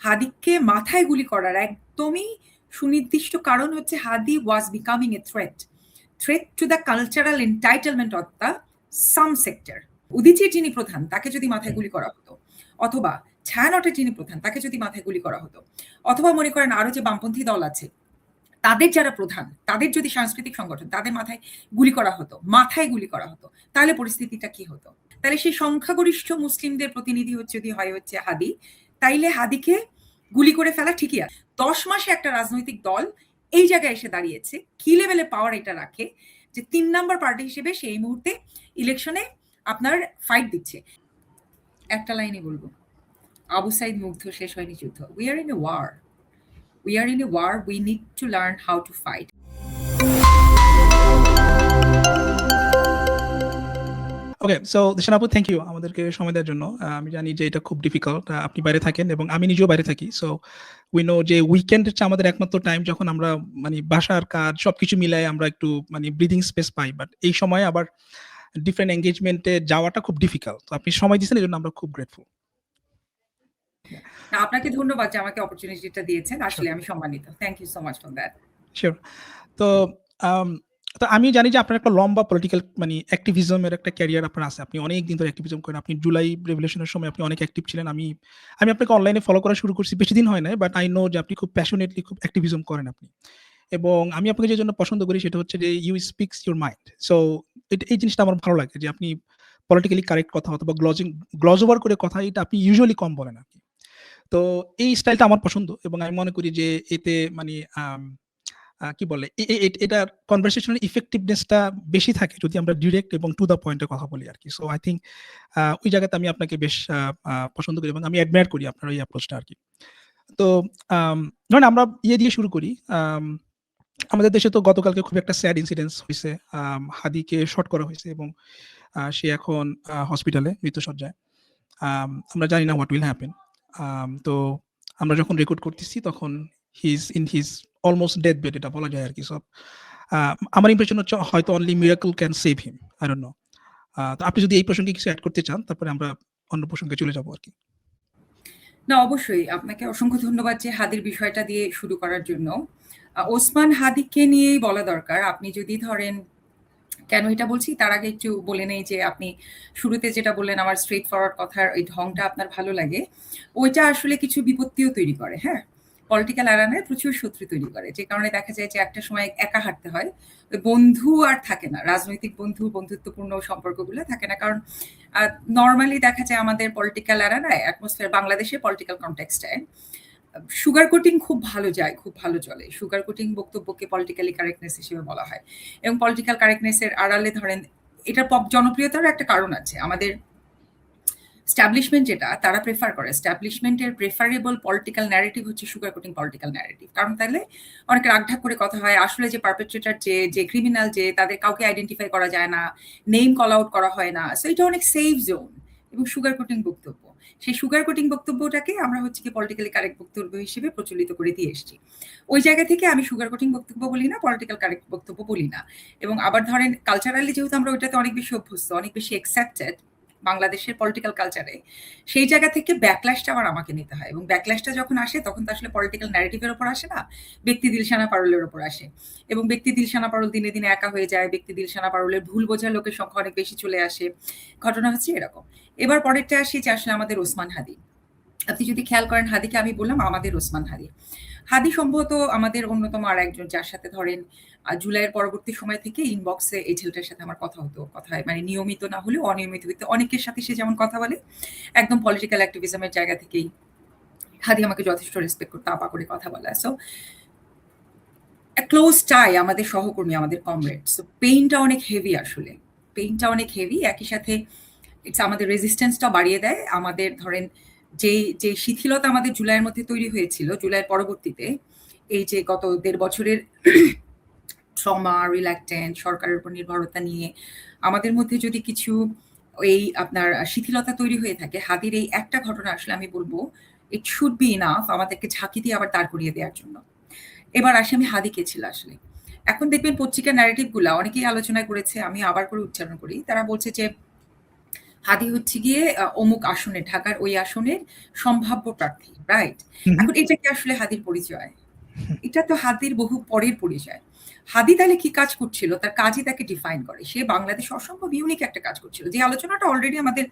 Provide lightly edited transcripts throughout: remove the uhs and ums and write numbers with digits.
হাদিকে মাথায় গুলি করার একদমই সুনির্দিষ্ট কারণ হচ্ছে Hadi was becoming a threat to the cultural entitlement of the some sector. উদীচীর যিনি প্রধান তাকে যদি মাথায় গুলি করা হতো, অথবা ছায়ানটের যিনি প্রধান তাকে যদি মাথায় গুলি করা হতো, অথবা মনে করেন আরো যে বামপন্থী দল আছে তাদের যারা প্রধান, তাদের যদি সাংস্কৃতিক সংগঠন তাদের মাথায় গুলি করা হতো, তাহলে পরিস্থিতিটা কি হতো? তাহলে সেই সংখ্যাগরিষ্ঠ মুসলিমদের প্রতিনিধি যদি হচ্ছে হাদি, তাইলে হাদিকে গুলি করে ফেলা ঠিকই আছে। 10 মাসে একটা রাজনৈতিক দল এই জায়গায় এসে দাঁড়িয়েছে, কি লেভেলে পাওয়ার এটা রাখে যে 3 নাম্বার পার্টি হিসেবে সেই মুহূর্তে ইলেকশনে আপনার ফাইট দিচ্ছে। একটা লাইনে বলবো, আবু সাইদ মুগ্ধ, শেষ হয়নি যুদ্ধ। We are in a war, we need to learn how to fight. Okay, so Dishan আপু, থ্যাংক ইউ আমাদেরকে সময় দেওয়ার জন্য। আমি জানি যে এটা খুব ডিফিকাল্ট, আপনি বাইরে থাকেন এবং আমি নিজেও বাইরে থাকি। সো উই নো যে উইকেন্ড হচ্ছে আমাদের একমাত্র টাইম যখন আমরা মানে বাসার কাজ সবকিছু মিলাই আমরা একটু মানে ব্রিদিং স্পেস পাই, বাট এই সময় আবার ডিফারেন্ট এঙ্গেজমেন্টে যাওয়াটা খুব ডিফিকাল্ট। তো আপনি সময় দিয়েছেন, এই জন্য আমরা খুব গ্রেটফুল। আপনাকে ধন্যবাদ যে আমাকে অপরচুনিটিটা দিয়েছেন, আসলে আমি সম্মানিত। Thank you so much for that. Sure. তো তো আমি জানি যে আপনার একটা লম্বা পলিটিক্যাল মানে অ্যাক্টিভিজমের একটা ক্যারিয়ার আপনার আছে। আপনি অনেক দিন ধরে অ্যাক্টিভিজম করেন। আপনি জুলাই রেভলিউশনের সময় আপনি অনেক অ্যাক্টিভ ছিলেন। আমি আপনাকে অনলাইনে ফলো করা শুরু করছি, বেশি দিন হয় নাই, বাট আই নো যে আপনি খুব প্যাশনেটলি খুব অ্যাক্টিভিজম করেন আপনি। এবং আমি আপনাকে যে জন্য পছন্দ করি সেটা হচ্ছে যে you speaks your mind. So এই জিনিসটা আমার ভালো লাগে যে আপনি পলিটিক্যালি কারেক্ট কথা অথবা গ্লজ ওভার করে কথা, এটা আপনি ইউজুয়ালি কম বলেন আরকি। তো এই স্টাইলটা আমার পছন্দ এবং আমি মনে করি যে এতে মানে কি বলে এটার কনভারসেশনাল ইফেক্টিভনেসটা বেশি থাকে যদি আমরা ডিরেক্ট এবং টু দ্য পয়েন্টে কথা বলি আরকি। সো আই থিংক ওই জায়গাতে আমি আপনাকে বেশ পছন্দ করি এবং আমি অ্যাডমায়ার করি আপনার ওই অ্যাপ্রোচটা আরকি। তো ধরেন আমরা দিয়ে শুরু করি। আমাদের দেশে তো গতকালকে খুব একটা স্যাড ইনসিডেন্স হইছে। হাদিকে শট করা হইছে এবং সে এখন হসপিটালে মৃত্যুশয্যায়। আমরা জানি না হোয়াট উইল হ্যাপেন। তো আমরা যখন রেকর্ড করতেছি তখন he is in his almost death bed, এটা বলা যায় আরকি। সো আমার ইমপ্রেশন হচ্ছে হয়তো only miracle can save him. I don't know. তো আপনি যদি এই প্রসঙ্গে কিছু এড করতে চান, তারপরে আমরা অন্য প্রসঙ্গে চলে যাবো আরকি। না, অবশ্যই আপনাকে অসংখ্য ধন্যবাদ যে হাদির বিষয়টা দিয়ে শুরু করার জন্য। ওসমান হাদিকে নিয়েই বলা দরকার। আপনি যদি ধরেন, কেন এটা বলছি তার আগে একটু বলে নেই যে আপনি শুরুতে যেটা বললেন আমার স্ট্রেট ফরওয়ার্ড কথার ওই ঢংটা আপনার ভালো লাগে। ওইটা আসলে কিছু বিপত্তিও তৈরি করে। হ্যাঁ, পলিটিক্যাল অ্যারেনায় প্রচুর শত্রু তৈরি করে, যে কারণে দেখা যায় যে একটা সময় একা হাঁটতে হয়। ওই বন্ধু আর থাকে না, রাজনৈতিক বন্ধুত্বপূর্ণ সম্পর্কগুলো থাকে না। কারণ নর্মালি দেখা যায় আমাদের পলিটিক্যাল অ্যারেনায় অ্যাটমসফিয়ার, বাংলাদেশের পলিটিক্যাল কনটেক্সটায় সুগার কোটিং খুব ভালো যায়, খুব ভালো চলে। সুগার কোটিং বক্তব্যকে পলিটিক্যালি কারেক্টনেস হিসেবে বলা হয়, এবং পলিটিক্যাল কারেক্টনেসের আড়ালে ধরেন এটার জনপ্রিয়তার একটা কারণ আছে। আমাদের স্ট্যাবলিশমেন্ট যেটা তারা প্রেফার করে, স্ট্যাবলিশমেন্টের প্রেফারেবল পলিটিক্যাল ন্যারেটিভ হচ্ছে সুগার কোটিং পলিটিক্যাল ন্যারেটিভ। কারণ তাহলে অনেক রাগঢাক করে কথা হয়, আসলে যে পারপেট্রেটার যে ক্রিমিনাল যে তাদের কাউকে আইডেন্টিফাই করা যায় না, নেম কল আউট করা হয় না। সো এটা অনেক সেফ জোন এবং সুগার কোটিং বক্তব্য, সেই সুগার কোটিং বক্তব্যটাকে আমরা হচ্ছে কি পলিটিক্যালি কারেক্ট বক্তব্য হিসেবে প্রচলিত করে দিয়ে এসেছি। ওই জায়গা থেকে আমি সুগার কোটিং বক্তব্য বলি না, পলিটিক্যাল কারেক্ট বক্তব্য বলি না। এবং আবার ধরেন কালচারালি যেহেতু আমরা ওইটাতে অনেক বেশি অভ্যস্ত, অনেক বেশি অ্যাকসেপ্টেড বাংলাদেশের পলিটিক্যাল কালচারে, সেই জায়গা থেকে ব্যাকল্যাশটা আবার আমাকে নিতে হয়। এবং ব্যাকল্যাশটা যখন আসে তখন তো আসলে পলিটিক্যাল ন্যারেটিভের ওপর আসে না, ব্যক্তি দিলশানা পারুলের ওপর আসে। এবং ব্যক্তি দিলশানা পারুল দিনে দিনে একা হয়ে যায়, ব্যক্তি দিলশানা পারুলের ভুল বোঝা লোকের সংখ্যা অনেক বেশি চলে আসে। ঘটনা হচ্ছে এরকম। এবার পরেরটা আসি যে আসলে আমাদের ওসমান হাদি। আপনি যদি খেয়াল করেন, হাদিকে আমি বললাম আমাদের ওসমান হাদি। হাদি সম্ভবত আমাদের অন্যতম আর একজন যার সাথে ধরেন জুলাইয়ের পরবর্তী সময় থেকে ইনবক্সে এই ছেলেটার সাথে আমার কথা হয়, মানে নিয়মিত না হলেও অনিয়মিত হইতে অনেকের সাথে সে যেমন কথা বলে, একদম পলিটিক্যাল অ্যাক্টিভিজমের জায়গা থেকেই হাদি আমাকে যথেষ্ট রেসপেক্ট করতে, আপা করে কথা বলা। সো ক্লোজ টাই, আমাদের সহকর্মী, আমাদের কমরেড। সো পেইনটা অনেক হেভি, আসলে পেইনটা অনেক হেভি। একই সাথে ইটস আমাদের রেজিস্ট্যান্সটা বাড়িয়ে দেয়। আমাদের ধরেন যে শিথিলতা আমাদের জুলাইয়ের মধ্যে তৈরি হয়েছিল, জুলাইয়ের পরবর্তীতে এই যে গত 1.5 বছরের ট্রমা, রিল্যাক্টেন্ট, সরকারের উপর নির্ভরতা নিয়ে আমাদের মধ্যে যদি কিছু এই আপনার শিথিলতা তৈরি হয়ে থাকে, হাদির এই একটা ঘটনা আসলে আমি বলবো ইট শুড বি ইনাফ আমাদেরকে ঝাঁকি দিয়ে আবার দাঁড় করিয়ে দেওয়ার জন্য। এবার আসি আমি হাদি কে ছিল আসলে। এখন দেখবেন পত্রিকার ন্যারেটিভ গুলা অনেকেই আলোচনা করেছে, আমি আবার করে উচ্চারণ করি। তারা বলছে যে হাদি হচ্ছে গিয়ে অমুক আসনে, ঢাকার ওই আসনের সম্ভাব্য প্রার্থী, রাইট? হুম, হুম। এখন এটা কি আসলে হাদির পরিচয়? এটা তো হাদির বহু পরের পরিচয়। হাদি তাহলে কি কাজ করছিল? তার কাজই তাকে ডিফাইন করে। সে বাংলাদেশে অসম্ভব ইউনিক একটা কাজ করছিল। যে আলোচনাটা অলরেডি আমাদের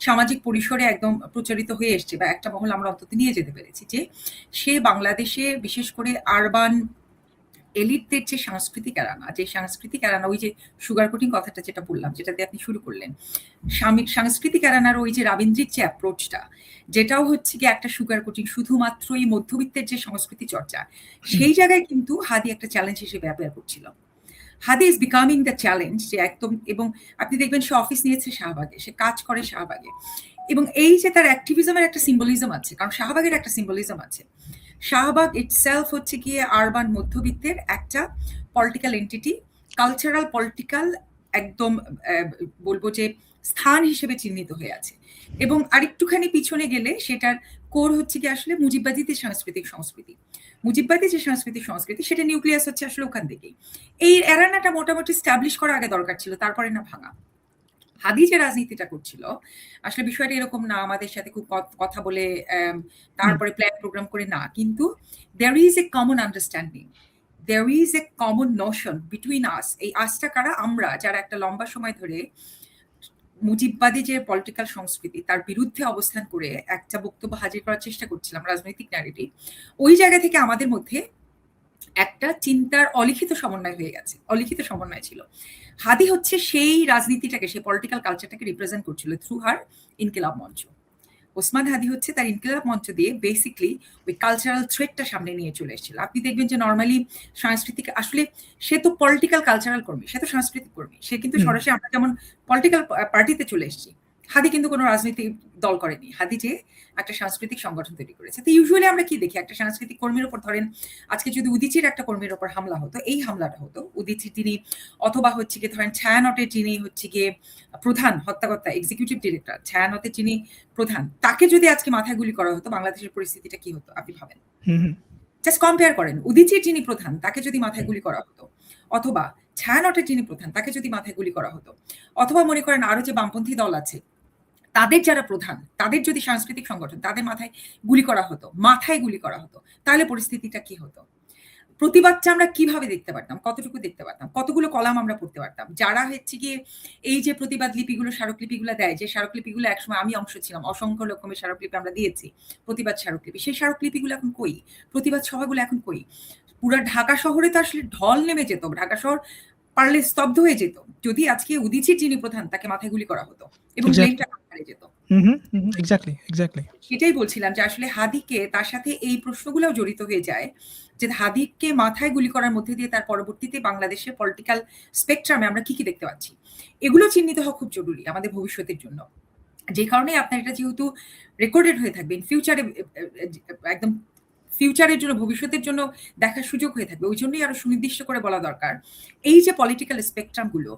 সামাজিক পরিসরে একদম প্রচারিত হয়ে এসছে, বা একটা মহল আমরা অন্তত নিয়ে যেতে পেরেছি, যে সে বাংলাদেশে বিশেষ করে আরবান এলিটদের যে সাংস্কৃতিক এরানা, যে সাংস্কৃতিক এরানা, ওই যে সুগার কোটিং কথাটা যেটা বললাম, যেটা দিয়ে আপনি শুরু করলেন, সাংস্কৃতিক এরানার ওই যে রাবীন্দ্রিক যে অ্যাপ্রোচটা, যেটাও হচ্ছে গিয়ে একটা সুগার কোটিং, শুধুমাত্রই মধ্যবিত্তের যে সংস্কৃতি চর্চা, হুম, সেই জায়গায় কিন্তু হাদি একটা চ্যালেঞ্জ হিসেবে ব্যবহার করছিল। হাদি ইজ বিকামিং দ্য চ্যালেঞ্জ, যে একদম, এবং আপনি দেখবেন সে অফিস নিয়েছে শাহবাগে, সে কাজ করে শাহবাগে, এবং এই যে তার অ্যাক্টিভিজমের একটা সিম্বলিজম আছে, কারণ শাহবাগের একটা সিম্বলিজম আছে। শাহবাগ ইটসেলফ হচ্ছে গিয়ে আরবান মধ্যবিত্তের একটা পলিটিক্যাল এন্টিটি, কালচারাল পলিটিক্যাল, একদম বলবো যে স্থান হিসেবে চিহ্নিত হয়ে আছে। এবং আরেকটুখানি পিছনে গেলে সেটার কোর হচ্ছে কি আসলে মুজিববাদীদের সাংস্কৃতিক সংস্কৃতি। মুজিববাদী যে সাংস্কৃতিক সংস্কৃতি, সেটা নিউক্লিয়াস হচ্ছে আসলে ওখান থেকেই। এই এরানাটা মোটামুটি স্টাবলিশ করা আগে দরকার ছিল, তারপরে না ভাঙা। হাদি যে রাজনীতিটা করছিল, আসলে বিষয়টা এরকম না আমাদের সাথে খুব কথা বলে হুম। তারপরে প্ল্যান প্রোগ্রাম করে না, কিন্তু there is a common understanding, there is a common notion between us। এই আজটা কারা? আমরা যারা একটা লম্বা সময় ধরে মুজিববাদী যে পলিটিক্যাল সংস্কৃতি, তার বিরুদ্ধে অবস্থান করে একটা বক্তব্য হাজির করার চেষ্টা করছিলাম, রাজনৈতিক ন্যারেটিভ। ওই জায়গা থেকে আমাদের মধ্যে একটা চিন্তার অলিখিত সমন্বয় হয়ে গেছে, অলিখিত সমন্বয় ছিল। হাদি হচ্ছে সেই রাজনীতিটাকে, সেই পলিটিক্যাল কালচারটাকে রিপ্রেজেন্ট করছিল থ্রু হার ইনকিলাব মঞ্চ। ওসমান হাদি হচ্ছে তার ইনকিলাব মঞ্চ দিয়ে বেসিকলি ওই কালচারাল থ্রেডটা সামনে নিয়ে চলে এসেছিল। আপনি দেখবেন যে নর্মালি সাংস্কৃতিক, আসলে সে তো পলিটিক্যাল কালচারাল কর্মী, সে তো সাংস্কৃতিক কর্মী, সে কিন্তু হুম। সরাসরি, আমরা যেমন পলিটিক্যাল পার্টিতে চলে এসেছি, হাদি কিন্তু কোনো রাজনৈতিক দল করেনি। হাদি যে একটা সাংস্কৃতিক সংগঠন তৈরি করেছে। তো ইউজুয়ালি আমরা কি দেখি, একটা সাংস্কৃতিক কর্মীর উপর, ধরেন আজকে যদি উদীচীর একটা কর্মীর উপর হামলা হতো, এই হামলাটা হতো উদীচী তিনি, অথবা হচ্ছে গিয়ে ধরেন ছায়ানটের যিনি হচ্ছে গিয়ে প্রধান হত্যাকর্তা, এক্সিকিউটিভ ডিরেক্টর, ছায়ানটের যিনি প্রধান, তাকে যদি আজকে মাথায় গুলি করা হতো, বাংলাদেশের পরিস্থিতিটা কি হতো আপনি ভাবেন? হুম, হুম। জাস্ট কম্পেয়ার করেন, উদীচীর যিনি প্রধান, তাকে যদি মাথায় গুলি করা হতো, অথবা ছায়ানটের যিনি প্রধান, তাকে যদি মাথায় গুলি করা হতো, অথবা মনে করেন আরো যে বামপন্থী দল আছে, তাদের যারা প্রধান, তাদের যদি সাংস্কৃতিক সংগঠন, তাদের মাথায় গুলি করা হতো, মাথায় গুলি করা হতো, তাহলে পরিস্থিতিটা কি হতো? প্রতিবাদটা আমরা কিভাবে দেখতে পারতাম, কতটুকু দেখতে পারতাম, কতগুলো কলাম আমরা পড়তে পারতাম? যারা হচ্ছে গিয়ে এই যে প্রতিবাদ লিপিগুলো, স্মারকলিপিগুলো দেয়, যে স্মারকলিপিগুলো একসময় আমি অংশ ছিলাম, অসংখ্য রকমের স্মারকলিপি আমরা দিয়েছি, প্রতিবাদ স্মারকলিপি, সেই স্মারকলিপিগুলো এখন কই? প্রতিবাদ সভাগুলো এখন কই? পুরা ঢাকা শহরে তো আসলে ঢল নেমে যেত, ঢাকা শহর পারলে স্তব্ধ হয়ে যেত যদি আজকে উদীচীর যিনি প্রধান, তাকে মাথায় গুলি করা হতো এবং এক্সাক্টলি। ব্লেমটা হারিয়ে যেত। Hmm, hmm, hmm, hmm. Exactly, exactly. সেটাই বলছিলাম যে আসলে হাদিকে, তার সাথে এই প্রশ্নগুলোও জড়িত হয়ে যায়, যে হাদিকে মাথায় গুলি করার মধ্যে দিয়ে তার পরবর্তীতে বাংলাদেশের পলিটিক্যাল স্পেকট্রামে আমরা কি দেখতে পাচ্ছি, এগুলো চিহ্নিত হওয়া খুব জরুরি আমাদের ভবিষ্যতের জন্য। যে কারণে আপনার এটা যেহেতু রেকর্ডেড হয়ে থাকবে, ফিউচারে একদম ফিউচারের জন্য, ভবিষ্যতের জন্য দেখার সুযোগ হয়ে থাকবে, ওই জন্যই আরো সুনির্দিষ্ট করে বলা দরকার, এই যে পলিটিক্যাল স্পেকট্রামগুলো,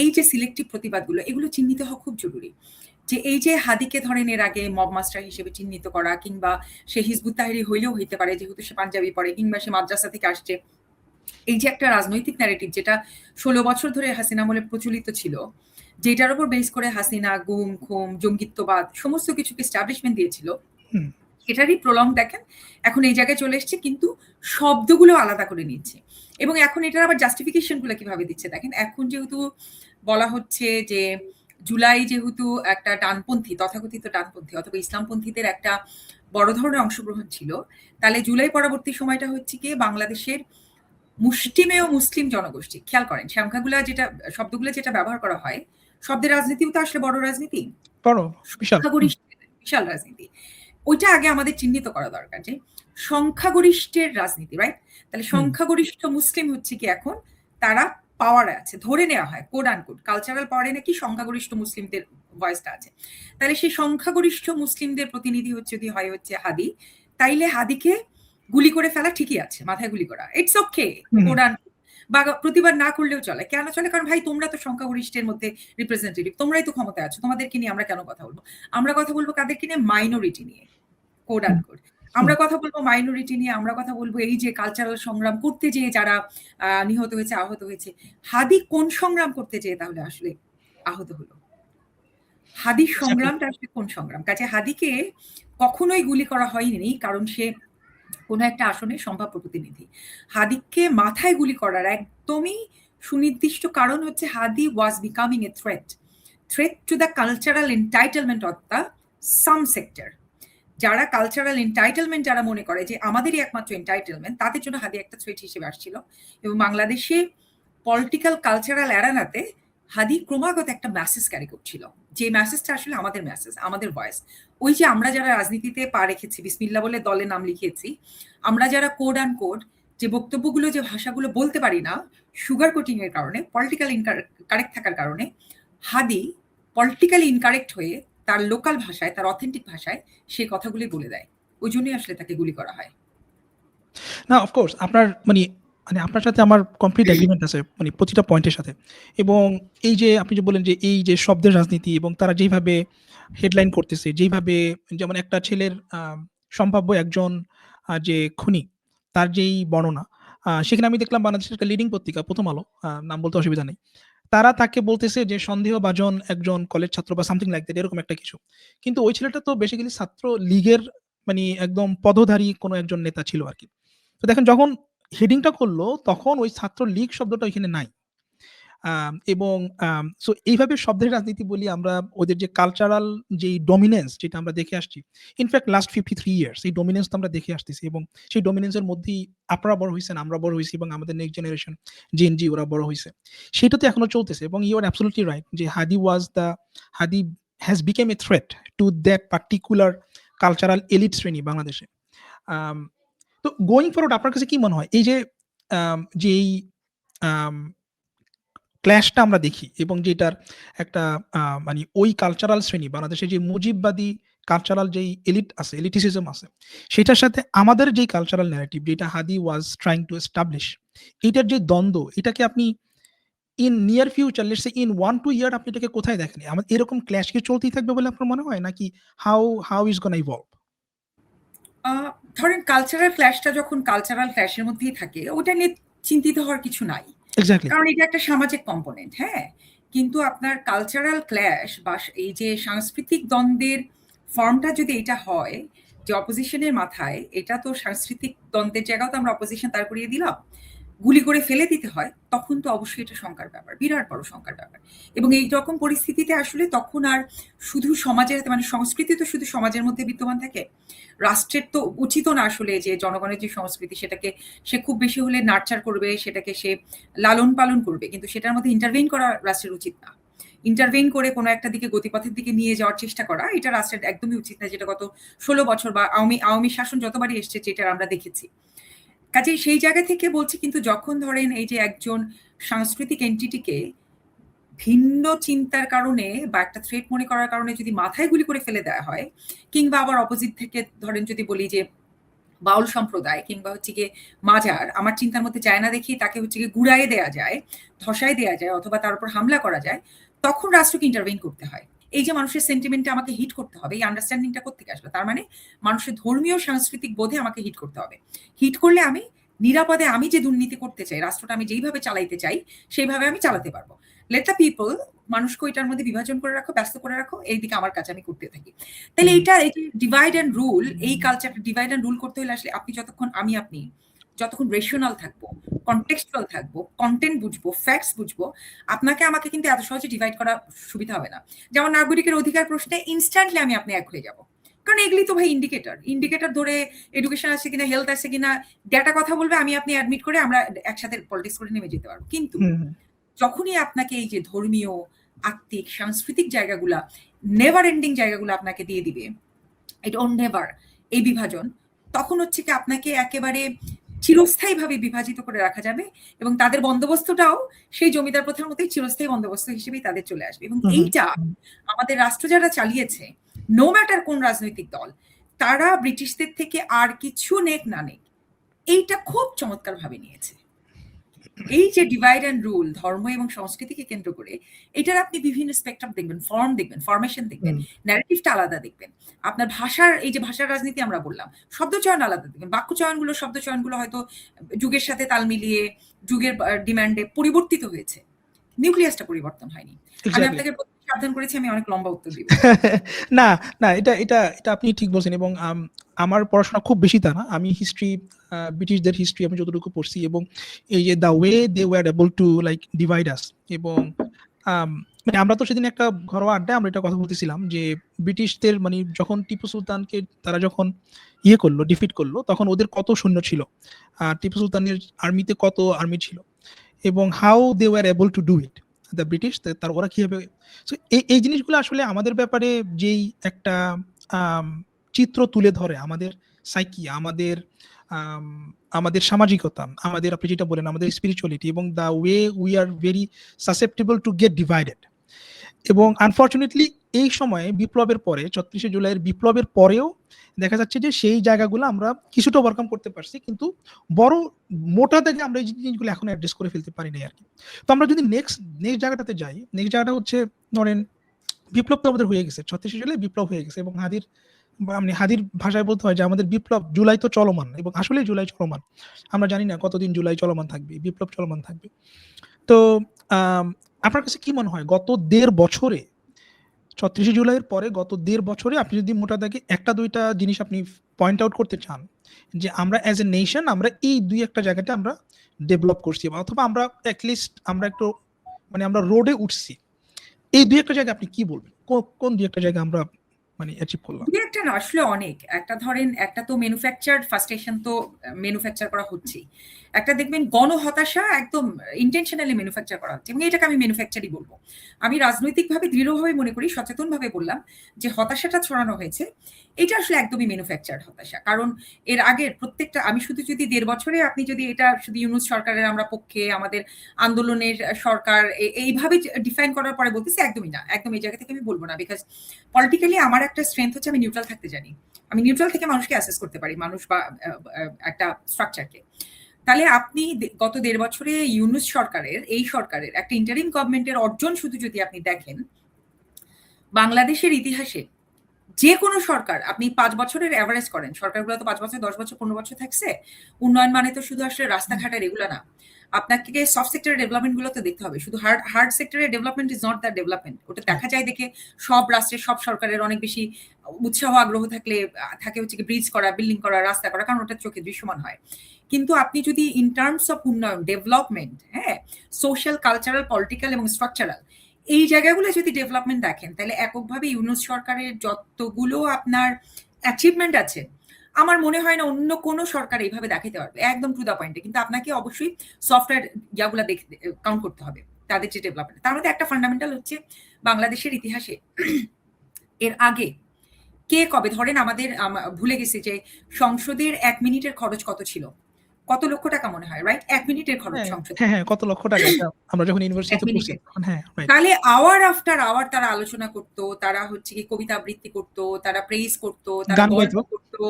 এই যে সিলেক্টিভ প্রতিবাদগুলো, এগুলো চিহ্নিত হওয়া খুব জরুরি। যে এই যে হাদিকে ধরেন এর আগে মব মাস্টার হিসেবে চিহ্নিত করা, কিংবা সে হিজবুত তাহরি হইলেও হইতে পারে যেহেতু সে পাঞ্জাবি পড়ে, কিংবা সে মাদ্রাসা থেকে আসছে, এই যে একটা রাজনৈতিক ন্যারেটিভ যেটা ১৬ বছর ধরে হাসিনা আমলে প্রচলিত ছিল, যেটার উপর বেস করে হাসিনা গুম খুম জঙ্গিত্ববাদ সমস্ত কিছুকে এস্টাবলিশমেন্ট দিয়েছিল, হুম, এটারই প্রলং দেখেন এখন এই জায়গায় চলে এসছে, কিন্তু শব্দগুলো আলাদা করে নিচ্ছে। এবং এখন এটার আবার জাস্টিফিকেশন গুলো কিভাবে দিচ্ছে দেখেন, এখন যেহেতু বলা হচ্ছে যে জুলাই যেহেতু একটা ডানপন্থী, তথাকথিত ডানপন্থী অথবা ইসলামপন্থীদের একটা বড় ধরনের অংশগ্রহণ ছিল, তাহলে জুলাই পরবর্তী সময়টা হচ্ছে কি বাংলাদেশের মুষ্টিমেয় মুসলিম জনগোষ্ঠী, খেয়াল করেন সংখ্যাগুলা যেটা, শব্দগুলো যেটা ব্যবহার করা হয়, শব্দের রাজনীতিও তো আসলে বড় রাজনীতি, বড়, বিশাল। হুম, সংখ্যাগরিষ্ঠের বিশাল রাজনীতি। ওইটা আগে আমাদের চিহ্নিত করা দরকার, যে সংখ্যাগরিষ্ঠের রাজনীতি, রাইট? তাহলে হুম, সংখ্যাগরিষ্ঠ মুসলিম হচ্ছে কি এখন তারা পাওয়ারে আছে, ধরে নেওয়া হয় কোড আন কোড, কালচারাল পাওয়ারে নাকি সংখ্যাগরিষ্ঠ মুসলিমদের ভয়েসটা আছে। তাহলে সেই সংখ্যাগরিষ্ঠ মুসলিমদের প্রতিনিধি হচ্ছে, যদি হয় হচ্ছে হাদি, তাইলে হাদিকে গুলি করে ফেলা ঠিকই আছে, মাথায় গুলি করা ইটস ওকে, হুম, কোড আন, বা প্রতিবাদ না করলেও চলে। কেন চলে? কারণ ভাই তোমরা তো সংখ্যাগরিষ্ঠের মধ্যে রিপ্রেজেন্টেটিভ, তোমরাই তো ক্ষমতায় আছো, তোমাদেরকে নিয়ে আমরা কেন কথা বলবো? আমরা কথা বলবো কাদেরকে নিয়ে? মাইনরিটি নিয়ে, কোড হুম, আন কোড। আমরা কথা বলবো মাইনরিটি নিয়ে, আমরা কথা বলবো এই যে কালচারাল সংগ্রাম করতে যেয়ে যারা নিহত হয়েছে, আহত হয়েছে। হাদি কোন সংগ্রাম করতে যেয়ে তাহলে আসলে আহত হলো? হাদির এক্সাক্টলি। সংগ্রামটা আসলে কোন সংগ্রাম? কাজে হাদিকে কখনোই গুলি করা হয়নি কারণ সে কোনো একটা আসনের সম্ভাব্য প্রতিনিধি। হাদিকে মাথায় গুলি করার একদমই সুনির্দিষ্ট কারণ হচ্ছে Hadi was becoming a threat. Threat to the cultural entitlement of the some sector. যারা কালচারাল এন্টাইটেলমেন্ট যারা মনে করে যে আমাদেরই একমাত্র এন্টাইটেলমেন্ট, তাদের জন্য হাদি একটা থ্রেট হিসেবে আসছিল। এবং বাংলাদেশে পলিটিক্যাল কালচারাল এরানাতে হাদি ক্রমাগত একটা মেসেজ ক্যারি করছিল, যে মেসেজটা আসলে আমাদের মেসেজ, আমাদের ভয়েস। ওই যে আমরা যারা রাজনীতিতে পা রেখেছি, বিসমিল্লা বলে দলে নাম লিখিয়েছি, আমরা যারা কোড অ্যান্ড কোড যে বক্তব্যগুলো, যে ভাষাগুলো বলতে পারি না সুগার কোটিং এর কারণে, পলিটিক্যাল কারেক্ট থাকার কারণে, হাদি পলিটিক্যালি ইনকারেক্ট হয়ে তার লোকাল ভাষায়, তার অথেন্টিক ভাষায় সেই কথাগুলি বলে দেয়। ওই জন্যই আসলে তাকে গুলি করা হয়। না, অফ কোর্স আপনার মানে আপনার সাথে আমার কমপ্লিট এগ্রিমেন্ট আছে মানে প্রতিটা পয়েন্টের সাথে। এবং এই যে আপনি যে বললেন যে এই যে শব্দের রাজনীতি এবং তারা যেইভাবে হেডলাইন করতেছে, যেইভাবে যেমন একটা ছেলের সম্ভাব্য একজন যে খুনি তার যেই বর্ণনা, সেখানে আমি দেখলাম বাংলাদেশের একটা লিডিং পত্রিকা 'প্রথম আলো', নাম বলতে অসুবিধা নেই। তারা তাকে বলতেছে যে সন্দেহভাজন একজন কলেজ ছাত্র বা সামথিং লাইক দ্যাট, এরকম একটা কিছু। কিন্তু ওই ছেলেটা তো বেসিক্যালি ছাত্র লীগের মানে একদম পদধারী কোনো একজন নেতা ছিল আরকি। তো দেখেন যখন হেডিংটা করলো তখন ওই ছাত্রলীগ শব্দটা ওইখানে নাই। এবং সো এইভাবে শব্দের রাজনীতি বলি আমরা, ওদের যে কালচারাল যেই ডমিন্যান্স যেটা আমরা দেখে আসছি। ইনফেক্ট লাস্ট 53 ইয়ার্স এই ডমিন্যান্স তো আমরা দেখে আসতেছি এবং সেই ডমিন্যান্স এর মধ্যেই আপনারা বড় হইছেন, আমরা বড় হইছি এবং আমাদের নেক্সট জেনারেশন জেন জি ওরা বড় হইছে। সেটা তো এখনো চলতেছে এবং ইউ আর অ্যাবসোলিউটলি রাইট যে Hadi has become a threat to that particular cultural elite শ্রেণী বাংলাদেশে। আম তো গোইং ফরওয়ার্ড আপনার কাছে কি মনে হয়? এই যে যেই আম ক্ল্যাশটা আমরা দেখি এবং যেটার একটা মানে ওই কালচারাল শ্রেণী বাংলাদেশে যে মুজিববাদী কালচারাল যেই এলিট আছে, এলিটিসিজম আছে, সেটার সাথে আমাদের যেই কালচারাল ন্যারেটিভ যেটা হাদি ওয়াজ ট্রাইং টু এস্টাবলিশ, এটার যে দ্বন্দ্ব, এটাকে আপনি in near future let's say in 1-2 ইয়ার আপনি এটাকে কোথায় দেখেন? এরকম ক্ল্যাশ কি চলতেই থাকবে বলে আপনার মনে হয়? নাকি হাউ ইস গোনা ইভলভ? আ ধরেন কালচারাল ক্ল্যাশটা যখন কালচারাল ক্ল্যাশের মধ্যেই থাকে, ওটা নিয়ে চিন্তিত হওয়ার কিছু নাই। এক্সাক্টলি। কারণ এটা একটা সামাজিক কম্পোনেন্ট, হ্যাঁ? কিন্তু আপনার কালচারাল ক্ল্যাশ বা এই যে সাংস্কৃতিক দ্বন্দ্বের ফর্মটা যদি এটা হয়, যে অপোজিশনের মাথায়, এটা তো সাংস্কৃতিক দ্বন্দ্বের জায়গাও তো আমরা অপোজিশন দাঁড় করিয়ে দিলাম। গুলি করে ফেলে দিতে হয়, তখন তো অবশ্যই এটা শঙ্কার ব্যাপার, বিরাট বড় শঙ্কার ব্যাপার। এবং এই রকম পরিস্থিতিতে আসলে তখন আর শুধু সমাজের, মানে সংস্কৃতি তো শুধু সমাজের মধ্যে বিদ্যমান থাকে। রাষ্ট্রের তো উচিতও না আসলে যে জনগণের যে সংস্কৃতি সেটাকে সে খুব বেশি হলে নার্চার করবে, সেটাকে সে লালন পালন করবে, কিন্তু সেটার মধ্যে ইন্টারভেইন করা রাষ্ট্রের উচিত না। ইন্টারভেইন করে কোনো একটা দিকে গতিপথের দিকে নিয়ে যাওয়ার চেষ্টা করা, এটা রাষ্ট্রের একদমই উচিত না, যেটা গত ১৬ বছর বা আওয়ামী শাসন যতবারই এসছে যেটা আমরা দেখেছি। কাজেই সেই জায়গা থেকে বলছি, কিন্তু যখন ধরেন এই যে একজন সাংস্কৃতিক এন্টিটিকে ভিন্ন চিন্তার কারণে বা একটা থ্রেট মনে করার কারণে যদি মাথায় গুলি করে ফেলে দেওয়া হয়, কিংবা আবার অপোজিট থেকে ধরেন যদি বলি যে বাউল সম্প্রদায় কিংবা হচ্ছে গিয়ে মাজার আমার চিন্তার মধ্যে যায় না দেখি তাকে হচ্ছে গিয়ে গুড়াইয়ে দেয়া যায়, ধসায় দেয়া যায়, অথবা তার উপর হামলা করা যায়, তখন রাষ্ট্রকে ইন্টারভেইন করতে হয়। এই যে মানুষের সেন্টিমেন্টে আমাকে হিট করতে হবে, এই আন্ডারস্ট্যান্ডিংটা কোত্থেকে আসলো? তার মানে মানুষের ধর্মীয় সাংস্কৃতিক বোধে আমাকে হিট করতে হবে। হিট করলে আমি নিরাপদে আমি যে দুর্নীতি করতে চাই, রাষ্ট্রটা আমি যেইভাবে চালাইতে চাই সেইভাবে আমি চালাতে পারবো। লেট দ্য পিপল, মানুষকে ওইটার মধ্যে বিভাজন করে রাখো, ব্যস্ত করে রাখো, এইদিকে আমার কাজ আমি করতে থাকি। তাহলে হুম, এইটা এই যে ডিভাইড অ্যান্ড রুল, এই কালচারটা ডিভাইড অ্যান্ড রুল করতে হলে আসলে আপনি যতক্ষণ আপনি যতক্ষণ রেশনাল থাকবো, কনটেক্সচুয়াল থাকবো, কন্টেন্ট বুঝবো, ফ্যাক্টস বুঝবো, আপনাকে আমাকে কিন্তু এত সহজে ডিভাইড করা সুবিধা হবে না। যেমন নাগরিকের অধিকার প্রশ্নে ইনস্ট্যান্টলি আপনি এক হয়ে যাব, কারণ এগুলি তো ভাই ইন্ডিকেটর ধরে এডুকেশন আছে কিনা, হেলথ আছে কিনা, ডেটা কথা বলবে, আপনি অ্যাডমিট করে আমরা একসাথে পলিটিক্স করে নেমে যেতে পারবো। কিন্তু হুম, হুম। যখনই আপনাকে এই যে ধর্মীয়, আত্মিক, সাংস্কৃতিক জায়গাগুলা, নেভার এন্ডিং জায়গাগুলো আপনাকে দিয়ে দিবে, ইট ওন্ট নেভার, এই বিভাজন, তখন হচ্ছে কি আপনাকে একেবারে চিরস্থায়ীভাবে বিভাজিত করে রাখা যাবে, এবং তাদের বন্দোবস্তটাও সেই জমিদার প্রথার মতোই চিরস্থায়ী বন্দোবস্ত হিসেবেই তাদের চলে আসবে। এবং হুম, হুম, এইটা হুম। আমাদের রাষ্ট্র যারা চালিয়েছে, নো ম্যাটার কোন রাজনৈতিক দল, তারা ব্রিটিশদের থেকে আর কিছু নেক না নেক, এইটা খুব চমৎকার ভাবে নিয়েছে। এই যে ডিভাইড অ্যান্ড রুল ধর্ম এবং সংস্কৃতিকে কেন্দ্র করে, এটার আপনি বিভিন্ন স্পেকট্রাম দেখবেন, ফর্ম দেখবেন, ফরমেশন দেখবেন, হুম, ন্যারেটিভটা আলাদা দেখবেন। আপনার ভাষার, এই যে ভাষার রাজনীতি আমরা বললাম, শব্দচয়ন আলাদা দেখবেন, বাক্যচয়নগুলো, শব্দচয়নগুলো হয়তো যুগের সাথে তাল মিলিয়ে, যুগের ডিমান্ডে পরিবর্তিত হয়েছে, নিউক্লিয়াসটা পরিবর্তন হয়নি। আমি এক্সাক্টলি। আপনাকে সাবধান করেছি আমি অনেক লম্বা উত্তর দিব। না, না এটা আপনি ঠিক বলছেন এবং আমার পড়াশোনা খুব বেশি তা না। আমি হিস্ট্রি ব্রিটিশদের হিস্ট্রি আমি যতটুকু পড়ছি এবং এই যে the way they were able to like divide us এবং মানে আমরা তো সেদিন একটা ঘরোয়া আড্ডায় আমরা এটা কথা বলতেছিলাম যে ব্রিটিশদের মানে যখন টিপু সুলতানকে তারা যখন করলো, ডিফিট করলো তখন ওদের কত সৈন্য ছিল। টিপু সুলতানের আর্মিতে কত আর্মি ছিল এবং how they were able to do it the British তার ওরা কিভাবে সো এই জিনিসগুলো আসলে আমাদের ব্যাপারে যেই একটা চিত্র তুলে ধরে আমাদের সাইকি আমাদের সামাজিকতা আমাদের আপনি যেটা বলেন আমাদের স্পিরিচুয়ালিটি এবং the way we are very susceptible to get divided এবং আনফর্চুনেটলি এই সময়ে বিপ্লবের পরে ৩৬শে জুলাইয়ের বিপ্লবের পরেও দেখা যাচ্ছে যে সেই জায়গাগুলো আমরা কিছুটা ওভারকাম করতে পারছি কিন্তু বড় মোটা থেকে আমরা এই জিনিসগুলো এখন অ্যাড্রেস করে ফেলতে পারি নাই আর কি। তো আমরা যদি নেক্সট জায়গাটাতে যাই, নেক্সট জায়গাটা হচ্ছে ধরেন বিপ্লব তো আমাদের হয়ে গেছে, ৩৬শে জুলাই বিপ্লব হয়ে গেছে এবং হাদির ভাষায় বলতে হয় যে আমাদের বিপ্লব জুলাই তো চলমান এবং আসলে জুলাই চলমান। আমরা জানি না কতদিন জুলাই চলমান থাকবে, বিপ্লব চলমান থাকবে। তো আপনার কাছে কি মনে হয় গত ১.৫ বছরে ৩৬শে জুলাইয়ের পরে গত ১.৫ বছরে আপনি যদি মোটা দাগে একটা দুইটা জিনিস আপনি পয়েন্ট আউট করতে চান যে আমরা অ্যাজ এ নেশন আমরা এই ২-১টা জায়গাতে আমরা ডেভেলপ করছি অথবা আমরা অ্যাটলিস্ট আমরা একটু মানে আমরা রোডে উঠছি, এই ২-১টা জায়গা আপনি কি বলবেন? কোন ২-১টা জায়গা আমরা মানে অ্যাচিভ করলাম? একটা না আসলে অনেক। একটা ধরেন একটা তো ম্যানুফ্যাকচারড ফ্রাস্ট্রেশন তো ম্যানুফ্যাকচার করা হচ্ছেই। একটা দেখবেন গণহতাশা একদম ইন্টেনশনালি ম্যানুফ্যাকচার করা হচ্ছে এবং এটাকে আমি ম্যানুফ্যাকচারই বলব। আমি রাজনৈতিকভাবে দৃঢ়ভাবে মনে করি, সচেতনভাবে বললাম যে হতাশাটা ছড়ানো হয়েছে, এটা আসলে একদমই ম্যানুফ্যাকচারড হতাশা। কারণ এর আগের প্রত্যেকটা আমি শুধু যদি ১.৫ বছরে আপনি যদি এটা শুধু ইউনূস সরকারের আমরা পক্ষে আমাদের আন্দোলনের সরকার এইভাবে ডিফাইন করার পরে বলতেছি একদমই না। একদম এই জায়গা থেকে আমি বলব না। বিকজ পলিটিক্যালি আমার একটা স্ট্রেংথ হচ্ছে আমি নিউট্রাল থাকতে জানি। আমি নিউট্রাল থেকে মানুষকে অ্যাসেস করতে পারি, মানুষ বা একটা স্ট্রাকচারকে। তাহলে আপনি গত ১.৫ বছরে ইউনূস সরকারের এই সরকারের একটা ইন্টারিম গভর্নমেন্টের অর্জন শুধু যদি আপনি দেখেন, বাংলাদেশের ইতিহাসে যে কোনো সরকার আপনি ৫ বছরের এভারেজ করেন, সরকারগুলো তো ৫ বছর ১০ বছর ১৫ বছর থাকছে। উন্নয়ন মানে তো শুধু আসলে রাস্তাঘাটের এগুলো না। আপনাকে সফট সেক্টরের ডেভেলপমেন্ট গুলো তো দেখতে হবে। শুধু হার্ড সেক্টরের development is not the development. ওটা দেখা যায় দেখে সব রাষ্ট্রের সব সরকারের অনেক বেশি উৎসাহ আগ্রহ থাকলে থাকে হচ্ছে কি ব্রিজ করা, বিল্ডিং করা, রাস্তা করা, কারণ ওটা চোখে দৃশ্যমান হয়। কিন্তু আপনি যদি ইন টার্মস অফ উন্নয়ন, ডেভেলপমেন্ট, হ্যাঁ, সোশ্যাল, কালচারাল, পলিটিক্যাল এবং স্ট্রাকচারাল এই জায়গাগুলো যদি ডেভেলপমেন্ট দেখেন, তাহলে এককভাবে ইউনূস সরকারের যতগুলো আপনার অ্যাচিভমেন্ট আছে, আমার মনে হয় না অন্য কোনো সরকার এইভাবে দেখাতে পারবে একদম টু দ্য পয়েন্টে। কিন্তু আপনাকে অবশ্যই সফটওয়্যার ইয়াগুলা কাউন্ট করতে হবে তাদের যে ডেভেলপমেন্ট। তার মধ্যে একটা ফান্ডামেন্টাল হচ্ছে বাংলাদেশের ইতিহাসে এর আগে কে কবে ধরেন আমাদের ভুলে গেছি যে সংসদের ১ মিনিটের খরচ কত ছিল, কত লক্ষ টাকা মনে হয়, রাইট? ১ মিনিটের খরচ সংসদ, হ্যাঁ কত লক্ষ টাকা আমরা যখন ইউনিভার্সিটিতে পড়ছি তখন। হ্যাঁ, তাহলে আওয়ার আফটার আওয়ার তারা আলোচনা করতো, তারা হচ্ছে কি কবিতা আবৃত্তি করতো, তারা প্রেইজ করতো, তারা গল্প করতো,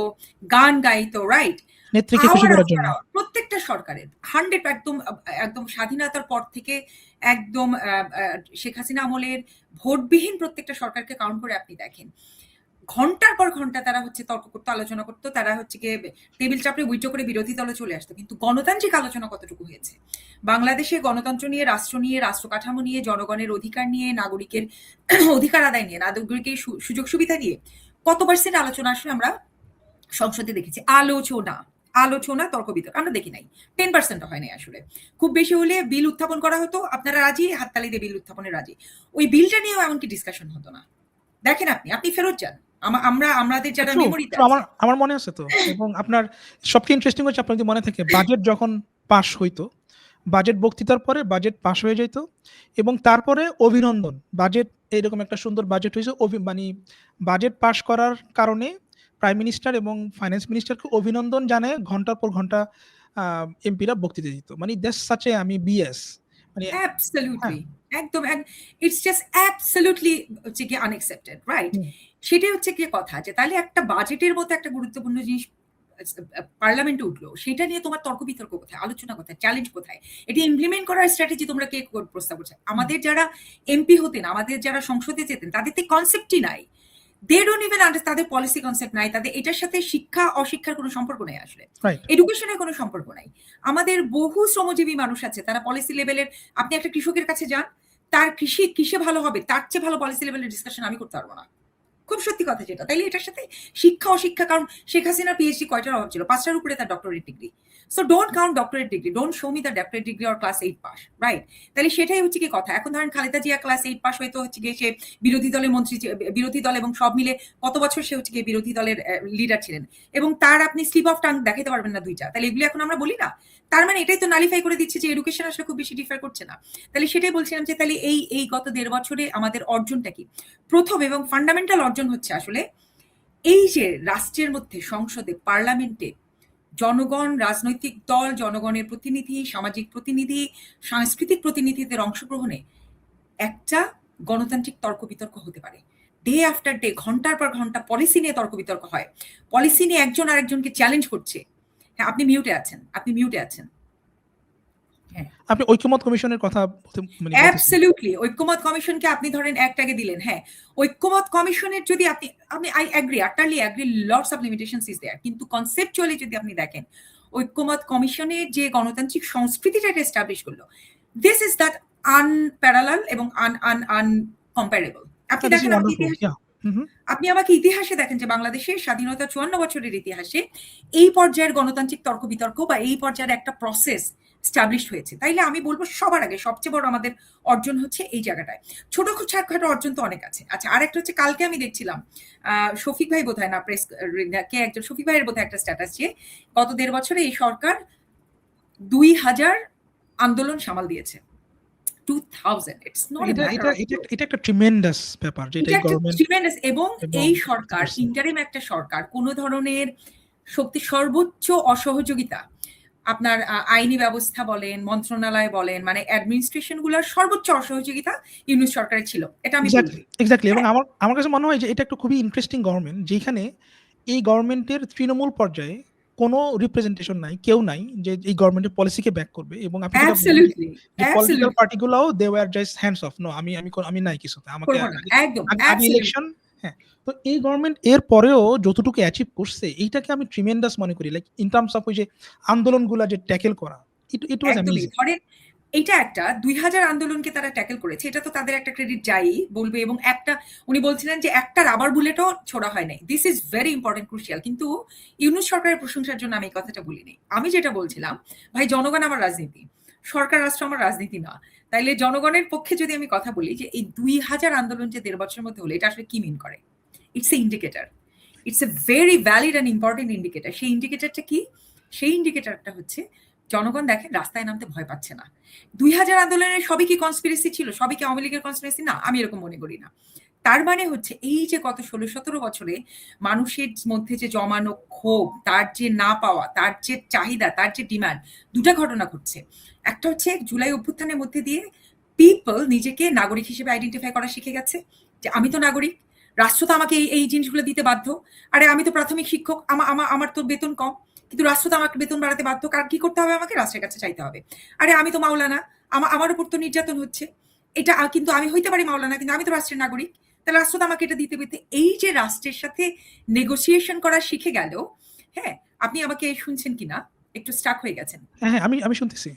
গান গাইতো, রাইট? নেত্রীকে খুশি করার জন্য প্রত্যেকটা সরকারের 100 একদম স্বাধীনতার পর থেকে একদম শেখ হাসিনা আমলের ভোটবিহীন প্রত্যেকটা সরকারকে কাউন্ট করে আপনি দেখেন, ঘন্টার পর ঘন্টা তারা হচ্ছে তর্ক করতো, আলোচনা করতো, তারা হচ্ছে গিয়ে টেবিল চাপড়ে উইথড্র করে বিরোধী দলে চলে আসতো। কিন্তু গণতান্ত্রিক আলোচনা কতটুকু হয়েছে? বাংলাদেশে গণতন্ত্র নিয়ে, রাষ্ট্র কাঠামো নিয়ে, জনগণের অধিকার নিয়ে, নাগরিকের অধিকার আদায় নিয়ে, নাগরিকের সুযোগ সুবিধা নিয়ে কত পার্সেন্ট আলোচনা আসলে আমরা সংসদে দেখেছি? আলোচনা তর্ক বিতর্ক আমরা দেখি নাই। 10% হয় নাই আসলে। খুব বেশি হলে বিল উত্থাপন করা হতো, আপনারা রাজি, হাততালি দিয়ে বিল উত্থাপনে রাজি। ওই বিলটা নিয়েও এমনকি ডিসকাশন হতো না। দেখেন আপনি ফেরত যান, আমাদের যারা মেমোরিতে আমার মনে আছে তো। এবং আপনার সবচেয়ে ইন্টারেস্টিং হচ্ছে আপনার যদি মনে থাকে বাজেট যখন পাস হইতো, বাজেট বক্তৃতার পরে বাজেট পাস হয়ে যেত এবং তারপরে অভিনন্দন, বাজেট এইরকম একটা সুন্দর বাজেট হয়েছে, মানে বাজেট পাস করার কারণে প্রাইম মিনিস্টার এবং ফাইন্যান্স মিনিস্টারকে অভিনন্দন জানায় ঘন্টার পর ঘন্টা এমপিরা বক্তৃতা দিত। মানে দ্যাটস সাচ এ বিএস মানে অ্যাবসলিউটলি একদম ইটস জাস্ট অ্যাবসলিউটলি হচ্ছে কি আনএক্সেপ্টেড, রাইট? সেটাই হচ্ছে কি কথা, যে তাহলে একটা বাজেটের মতো একটা গুরুত্বপূর্ণ জিনিস পার্লামেন্টে উঠলো, সেটা নিয়ে তোমার তর্ক বিতর্ক কোথায়, আলোচনা কোথায়, চ্যালেঞ্জ কোথায়? এটি ইমপ্লিমেন্ট করার স্ট্র্যাটেজি তোমরা কে প্রস্তাব করছে? আমাদের যারা এমপি হতেন, আমাদের যারা সংসদে যেতেন, তাদের তো কনসেপ্টই নাই। দে ডোন্ট ইভেন আন্ডারস্ট্যান্ড, তাদের পলিসি কনসেপ্ট নাই, তাদের এটার সাথে শিক্ষা অশিক্ষার কোনো সম্পর্ক নেই, আসলে এডুকেশনের কোনো সম্পর্ক নাই। আমাদের বহু শ্রমজীবী মানুষ আছে, তারা পলিসি লেভেলের, আপনি একটা কৃষকের কাছে যান, তার কিসে ভালো হবে তার চেয়ে ভালো পলিসি লেভেলের ডিসকাশন আমি করতে পারবো না। খুব সত্যি কথা যেটা। তাইলে এটার সাথে শিক্ষা অশিক্ষা, কারণ শেখ হাসিনার পিএইচডি কয়টার অভাব ছিল? 5টার উপরে তার doctorate degree. So don't count doctorate degree, don't show me the doctorate degree or class 8 pass, right? তাহলে সেটাই হচ্ছে কি কথা। এখন ধরেন খালেদা জিয়া ক্লাস 8 পাস হয়তো হচ্ছে গিয়ে সে বিরোধী দলের মন্ত্রী, বিরোধী দল এবং সব মিলে কত বছর সে হচ্ছে গিয়ে বিরোধী দলের লিডার ছিলেন, এবং তার আপনি স্লিপ অফ টাং দেখাতে পারবেন না দুইটা। তাহলে এগুলি এখন আমরা বলি না? তার মানে এটাই তো নালিফাই করে দিচ্ছে যে এডুকেশন আসলে খুব বেশি ডিফার করছে না। তাহলে সেটাই বলছিলাম যে তাহলে এই গত 1.5 বছরে আমাদের অর্জনটা কি? প্রথম এবং ফান্ডামেন্টাল অর্জন হচ্ছে আসলে এই যে রাষ্ট্রের মধ্যে, সংসদে, পার্লামেন্টে জনগণ, রাজনৈতিক দল, জনগণের প্রতিনিধি, সামাজিক প্রতিনিধি, সাংস্কৃতিক প্রতিনিধিদের অংশগ্রহণে একটা গণতান্ত্রিক তর্ক বিতর্ক হতে পারে। ডে আফটার ডে, ঘন্টার পর ঘন্টা পলিসি নিয়ে তর্ক বিতর্ক হয়। পলিসি নিয়ে একজন আরেকজনকে চ্যালেঞ্জ করছে। হ্যাঁ, আপনি মিউটে আছেন, আপনি মিউটে আছেন। হ্যাঁ, আপনি ঐক্যমত কমিশনের কথা বলতেছেন। অ্যাবসলিউটলি। ঐক্যমত কমিশনকে আপনি ধরেন একটাকে দিলেন। হ্যাঁ, ঐক্যমত কমিশনের যদি আপনি I agree, utterly agree, lots of limitations is there. কিন্তু কনসেপচুয়ালি যদি আপনি দেখেন, ঐক্যমত কমিশনের যে গণতান্ত্রিক সংস্কৃতিটা এস্টাবলিশ করলো, দিস ইজ দ্যাট আনপ্যারালাল এবং আনকম্পারেবল। আপনি দেখেন, আপনি আমাকে ইতিহাসে দেখেন যে বাংলাদেশের স্বাধীনতা 54 বছরের ইতিহাসে এই পর্যায়ের গণতান্ত্রিক তর্ক বিতর্ক বা এই পর্যায়ের একটা প্রসেস স্টাবলিশ হয়েছে। তাইলে আমি বলবো সবার আগে সবচেয়ে বড় আমাদের অর্জন হচ্ছে এই জায়গাটায়। ছোটখাটো অর্জন তো অনেক আছে। আচ্ছা, আরেকটা হচ্ছে কালকে আমি দেখছিলাম শফিক ভাই বোধহয় না, প্রেস কে একজন, শফিক ভাইয়ের বোধহয় একটা স্ট্যাটাস, যে গত 1.5 বছরে এই সরকার 2000 আন্দোলন সামাল দিয়েছে। 2000, it's not a matter of, এটা একটা ট্রিমেন্ডাস ব্যাপার যেটা গভর্নমেন্ট। এবং এই সরকার, ইন্টারিম একটা সরকার, কোনো ধরনের সর্বোচ্চ অসহযোগিতা, আপনার আইনি ব্যবস্থা বলেন, মন্ত্রণালয় বলেন, মানে অ্যাডমিনিস্ট্রেশন গুলোর সর্বোচ্চ অসহযোগিতা ইউনূস সরকারের ছিল। এটা আমি বলছি। এক্স্যাক্টলি। এবং আমার কাছে মনে হয় যে এটা একটা খুবই ইন্টারেস্টিং গভর্নমেন্ট, যেখানে এই গভর্নমেন্টের তৃণমূল পর্যায়ে কোনো রিপ্রেজেন্টেশন নাই, কেউ নাই যে এই গভর্নমেন্টের পলিসিকে ব্যাক করবে। এবং আপনি যেটা বললেন যে পলিটিক্যাল পার্টিগুলোও they were just hands off, no আমি নাই কিছুতে, আমাকে আগে ইলেকশন। হ্যাঁ, তো এই গভর্নমেন্ট এর পরেও যতটুকু অ্যাচিভ করছে এইটাকে আমি ট্রিমেন্ডাস মনে করি, লাইক ইন টার্মস অফ ওই যে আন্দোলনগুলা যে ট্যাকেল করা, ইট ওয়াজ অ্যামেজিং। ধরেন এটা একটা 2000 আন্দোলনকে তারা ট্যাকেল করেছে, এটা তো তাদের একটা ক্রেডিট যাই বলবে। এবং একটা, উনি বলছিলেন যে একটা রাবার বুলেটও ছোড়া হয় নাই। This is very important, crucial. কিন্তু ইউনূস সরকারের প্রশংসার জন্য আমি এই কথাটা বলিনি। আমি যেটা বলছিলাম, ভাই জনগণ আমার রাজনীতি, সরকার রাষ্ট্র আমার রাজনীতি না। তাইলে জনগণের পক্ষে যদি আমি কথা বলি যে এই 2000 আন্দোলন যে 1.5 বছরের মধ্যে হলো, এটা আসলে কি মিন করে? It's a indicator, it's a very valid and important indicator. সেই ইন্ডিকেটরটা কি? সেই ইন্ডিকেটরটা হচ্ছে জনগণ দেখেন রাস্তায় নামতে ভয় পাচ্ছে না। 2000 আন্দোলনের সবই কি কনস্পিরেসি ছিল? সবই কি আওয়ামী লীগের কনস্পিরেসি? না, আমি এরকম মনে করি না। তার মানে হচ্ছে এই যে গত 16-17 বছরে মানুষের মধ্যে যে জমানো ক্ষোভ, তার যে না পাওয়া, তার যে চাহিদা, তার যে ডিমান্ড, দুটা ঘটনা ঘটছে। একটা হচ্ছে জুলাই অভ্যুত্থানের মধ্যে দিয়ে পিপল নিজেকে নাগরিক হিসেবে আইডেন্টিফাই করা শিখে গেছে, যে আমি তো নাগরিক, রাষ্ট্র তো আমাকে এই জিনিসগুলো দিতে বাধ্য। আরে আমি তো প্রাথমিক শিক্ষক, আমার তো বেতন কম, কিন্তু রাষ্ট্র তো আমাকে বেতন বাড়াতে বাধ্য। কার কি করতে হবে? আমাকে রাষ্ট্রের কাছে চাইতে হবে। আরে আমি তো মাওলানা, আমার উপর তো নির্যাতন হচ্ছে, এটা কিন্তু আমি হইতে পারি মাওলানা, কিন্তু আমি তো রাষ্ট্রের নাগরিক, তাহলে রাষ্ট্র তো আমাকে এটা দিতে পেতে। এই যে রাষ্ট্রের সাথে নেগোসিয়েশন করা শিখে গেল। হ্যাঁ, আপনি আমাকে শুনছেন কিনা? একটু স্টাক হয়ে গেছেন। হ্যাঁ, আমি শুনতেছি।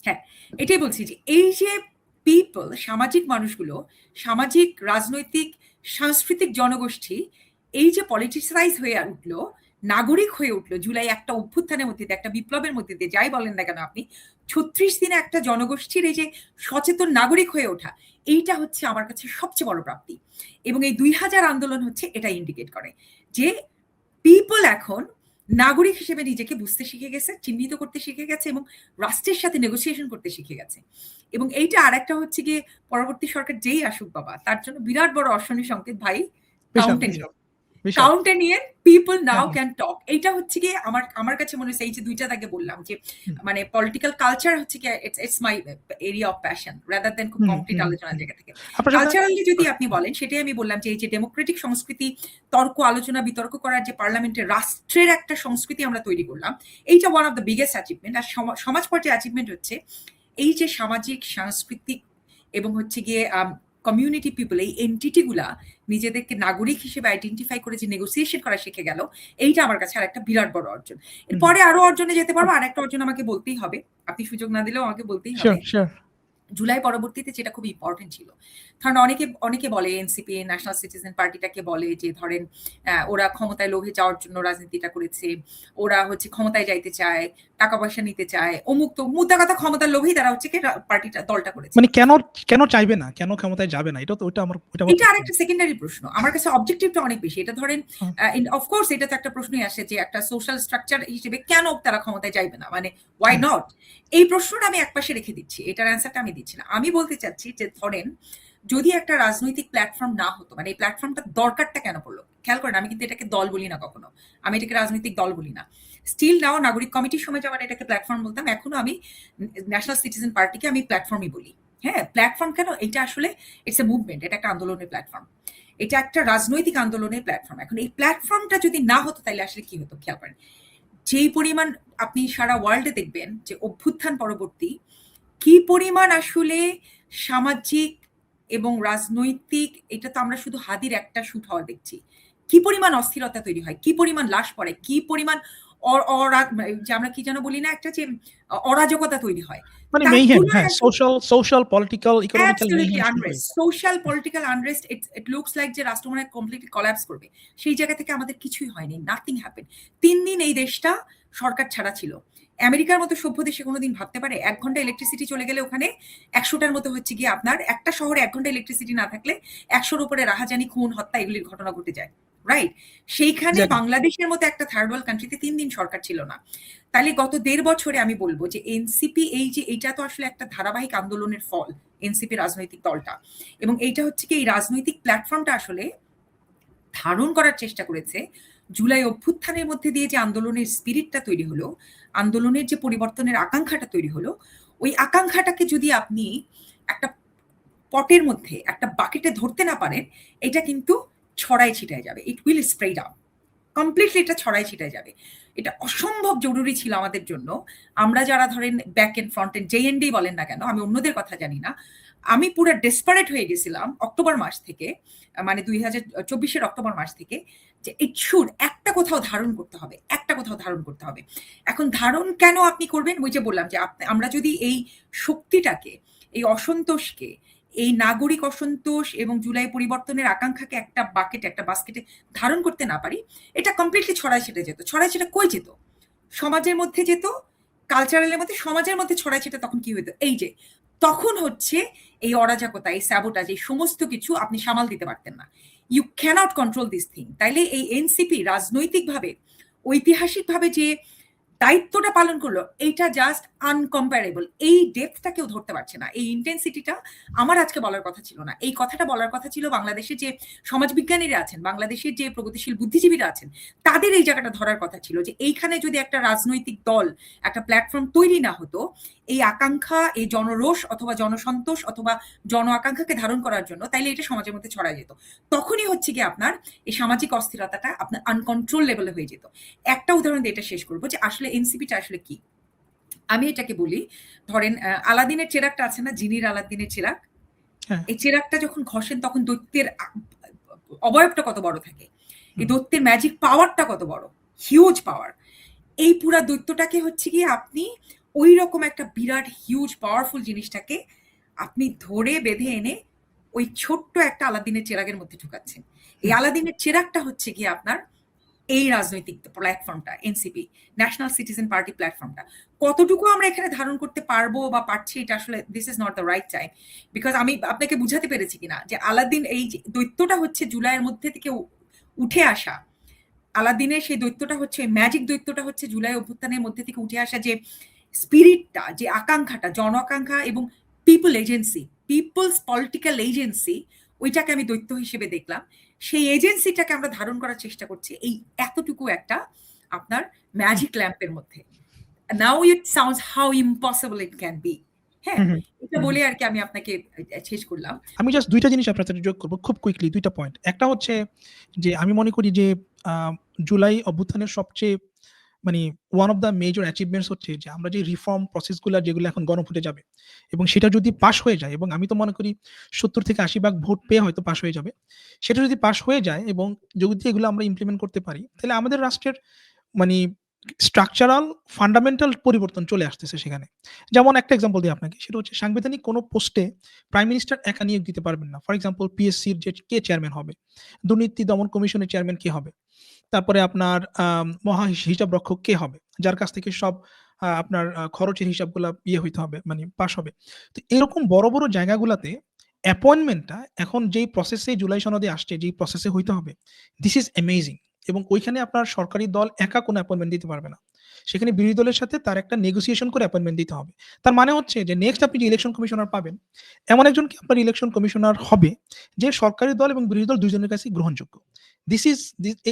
হ্যাঁ, এটাই বলছি যে এই যে পিপল, সামাজিক মানুষগুলো, সামাজিক, রাজনৈতিক, সাংস্কৃতিক জনগোষ্ঠী এই যে পলিটিসাইজ হয়ে উঠলো, নাগরিক হয়ে উঠলো জুলাই একটা অভ্যুত্থানের মধ্যে দিয়ে, একটা বিপ্লবের মধ্যে দিয়ে, যাই বলেন না কেন আপনি, 36 দিনে একটা জনগোষ্ঠীর এই যে সচেতন নাগরিক হয়ে ওঠা, এইটা হচ্ছে আমার কাছে সবচেয়ে বড় প্রাপ্তি। এবং এই 2000 আন্দোলন হচ্ছে এটা ইন্ডিকেট করে যে পিপল এখন নাগরিক হিসেবে নিজেকে বুঝতে শিখে গেছে, চিহ্নিত করতে শিখে গেছে, এবং রাষ্ট্রের সাথে নেগোসিয়েশন করতে শিখে গেছে। এবং এইটা আরেকটা হচ্ছে গিয়ে পরবর্তী সরকার যেই আসুক বাবা, তার জন্য বিরাট বড় অর্শনী সংকেত ভাই। কাউন্টেনিয়ান পিপল নাও ক্যান টক। এইটা হচ্ছে গিয়ে আমার কাছে মনে হচ্ছে এই যে দুইটা তাকে বললাম যে মানে পলিটিক্যাল কালচার হচ্ছে কি, it's my area of passion rather than খুব কংক্রিট আলোচনার জায়গা থেকে। কালচারালি যদি আপনি বলেন, সেটাই আমি বললাম যে এই যে ডেমোক্রেটিক সংস্কৃতি, তর্ক, আলোচনা, বিতর্ক করার যে পার্লামেন্টের রাষ্ট্রের একটা সংস্কৃতি আমরা তৈরি করলাম, এইটা one of the biggest achievement. আর সমাজ পর্যায়ে অ্যাচিভমেন্ট হচ্ছে এই যে সামাজিক, সাংস্কৃতিক এবং হচ্ছে গিয়ে কমিউনিটি পিপল, এই এন্টিটিগুলা নিজেদেরকে নাগরিক হিসেবে আইডেন্টিফাই করে যে নেগোসিয়েশন করা শিখে গেল, এইটা আমার কাছে আর একটা বিরাট বড় অর্জন। এরপরে আরো অর্জনে যেতে পারবো। আর একটা অর্জন আমাকে বলতেই হবে, আপনি সুযোগ না দিলেও আমাকে বলতেই হবে, জুলাই পরবর্তীতে যেটা খুব ইম্পর্টেন্ট ছিল। ধরেন অনেকে বলে এনসিপি, ন্যাশনাল সিটিজেন পার্টিটাকে বলে যে ধরেন ওরা ক্ষমতায় লোভে যাওয়ার জন্য রাজনীতিটা করেছে। ওরা হচ্ছে ক্ষমতায় যাইতে চায়, টাকা-পয়সা নিতে চায়। তমুক। মোদ্দা কথা ক্ষমতার লোভেই তারা হচ্ছে কি দলটা করেছে। মানে কেন চাইবে না? কেন ক্ষমতায় যাবে না? এটা তো ওইটা আমার এটা প্রশ্ন। আরেকটা সেকেন্ডারি প্রশ্ন। আমার কাছে অবজেক্টিভটা অনেক বেশি। এটা ধরেন হুম, অফ কোর্স এটা তো একটা প্রশ্নই আসে যে একটা সোশ্যাল স্ট্রাকচার হিসেবে কেন তারা ক্ষমতায় যাইবে না? মানে ওয়াই হ্যাঁ, নট? এই প্রশ্নটা আমি একপাশে রেখে দিচ্ছি। এটার অ্যান্সারটা আমি দিচ্ছি না। আমি বলতে চাচ্ছি যে ধরেন যদি একটা রাজনৈতিক প্ল্যাটফর্ম না হতো, মানে এই প্ল্যাটফর্মটা দরকারটা কেন পড়লো? খেয়াল করেন আমি কিন্তু এটাকে দল বলি না কখনো। আমি এটাকে রাজনৈতিক দল বলি না। স্টিল নাও নাগরিক কমিটির সময় যখন এটাকে প্ল্যাটফর্ম বলতাম, এখনো আমি ন্যাশনাল সিটিজেন পার্টিকে আমি প্ল্যাটফর্মই বলি। হ্যাঁ, প্ল্যাটফর্ম কেন? এটা আসলে ইটস এ মুভমেন্ট, এটা একটা আন্দোলনের প্ল্যাটফর্ম। এটা একটা রাজনৈতিক আন্দোলনের প্ল্যাটফর্ম। এখন এই প্ল্যাটফর্মটা যদি না হতো তাহলে আসলে কি হতো খেয়াল করেন। যেই পরিমাণ আপনি সারা ওয়ার্ল্ডে দেখবেন যে অভ্যুত্থান পরবর্তী কি পরিমাণ আসলে সামাজিক এবং রাজনৈতিক, এটা তো আমরা শুধু হাদির একটা শুট হওয়া দেখছি। কি পরিমাণ অস্থিরতা তৈরি হয়, কি পরিমাণ লাশ পড়ে, কি পরিমাণ যে আমরা কি যেন বলি না একটা যে অরাজকতা তৈরি হয়। মানে তার মেইহেম, হ্যাঁ, তুলনায় সোশ্যাল, পলিটিক্যাল, ইকোনমিক্যাল অ্যাবসলিউটলি মেইহেম শুরু আনরেস্ট, হয়েছে। Social political unrest. It looks like যে রাষ্ট্র মনে হয় কমপ্লিটলি কোল্যাপস করবে। সেই জায়গা থেকে আমাদের কিছুই হয়নি, নাথিং হ্যাপেন। ৩ দিন এই দেশটা সরকার ছাড়া ছিল। আমেরিকার মতো সভ্য দেশে কোনোদিন ভাবতে পারে ১ ঘন্টা ইলেকট্রিসিটি চলে গেলে ওখানে ১০০টার মতো হচ্ছে গিয়ে আপনার একটা শহরে ১ ঘন্টা ইলেকট্রিসিটি না থাকলে ১০০র উপরে রাহাজানি, খুন, হত্যা এগুলির ঘটনা ঘটে যায়। রাইট? সেইখানে এক্সাক্টলি। বাংলাদেশের মতো একটা থার্ড ওয়ার্ল্ড কান্ট্রিতে ৩ দিন সরকার ছিল না। তাহলে গত ১.৫ বছরে আমি বলব যে এনসিপি এই যে এইটা তো আসলে একটা ধারাবাহিক আন্দোলনের ফল, এনসিপি রাজনৈতিক দলটা। এবং এইটা হচ্ছে কি এই রাজনৈতিক প্ল্যাটফর্মটা আসলে ধারণ করার চেষ্টা করেছে জুলাই অভ্যুত্থানের মধ্যে দিয়ে যে আন্দোলনের স্পিরিটটা তৈরি হলো, আন্দোলনের যে পরিবর্তনের আকাঙ্ক্ষাটা তৈরি হলো, ওই আকাঙ্ক্ষাটাকে যদি আপনি একটা পটের মধ্যে, একটা বাকেটে ধরতে না পারেন, এটা কিন্তু ছড়ায় ছিটায় যাবে। It will spread out. Completely এটা ছড়ায় ছিটায় যাবে। এটা অসম্ভব জরুরি ছিল আমাদের জন্য। আমরা যারা ধরেন back end front end JND বলেন না কেন, আমি অন্যদের কথা জানি না। আমি পুরা ডেসপারেট হয়ে গেছিলাম অক্টোবর মাস থেকে, মানে ২০২৪ এর অক্টোবর মাস থেকে যে ইট শুড একটা কোথাও ধারণ করতে হবে, একটা কোথাও ধারণ করতে হবে। এখন ধারণ কেন আপনি করবেন? ওই যে বললাম যে আমরা যদি এই শক্তিটাকে, এই অসন্তোষকে, এই নাগরিক অসন্তোষ এবং জুলাই পরিবর্তনের আকাঙ্ক্ষাকে একটা বাকেটে, একটা বাস্কেটে ধারণ করতে না পারি, এটা কমপ্লিটলি ছড়ায় ছিটে যেত। ছড়ায় ছিটে কই যেত? সমাজের মধ্যে যেত, কালচারালের মধ্যে, সমাজের মধ্যে ছড়ায় ছিটে তখন কি হতো? এই যে তখন হচ্ছে এই অরাজকতা, এই স্যাবোটাজ, এই সমস্ত কিছু আপনি সামাল দিতে পারতেন না। You can't control this thing. তাইলে এই এনসিপি রাজনৈতিকভাবে, ঐতিহাসিকভাবে যে দায়িত্বটা পালন করলো, এইটা জাস্ট আনকম্পারেবল। এই ডেপথটা কেউ ধরতে পারছে না। এই ইন্টেন্সিটিটা আমার আজকে বলার কথা ছিল না। এই কথাটা বলার কথা ছিল বাংলাদেশের যে সমাজবিজ্ঞানীরা আছেন, বাংলাদেশের যে প্রগতিশীল বুদ্ধিজীবীরা আছেন, তাদের এই জায়গাটা ধরার কথা ছিল যে এইখানে যদি একটা রাজনৈতিক দল, একটা প্ল্যাটফর্ম তৈরি না হতো, এই আকাঙ্ক্ষা, এই জনরোষ অথবা জনসন্তোষ অথবা জন আকাঙ্ক্ষাকে ধারণ করার জন্য, তাইলে এটা সমাজের মধ্যে ছড়ায় যেত। তখনই হচ্ছে গিয়ে আপনার এই সামাজিক অস্থিরতাটা আপনার আনকন্ট্রোল লেভেলে হয়ে যেত। একটা উদাহরণ দিয়ে এটা শেষ করবো যে আসলে এনসিপিটা আসলে কি। আমি এটাকে বলি, ধরেন আলাদিনের চেরাগটা আছে না, জিনির আলাদিনের চেরাগ? হ্যাঁ, এই চেরাগটা যখন ঘষেন তখন দৈত্যের অবয়বটা কত বড় থাকে, এই হুম, দৈত্যের ম্যাজিক পাওয়ারটা কত বড়, হিউজ পাওয়ার। এই পুরা দৈত্যটাকে হচ্ছে গিয়ে আপনি ওই রকম একটা বিরাট হিউজ পাওয়ারফুল জিনিসটাকে আপনি ধরে বেঁধে এনে ওই ছোট্ট একটা আলাদিনের চেরাগের মধ্যে ঢুকাচ্ছেন। এই হুম। আলাদিনের চেরাগটা হচ্ছে গিয়ে আপনার এই রাজনৈতিক প্ল্যাটফর্মটা, এনসিপি, ন্যাশনাল সিটিজেন পার্টি প্ল্যাটফর্মটা। কতটুকু আমরা এখানে ধারণ করতে পারবো বা পারছি, এটা আসলে this is not the right time. Because আমি আপনাকে বুঝাতে পেরেছি কিনা যে আলাদিন, এই যে দৈত্যটা হচ্ছে জুলাইয়ের মধ্যে থেকে উঠে আসা, আলাদিনের সেই দৈত্যটা হচ্ছে, ম্যাজিক দৈত্যটা হচ্ছে জুলাই অভ্যুত্থানের মধ্যে থেকে উঠে আসা যে স্পিরিটটা, যে আকাঙ্ক্ষাটা, জন আকাঙ্ক্ষা এবং people agency, people's political agency, ওইটাকে আমি দৈত্য হিসেবে দেখলাম। সেই এজেন্সিটাকে আমরা ধারণ করার চেষ্টা করছি এই এতটুকু একটা আপনার ম্যাজিক ল্যাম্পের মধ্যে। Now it sounds how impossible it can be. হ্যাঁ, হুম, হুম, এটা হুম, হুম। বলে আর কি আমি আপনাকে শেষ করলাম। আমি জাস্ট ২ টা জিনিস আপনার সাথে যোগ করব খুব কুইকলি ২ টা পয়েন্ট। একটা হচ্ছে যে আমি মনে করি যে আ জুলাই অভ্যুত্থানের সবচেয়ে মানে one of the major achievements হচ্ছে যে আমরা যে রিফর্ম প্রসেস গুলা যেগুলো এখন গণভোটে যাবে এবং সেটা যদি পাস হয়ে যায় এবং আমি তো মনে করি ৭০ থেকে ৮০ ভাগ ভোট পেয়ে হয়তো পাস হয়ে যাবে। সেটা যদি পাস হয়ে যায় এবং যদি এগুলো আমরা ইমপ্লিমেন্ট করতে পারি, তাহলে আমাদের রাষ্ট্রের মানি স্ট্রাকচারাল ফান্ডামেন্টাল পরিবর্তন চলে আসতেছে সেখানে। যেমন একটা এক্সাম্পল দিই আপনাকে। সেটা হচ্ছে সাংবিধানিক কোনো পোস্টে প্রাইম মিনিস্টার একা নিয়োগ দিতে পারবেন না। ফর এক্সাম্পল পিএসসির যে কে চেয়ারম্যান হবে, দুর্নীতি দমন কমিশনের চেয়ারম্যান কে হবে, তারপরে আপনার মহা হিসাবরক্ষক কে হবে? যার কাছ থেকে সব আপনার খরচের হিসাবগুলা হইতে হবে, মানে পাস হবে। তো এরকম বড়, বড় জায়গাগুলাতে অ্যাপয়েন্টমেন্টটা এখন যেই প্রসেসে জুলাই সনদে আসছে, যেই প্রসেসে হইতে হবে, দিস ইস অ্যামেজিং। এবং ওইখানে আপনার সরকারি দল একা কোনো অ্যাপয়েন্টমেন্ট দিতে পারবে না। সেখানে বিরোধী দলের সাথে তার একটা নেগোসিয়েশন করে অ্যাপয়েন্টমেন্ট দিতে হবে। তার মানে হচ্ছে যে নেক্সট আপনি যে ইলেকশন কমিশনার পাবেন, এমন একজনকে আপনার ইলেকশন কমিশনার হবে যে সরকারি দল এবং বিরোধী দল ২ জনের কাছেই গ্রহণযোগ্য। দিস ইস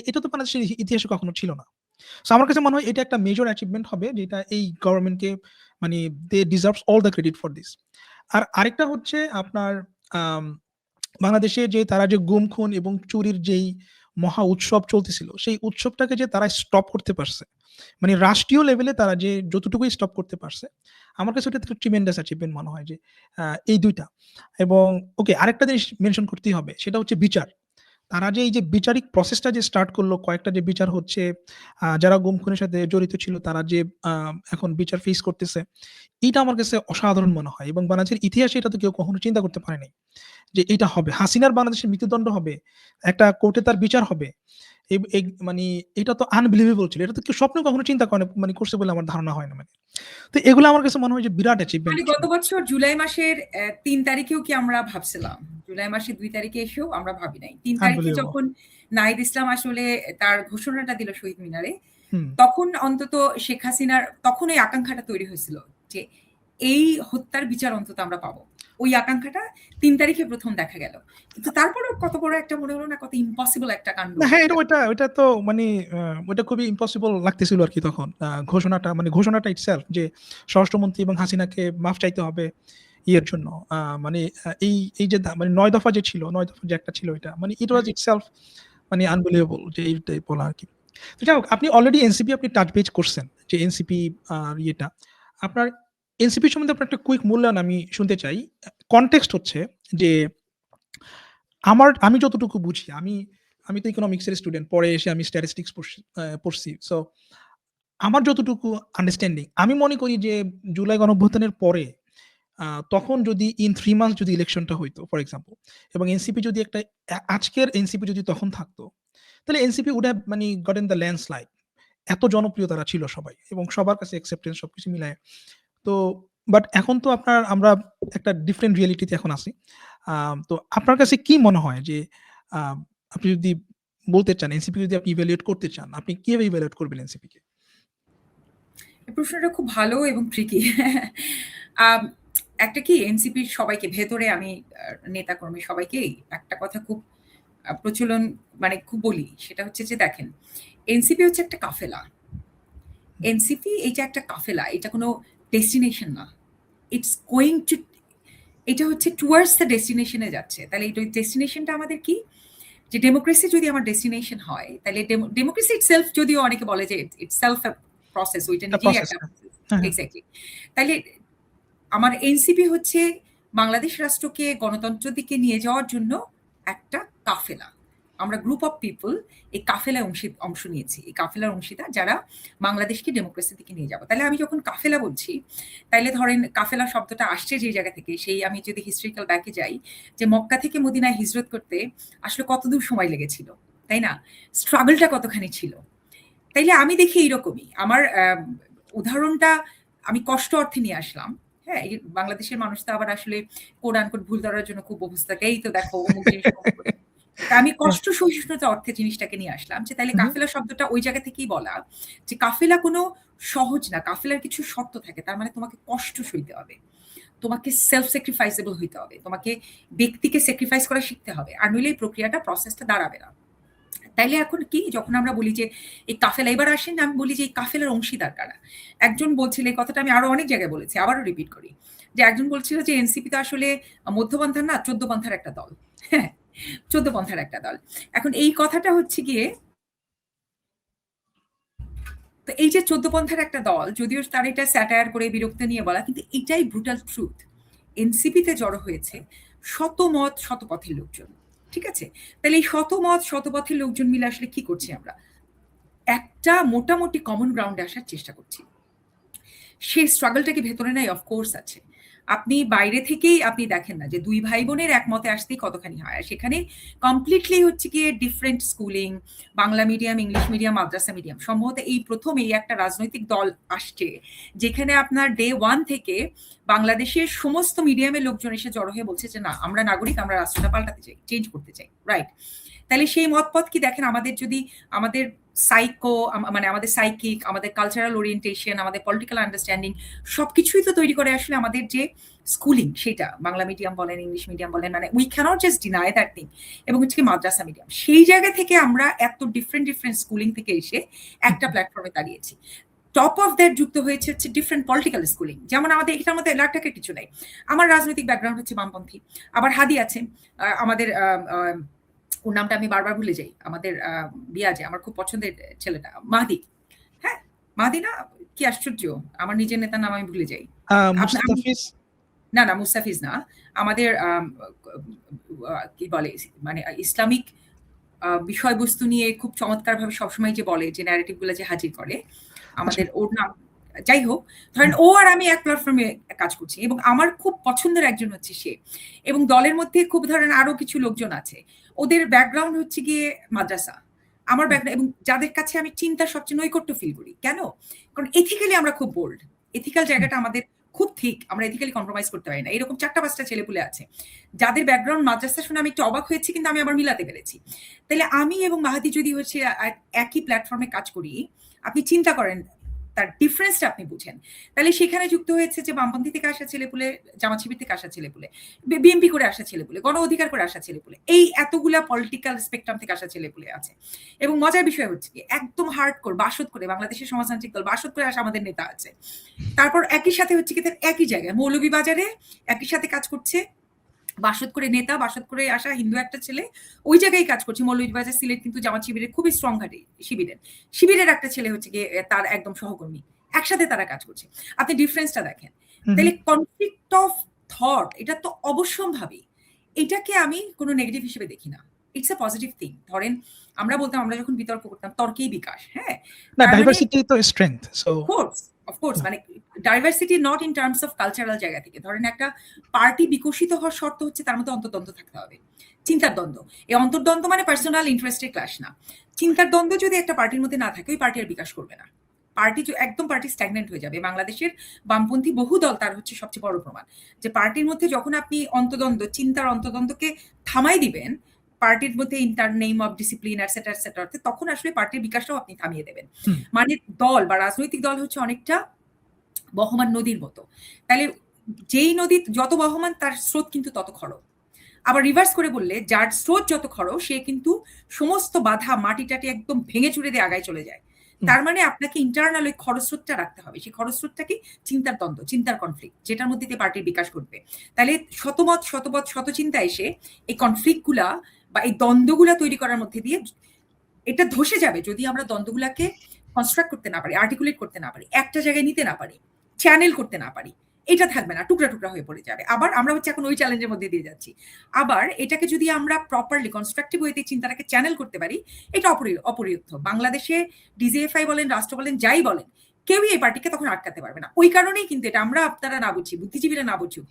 এটা তো বাংলাদেশের ইতিহাসে কখনো ছিল না। সো আমার কাছে মনে হয় এটা একটা মেজর অ্যাচিভমেন্ট হবে যেটা এই গভর্নমেন্টকে, মানে they deserves all the credit for this. আর আরেকটা হচ্ছে আপনার আম বাংলাদেশে যে তারা যে গুম, খুন এবং চুরির যেই মহা উৎসব চলতেছিল, সেই উৎসবটাকে যে তারা স্টপ করতে পারছে। মানে রাষ্ট্রীয় লেভেলে তারা যে যতটুকুই স্টপ করতে পারছে, আমার কাছে ওটা একটা ট্রিমেন্ডাস অ্যাচিভমেন্ট মনে হয় যে এই ২ টা। এবং ওকে, আরেকটা জিনিস মেনশন করতেই হবে, সেটা হচ্ছে বিচার। তারা যে এই যে বিচারিক প্রসেসটা যে স্টার্ট করলো, কয়েকটা যে বিচার হচ্ছে, যারা গুম খুনের সাথে জড়িত ছিল তারা যে আ এখন বিচার ফেস করতেছে, এইটা আমার কাছে অসাধারণ মনে হয় এবং বাংলাদেশের ইতিহাসে এটা তো কেউ কখনো চিন্তা করতে পারে নাই যে এইটা হবে। হাসিনার বাংলাদেশে মৃত্যুদণ্ড হবে, একটা কোর্টে তার বিচার হবে। মানে এটা তো আনবিলিভেবল ছিল। এটা তো কেউ স্বপ্নেও কখনো চিন্তা করে মানে করছে বলে আমার ধারণা হয় না মানে। তো এগুলো আমার কাছে মনে হয় যে বিরাট অ্যাচিভমেন্ট মানে গত আসলে। বছর জুলাই মাসের ৩ তারিখেও কি আমরা ভাবছিলাম? জুলাই মাসের ২ তারিখে এসেও আমরা ভাবি নাই। ৩ তারিখে আনবিলিভেবল। যখন নাহিদ ইসলাম আসলে তার ঘোষণাটা দিল শহীদ মিনারে, হুম। তখন অন্তত শেখ হাসিনার তখন ওই আকাঙ্ক্ষাটা তৈরি হয়েছিল যে এই হত্যার বিচার অন্তত আমরা পাবো। ওই আকাঙ্ক্ষাটা ৩ তারিখে ১ম দেখা গেল। কিন্তু তারপরেও কত বড় একটা মনে হলো না, কত ইম্পসিবল একটা কাণ্ড না, হ্যাঁ, এটা। ওইটা তো মানে ওইটা খুবই ইম্পসিবল লাগতেছিল আরকি তখন। ঘোষণাটা ইটসেলফ যে স্বরাষ্ট্রমন্ত্রী এবং হাসিনাকে মাফ চাইতে হবে ইয়ের জন্য। মানে এই যে মানে ৯ দফা যে ছিল, ৯ দফা যে একটা ছিল এটা। মানে ইট ওয়াজ হুম। ইটসেলফ মানে আনবিলিভেবল যে এইটাই বলা আরকি। তো যাই হোক, আপনি অলরেডি এনসিপি আপনি টাচ বেজ করছেন যে এনসিপি ইয়েটা। আপনার এনসিপি সম্বন্ধে আপনার একটা কুইক মূল্যায়ন আমি শুনতে চাই। কনটেক্সট হচ্ছে যে আমি যতটুকু বুঝি, আমি তো ইকোনমিক্স এর স্টুডেন্ট। পরে এসে আমি স্ট্যাটিস্টিক্স পড়ছি। সো আমার যতটুকু আন্ডারস্ট্যান্ডিং, আমি মনে করি যে জুলাই গণঅভ্যুত্থানের পরে তখন যদি ইন ৩ মান্থস যদি ইলেকশনটা হইতো ফর এক্সাম্পল, এবং এনসিপি যদি একটা আজকের এনসিপি যদি তখন থাকতো, তাহলে এনসিপি উড হ্যাভ মানে গটেন দ্য ল্যান্ডস্লাইড। এত জনপ্রিয় তারা ছিল সবাই এবং সবার কাছে অ্যাকসেপ্টেন্স সবকিছু মিলায়। তো বাট এখন তো আমরা একটা ডিফারেন্ট রিয়ালিটিতে এখন আছি। তো আপনার কাছে কি মনে হয় যে আম আপনি যদি বলতে চান, এনসিপি যদি আপনি ইভ্যালুয়েট করতে চান, আপনি কিভাবে ইভ্যালুয়েট করবেন এনসিপি কে? এই প্রশ্নটা খুব ভালো এবং ট্রিকি। আম একটা কি এনসিপির সবাইকে ভেতরে আমি নেতাকর্মী সবাইকেই একটা কথা খুব প্রচলন মানে খুব বলি। সেটা হচ্ছে যে দেখেন, এনসিপি হচ্ছে একটা কাফেলা। এনসিপি এই যে একটা কাফেলা, এটা কোনো ডেস্টিনেশন না। ইটস গোইং টু এটা হচ্ছে টুয়ার্ডস দ্য ডেস্টিনেশন এ যাচ্ছে। তাহলে এই ডেস্টিনেশনটা আমাদের কি? যে ডেমোক্রেসি যদি আমার ডেস্টিনেশন হয়, তাহলে ডেমোক্রেসি ইটসেলফ যদিও অনেকে বলে যে ইটসেলফ আ প্রসেস, ওইটা একটা নিজেই প্রসেস, একটা হ্যাঁ। প্রসেস। হ্যাঁ, হ্যাঁ। এক্সাক্টলি। তাইলে আমার এনসিপি হচ্ছে বাংলাদেশ রাষ্ট্রকে গণতন্ত্রের দিকে নিয়ে যাওয়ার জন্য একটা কাফেলা। আমরা গ্রুপ অফ পিপল এই কাফেলায় অংশ নিয়েছি। এই কাফেলার অংশীদার যারা বাংলাদেশকে ডেমোক্রেসির দিকে নিয়ে যাবো। তাহলে আমি যখন কাফেলা বলছি, তাইলে ধরেন কাফেলা শব্দটা আসছে যে জায়গা থেকে, সেই আমি যদি হিস্ট্রিক্যাল ব্যাকে যাই, যে মক্কা থেকে মদিনায় হিজরত করতে আসলে কতদূর সময় লেগেছিল, তাই না? স্ট্রাগলটা কতখানি ছিল। তাইলে আমি দেখি এইরকমই। আমার উদাহরণটা আমি কষ্ট অর্থে নিয়ে আসলাম। হ্যাঁ? এই বাংলাদেশের মানুষ তো আবার আসলে কোট আনকোট ভুল ধরার জন্য খুব অভ্যস্ত থাকে। এই তো দেখো অমুক জিনিস অমুক করে। তা আমি হ্যাঁ। কষ্ট সহিষ্ণুতা অর্থে জিনিসটাকে নিয়ে আসলাম যে তাইলে হু, হু। কাফেলা শব্দটা ওই জায়গা থেকেই বলা যে কাফেলা কোনো সহজ না। কাফেলার কিছু শর্ত থাকে। তার মানে তোমাকে কষ্ট সইতে হবে। তোমাকে সেলফ স্যাক্রিফাইসেবল হইতে হবে। তোমাকে ব্যক্তিকে স্যাক্রিফাইস করা শিখতে হবে। আর নইলে এই প্রক্রিয়াটা প্রসেসটা দাঁড়াবে না। তাইলে এখন কি যখন আমরা বলি যে এই কাফেলা, এবার আসেন আমি বলি যে এই কাফেলার অংশীদার কারা? একজন বলছিল, এই কথাটা আমি আরো অনেক জায়গায় বলেছি, আবারও রিপিট করি। যে একজন বলছিল যে এনসিপি তো আসলে মধ্যপন্থার না, ১৪ পন্থার একটা দল। হ্যাঁ? ১৪ পন্থার একটা দল। এখন এই কথাটা হচ্ছে গিয়ে, তো এই যে ১৪ পন্থার একটা দল, যদিও তারা এটা স্যাটায়ার করে বিরক্তি নিয়ে বলা, কিন্তু এটাই ব্রুটাল ট্রুথ। এনসিপিতে জড়ো হয়েছে শত মত, শত পথের লোকজন। ঠিক আছে? তাহলে এই শত মত, শত পথের লোকজন মিলে আসলে কি করছি আমরা? একটা মোটামুটি কমন গ্রাউন্ডে আসার চেষ্টা করছি। সেই স্ট্রাগলটা কি ভেতরে নাই? অফকোর্স আছে। আপনি বাইরে থেকেই আপনি দেখেন না যে ২ ভাই-বোনের একমতে আসতেই কতখানি হয়। আর সেখানে কমপ্লিটলি হচ্ছে গিয়ে different schooling, Bangla medium, English medium, মাদ্রাসা মিডিয়াম। সম্ভবত এই ১ম এই একটা রাজনৈতিক দল আসছে, যেখানে আপনার ডে 1 থেকে বাংলাদেশের সমস্ত মিডিয়ামের লোকজন এসে জড়ো হয়ে বলছে যে, "না, আমরা নাগরিক, আমরা রাষ্ট্রটা পাল্টাতে চাই, চেঞ্জ করতে চাই।" রাইট? তাহলে সেই মতপথ কি দেখেন আমাদের যদি আমাদের মানে আমাদের সাইকিক, আমাদের কালচারাল ওরিয়েন্টেশন, আমাদের পলিটিক্যাল আন্ডারস্ট্যান্ডিং সবকিছুই তো তৈরি করে আসলে আমাদের যে স্কুলিং সেটা বাংলা মিডিয়াম বলেন, ইংলিশ মিডিয়াম বলেন, মানে we cannot just deny that thing. এবং হচ্ছে কি মাদ্রাসা মিডিয়াম। সেই জায়গা থেকে আমরা এত ডিফারেন্ট স্কুলিং থেকে এসে একটা প্ল্যাটফর্মে দাঁড়িয়েছি। টপ অফ দ্যাট যুক্ত হয়েছে হচ্ছে ডিফারেন্ট পলিটিক্যাল স্কুলিং। যেমন আমাদের এটার মধ্যে লাখটাকে কিছু নাই। আমার রাজনৈতিক ব্যাকগ্রাউন্ড হচ্ছে বামপন্থী। আবার হাদি আছে। আমাদের ওর নামটা আমি বারবার ভুলে যাই। আমাদের বিয়া যে আমার খুব পছন্দের ছেলেটা মাহদি। হ্যাঁ? মাহদি না? কি আশ্চর্য! আমার নিজের নেতার নাম আমি ভুলে যাই। মুস্তাফিজ? না, মুস্তাফিজ না। আমাদের কি বলে মানে ইসলামিক বিষয়বস্তু নিয়ে খুব চমৎকারভাবে সবসময় যে বলে যে ন্যারেটিভ গুলা যে হাজির করে। আমাদের ওর নাম যাই হোক, ধরেন ও আর আমি এক প্ল্যাটফর্মে কাজ করছি এবং আমার খুব পছন্দের একজন হচ্ছে সে। এবং দলের মধ্যে খুব ধরেন আরো কিছু লোকজন আছে। ওদের ব্যাকগ্রাউন্ড হচ্ছে গিয়ে মাদ্রাসা। আমার ব্যাকগ্রাউন্ড এবং যাদের কাছে আমি চিন্তার সবচেয়ে নৈকট্য ফিল করি। কেন? কারণ এথিক্যালি আমরা খুব বোল্ড। এথিক্যাল জায়গাটা আমাদের খুব ঠিক। আমরা এথিক্যালি কম্প্রোমাইজ করতে পারি না। এরকম ৪টা-৫টা ছেলেপুলে আছে। যাদের ব্যাকগ্রাউন্ড মাদ্রাসা শুনে আমি একটু অবাক হয়েছি, কিন্তু আমি আবার মিলাতে পেরেছি। তাইলে আমি এবং মাহাদি যদি হচ্ছে একই প্ল্যাটফর্মে কাজ করি, আপনি চিন্তা করেন তার ডিফারেন্সটা আপনি বুঝেন। তাহলে সেখানে যুক্ত হয়েছে যে বামপন্থী থেকে আসা ছেলেপুলে, জামাত শিবির থেকে আসা ছেলেপুলে, বিএনপি করে আসা ছেলেপুলে, গণ অধিকার করে আসা ছেলেপুলে, এই এতগুলা পলিটিক্যাল স্পেকট্রাম থেকে আসা ছেলেপুলে আছে। এবং মজার বিষয় হচ্ছে কি একদম হার্ডকোর বাসদ করে বাংলাদেশের সমাজতান্ত্রিক দল বাসদ করে আসা আমাদের নেতা আছে। তারপর একই সাথে হচ্ছে কি তার একই জায়গায় মৌলভীবাজারে একই সাথে কাজ করছে বাসদ করে নেতা, বাসদ করে আসা হিন্দু একটা ছেলে ওই জায়গায় কাজ করছে। মৌলভীবাজার সিলেট কিন্তু জামাত শিবিরের খুবই স্ট্রং ঘাঁটি শিবিরের একটা ছেলে হচ্ছে গিয়ে তার একদম সহকর্মী। একসাথে তারা কাজ করছে। আপনি ডিফারেন্সটা দেখেন। তাহলে কনফ্লিক্ট অফ থট এটা তো অবশ্যম্ভাবী। এটাকে আমি কোনো নেগেটিভ হিসেবে দেখি না। It's a positive thing. ধরেন আমরা বলতাম আমরা যখন বিতর্ক করতাম তর্কেই বিকাশ। হ্যাঁ? না, তার মানে ডাইভার্সিটি তো স্ট্রেংথ। সো অফ কোর্স মানে diversity not in terms of cultural জায়গা থেকে। ধরেন একটা পার্টি বিকশিত হওয়ার শর্ত হচ্ছে তার মধ্যে অন্তর্দ্বন্দ্ব থাকতে হবে। চিন্তার দ্বন্দ্ব। এই অন্তর্দ্বন্দ্ব মানে পার্সোনাল ইন্টারেস্টের ক্লাশ না। চিন্তার দ্বন্দ্ব যদি একটা পার্টির মধ্যে না থাকে ওই পার্টি আর বিকাশ করবে না। একদম পার্টি স্ট্যাগনেন্ট হয়ে যাবে। বাংলাদেশের বামপন্থী বহু দল তার হচ্ছে সবচেয়ে বড় প্রমাণ। যে পার্টির মধ্যে যখন আপনি চিন্তার অন্তর্দ্বন্দ্বকে থামাই দিবেন, পার্টির মধ্যে in the name of discipline etcetera তখন আসলে পার্টির বিকাশটাও আপনি থামিয়ে দেবেন। মানে দল বা রাজনৈতিক দল হচ্ছে অনেকটা বহমান নদীর মতো। তাহলে যেই নদী যত বহমান তার স্রোত কিন্তু তত খড়। আবার রিভার্স করে বললে যার স্রোত যত খড় সে কিন্তু সমস্ত বাধা মাটি-টাটি একদম ভেঙে চুরে দিয়ে আগায় চলে যায়। তার মানে আপনাকে ইন্টারনাল ওই খরস্রোতটা রাখতে হবে। সেই খরস্রোতটা কি? চিন্তার দ্বন্দ্ব, চিন্তার কনফ্লিক্ট, যেটার মধ্যে দিয়ে পার্টির বিকাশ ঘটবে। তাহলে শতমত, শতচিন্তা এসে এই কনফ্লিক্ট গুলা বা এই দ্বন্দ্বগুলা তৈরি করার মধ্যে দিয়ে এটা ধসে যাবে যদি আমরা দ্বন্দ্বগুলাকে কনস্ট্রাক্ট করতে না পারি, আর্টিকুলেট করতে না পারি, একটা জায়গায় নিতে না পারি, চ্যানেল করতে না পারি। এটা থাকবে না, টুকরা হয়ে পড়ে যাবে। আবার আমরা হচ্ছে এখন ওই চ্যালেঞ্জের মধ্যে দিয়ে যাচ্ছি। আবার এটাকে যদি আমরা প্রপারলি কনস্ট্রাকটিভ ওয়েতে চিন্তাটাকে চ্যানেল করতে পারি, এটা অপরিহার্য। বাংলাদেশে ডিজিএফআই বলেন, রাষ্ট্র বলেন, যাই বলেন, কেউই এই পার্টিকে তখন আটকাতে পারবে না। ওই কারণেই কিন্তু এটা আমরা আপনারা না বুঝি, বুদ্ধিজীবীরা না বুঝুক,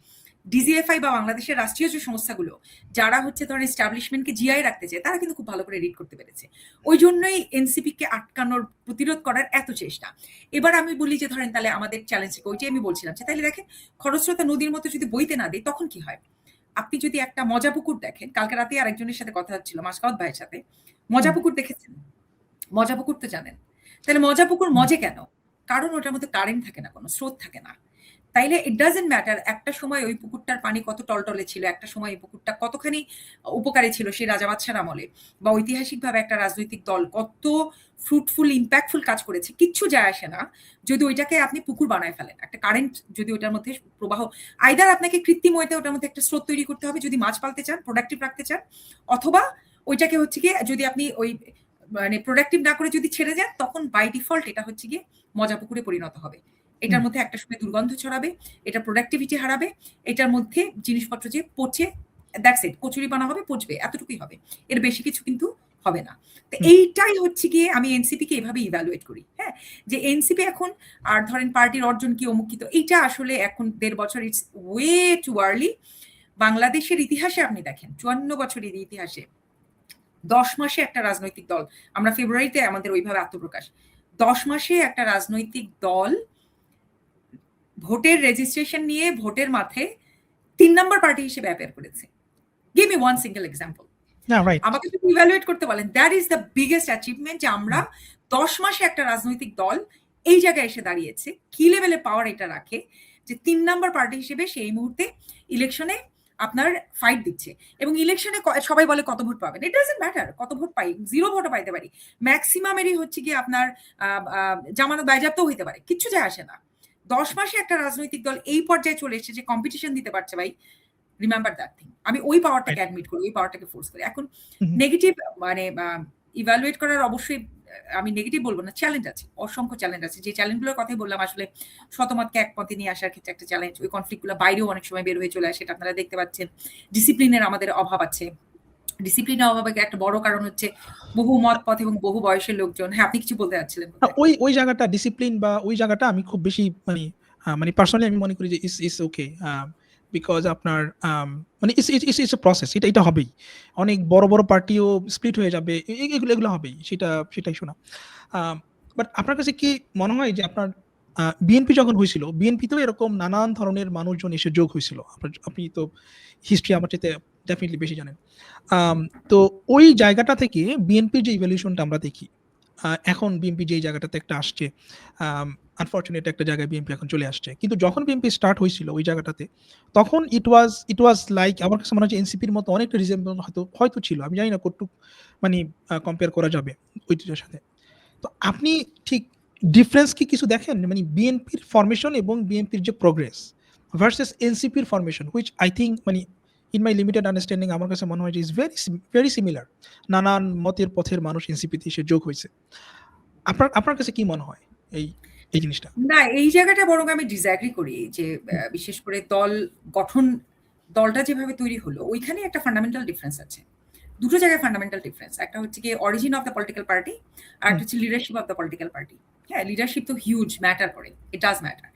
ডিজিএফআই বা বাংলাদেশের রাষ্ট্রীয় যে সংস্থাগুলো যারা হচ্ছে ধরেন এস্টাবলিশমেন্টকে জিআই রাখতে চায় তারা কিন্তু খুব ভালো করে রিড করতে পেরেছে। ওই জন্যই এনসিপি-কে আটকানোর প্রতিরোধ করার এত চেষ্টা। এবার আমি বলি যে ধরেন তাহলে আমাদের চ্যালেঞ্জ ওইটাই আমি বলছিলাম যে তাহলে দেখেন খরস্রোতা নদীর মতো যদি বইতে না দেয় তখন কি হয়? আপনি যদি একটা মজাপুকুর দেখেন, কালকে রাতে আরেকজনের সাথে কথা হচ্ছিল মাসকাওয়াত ভাইয়ের সাথে, মজাপুকুর দেখেছেন? মজাপুকুর তো জানেন। তাহলে মজাপুকুর মজে কেন? কারণ ওটার মধ্যে কারেন্ট থাকে না, কোনো স্রোত থাকে না। তাইলে ইট ডাজন্ট ম্যাটার একটা সময় ওই পুকুরটার পানি কত টলটলে ছিল, একটা সময় এই পুকুরটা কতখানি উপকারী ছিল সেই রাজা বাদশার আমলে, বা ঐতিহাসিকভাবে একটা রাজনৈতিক দল কত ফ্রুটফুল ইম্প্যাক্টফুল কাজ করেছে, কিচ্ছু যায় আসে না যদি ওইটাকে আপনি পুকুর বানায় ফেলেন। একটা কারেন্ট যদি ওটার মধ্যে প্রবাহ, আইদার আপনাকে কৃত্রিম ওয়েতে ওটার মধ্যে একটা স্রোত তৈরি করতে হবে যদি মাছ পালতে চান, প্রোডাক্টিভ রাখতে চান, অথবা ওইটাকে হচ্ছে গিয়ে যদি আপনি ওই মানে প্রোডাক্টিভ না করে যদি ছেড়ে যান তখন বাই ডিফল্ট এটা হচ্ছে গিয়ে মজা পুকুরে পরিণত হবে। এটার মধ্যে একটা সময় দুর্গন্ধ ছড়াবে, এটা প্রোডাক্টিভিটি হারাবে, এটার মধ্যে জিনিসপত্র যে পচে দ্যাটস ইট, কচুরি বানা হবে, পচবে, এতটুকুই হবে। এর বেশি কিছু কিন্তু হবে না। তো এইটাই হচ্ছে গিয়ে আমি এনসিপিকে এভাবে ইভ্যালুয়েট করি, হ্যাঁ? যে এনসিপি এখন আর ধরেন পার্টির অর্জন কি অমুক কি, তো এইটা আসলে এখন ১.৫ বছর ইটস ওয়ে টু আর্লি। বাংলাদেশের ইতিহাসে আপনি দেখেন ৫৪ বছরের ইতিহাসে ১০ মাসে একটা রাজনৈতিক দল, আমরা ফেব্রুয়ারিতে আমাদের ওইভাবে আত্মপ্রকাশ, ১০ মাসে একটা রাজনৈতিক দল ভোটের রেজিস্ট্রেশন নিয়ে ভোটের মাঠে ৩ নাম্বার পার্টি হিসেবে অ্যাপিয়ার করেছে। Give me one single example. Right. আমাকে যদি ইভ্যালুয়েট করতে বলেন, that is the biggest achievement যে আমরা ১০ মাসে একটা রাজনৈতিক দল এই জায়গায় এসে দাঁড়িয়েছে। কি লেভেলে পাওয়ার এটা রাখে যে ৩ নাম্বার পার্টি হিসেবে সে এই মুহূর্তে ইলেকশনে আপনার ফাইট দিচ্ছে, এবং ইলেকশনে সবাই বলে কত ভোট পাবেন, ইট ডাজন্ট ম্যাটার কত ভোট পাই, 0 ভোটও পাইতে পারি, ম্যাক্সিমামেরই হচ্ছে গিয়ে আপনার জামানত বাজেয়াপ্তও হইতে পারে, কিচ্ছু যায় আসে না। ১০ মাসে একটা রাজনৈতিক দল এই পর্যায়ে চলে এসেছে যে কম্পিটিশন দিতে পারছে ভাই, রিমেম্বার দ্যাট থিং। আমি ওই পাওয়ারটাকে অ্যাডমিট করি, ওই পাওয়ারটাকে ফোর্স করি। এখন নেগেটিভ মানে ইভ্যালুয়েট করার অবশ্যই আমি নেগেটিভ বলবো না, চ্যালেঞ্জ আছে, অসংখ্য চ্যালেঞ্জ আছে। যে চ্যালেঞ্জগুলোর কথাই বললাম আসলে শতমতকে একমতে নিয়ে আসার ক্ষেত্রে একটা চ্যালেঞ্জ, ওই কনফ্লিক্টগুলো বাইরেও অনেক সময় বের হয়ে চলে আসে, এটা আপনারা দেখতে পাচ্ছেন। ডিসিপ্লিনের আমাদের অভাব আছে, ডিসিপ্লিনের অভাবে একটা বড় কারণ হচ্ছে বহু মত পথ এবং বহু বয়সের লোকজন। হ্যাঁ, আপনি কিছু বলতে যাচ্ছিলেন। ওই জায়গাটা ডিসিপ্লিন বা ওই জায়গাটা আমি খুব বেশি মানে পার্সোনালি আমি মনে করি যে ইস ওকে, বিকজ আপনার মানে ইটস এ প্রসেস, এটা হবেই। অনেক বড় পার্টিও স্প্লিট হয়ে যাবে, এগুলো হবেই, সেটাই শোনা। বাট আপনার কাছে কি মনে হয় যে আপনার বিএনপি যখন হয়েছিল, বিএনপিতেও এরকম নানান ধরনের মানুষজন এসে যোগ হয়েছিল? আপনি তো হিস্ট্রি আমার চাইতে ডেফিনেটলি বেশি জানেন। তো ওই জায়গাটা থেকে বিএনপির যে ইভ্যালুয়েশনটা আমরা দেখি, এখন বিএনপি যেই জায়গাটাতে একটা আসছে, আনফরচুনেট একটা জায়গায় বিএনপি এখন চলে আসছে। কিন্তু যখন বিএনপি স্টার্ট হয়েছিল ওই জায়গাটাতে, তখন ইট ওয়াজ লাইক, আমার কাছে মনে হয় যে এনসিপির মতো অনেকটা রিজেম্বল হয়তো ছিল। আমি জানি না কতটুকু মানে কম্পেয়ার করা যাবে ওইটার সাথে। তো আপনি ঠিক ডিফারেন্স কি কিছু দেখেন? মানে বিএনপির ফরমেশন এবং বিএনপির যে প্রোগ্রেস ভার্সাস এনসিপির ফরমেশন, হুইচ আই থিংক মানে ইন মাই লিমিটেড আন্ডারস্ট্যান্ডিং আমার কাছে মনে হয় যে ইজ ভেরি সিমিলার। নানান মতের পথের মানুষ এনসিপিতে এসে যোগ হয়েছে। আপনার কাছে কি মনে হয় এই জিনিসটা? না, এই জায়গাটা বরং আমি ডিসঅ্যাগ্রি করি যে বিশেষ করে দলটা যেভাবে তৈরি হলো ওইখানে একটা ফান্ডামেন্টাল ডিফারেন্স আছে। দুটো জায়গায় ফান্ডামেন্টাল ডিফারেন্স, একটা হচ্ছে গিয়ে origin of the political party, আর একটা হচ্ছে leadership of the political party. হ্যাঁ, লিডারশিপ তো হিউজ ম্যাটার করে, ইট ডাজ ম্যাটার।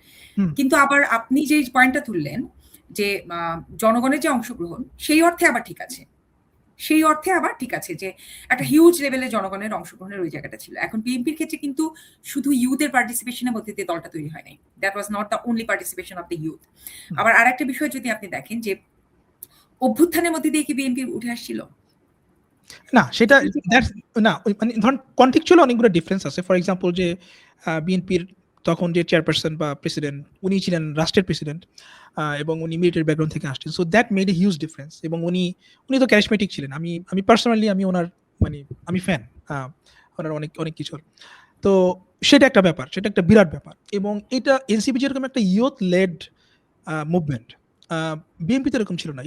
কিন্তু আবার আপনি যে পয়েন্টটা তুললেন যে জনগণের যে অংশগ্রহণ, সেই অর্থে আবার ঠিক আছে, যে একটা হিউজ লেভেলে জনগণের অংশগ্রহণের ওই জায়গাটা ছিল। এখন বিএনপির ক্ষেত্রে কিন্তু শুধু ইউথের পার্টিসিপেশনের মধ্যে দিয়ে দলটা তৈরি হয় নাই, that was not the only participation of the youth. আবার আরেকটা বিষয় যদি আপনি দেখেন যে অভ্যুত্থানের মধ্যে দিয়ে কি বিএনপি উঠে আসছিল? না, সেটা না, মানে ধরেন কনটেক্সচুয়াল অনেকগুলো ডিফারেন্স আছে। ফর এক্সাম্পল যে বিএনপির তখন যে চেয়ারপারসন বা প্রেসিডেন্ট, উনি ছিলেন রাষ্ট্রের প্রেসিডেন্ট, এবং উনি মিলিটারি ব্যাকগ্রাউন্ড থেকে আসছেন। So that made a huge difference, এবং উনি তো ক্যারিজমেটিক ছিলেন। আমি পার্সোনালি ওনার মানে আমি ফ্যান ওনার অনেক কিছুর। তো সেটা একটা ব্যাপার, সেটা একটা বিরাট ব্যাপার, এবং এটা এনসিপি যেরকম একটা ইয়ুথ লেড মুভমেন্ট, বিএনপি তো এরকম ছিল না।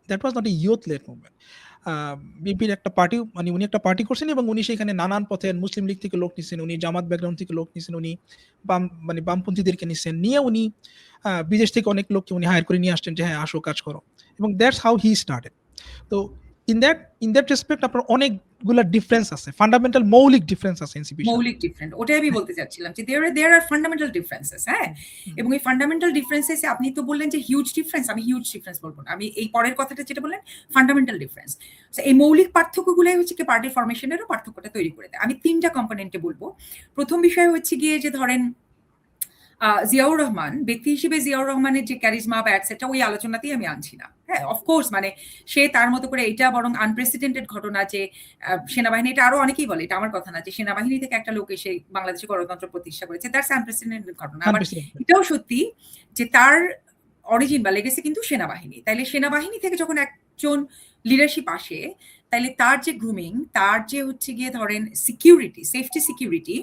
That was not a youth led movement. বিএনপির একটা পার্টি, মানে উনি একটা পার্টি করছেন এবং উনি সেখানে নানান পথের মুসলিম লীগ থেকে লোক নিছেন, উনি জামাত ব্যাকগ্রাউন্ড থেকে লোক নিছেন, উনি বামপন্থীদেরকে নিছেন, নিয়ে উনি বিদেশ থেকে অনেক লোককে উনি হায়ার করে নিয়ে আসছেন যে হ্যাঁ আসো কাজ করো, এবং দ্যাটস হাউ হি স্টার্টেড। তো ইন দ্যাট রেসপেক্ট আপনার অনেকগুলা ডিফারেন্স আছে, ফান্ডামেন্টাল মৌলিক ডিফারেন্স আছে এনসিপির সাথে। মৌলিক ডিফারেন্ট, ওটাই আমি বলতে চাচ্ছিলাম যে দেয়ার আর ফান্ডামেন্টাল ডিফারেন্সেস। হ্যাঁ, এবং এই ফান্ডামেন্টাল ডিফারেন্সেস আপনি তো বললেন যে হিউজ ডিফারেন্স, আমি হিউজ ডিফারেন্স বলবো না, আমি এই পরের কথাটা যেটা বললেন ফান্ডামেন্টাল ডিফারেন্স, এই মৌলিক পার্থক্যগুলোই হচ্ছে কি পার্টি ফরমেশনেরও পার্থক্যটা তৈরি করে দেয়। আমি 3টা কম্পোনেন্টে বলবো। প্রথম বিষয় হচ্ছে গিয়ে যে ধরেন জিয়াউর রহমান ব্যক্তি হিসেবে, জিয়াউর রহমানের যে ক্যারিজমা বা অ্যাটসেট্রা, ওই আলোচনাতেই আমি আনছি না। হ্যাঁ, অফকোর্স মানে সে তার মতো করে, এটা বরং আনপ্রেসিডেন্টেড ঘটনা যে সেনাবাহিনী, এটা আরো অনেকেই বলে, এটা আমার কথা না, যে সেনাবাহিনী থেকে একটা লোক এসে বাংলাদেশে গণতন্ত্র প্রতিষ্ঠা করেছে, দ্যাটস আনপ্রেসিডেন্টেড ঘটনা। আবার এটাও সত্যি যে তার অরিজিন বা লেগেসি কিন্তু সেনাবাহিনী। তাইলে সেনাবাহিনী থেকে যখন একজন লিডারশিপ আসে, তাইলে তার যে গ্রুমিং, তার যে হচ্ছে গিয়ে ধরেন সিকিউরিটি, সেফটি সিকিউরিটি,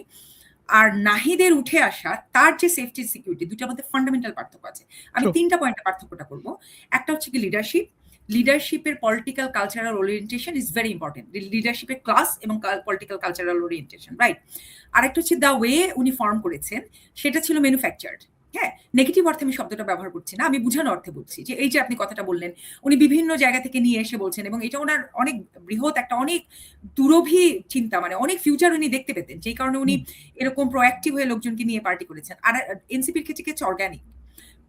আর নাহিদের উঠে আসা তার যে সেফটি সিকিউরিটি, দুটার মধ্যে ফান্ডামেন্টাল পার্থক্য আছে। আমি 3টা পয়েন্টে পার্থক্যটা করবো। একটা হচ্ছে কি লিডারশিপের political cultural orientation is very important, লিডারশিপের ক্লাস এবং পলিটিক্যাল কালচারাল ওরিয়েন্টেশন, রাইট। আরেকটা হচ্ছে দ্য ওয়ে উনি ফর্ম করেছেন, সেটা ছিল ম্যানুফ্যাকচার্ড। হ্যাঁ, নেগেটিভ অর্থে আমি শব্দটা ব্যবহার করছি না, আমি বুঝানোর অর্থে বলছি যে এই যে আপনি কথাটা বললেন, উনি বিভিন্ন জায়গা থেকে নিয়ে এসে বলছেন এবং এটা ওনার অনেক বৃহৎ একটা অনেক দুরভি চিন্তা, মানে অনেক ফিউচার উনি দেখতে পেতেন, যেই কারণে উনি হুম, এরকম প্রোঅ্যাক্টিভ হয়ে লোকজনকে নিয়ে পার্টি করেছেন। আর এনসিপির ক্ষেত্রে কি হচ্ছে অর্গানিক,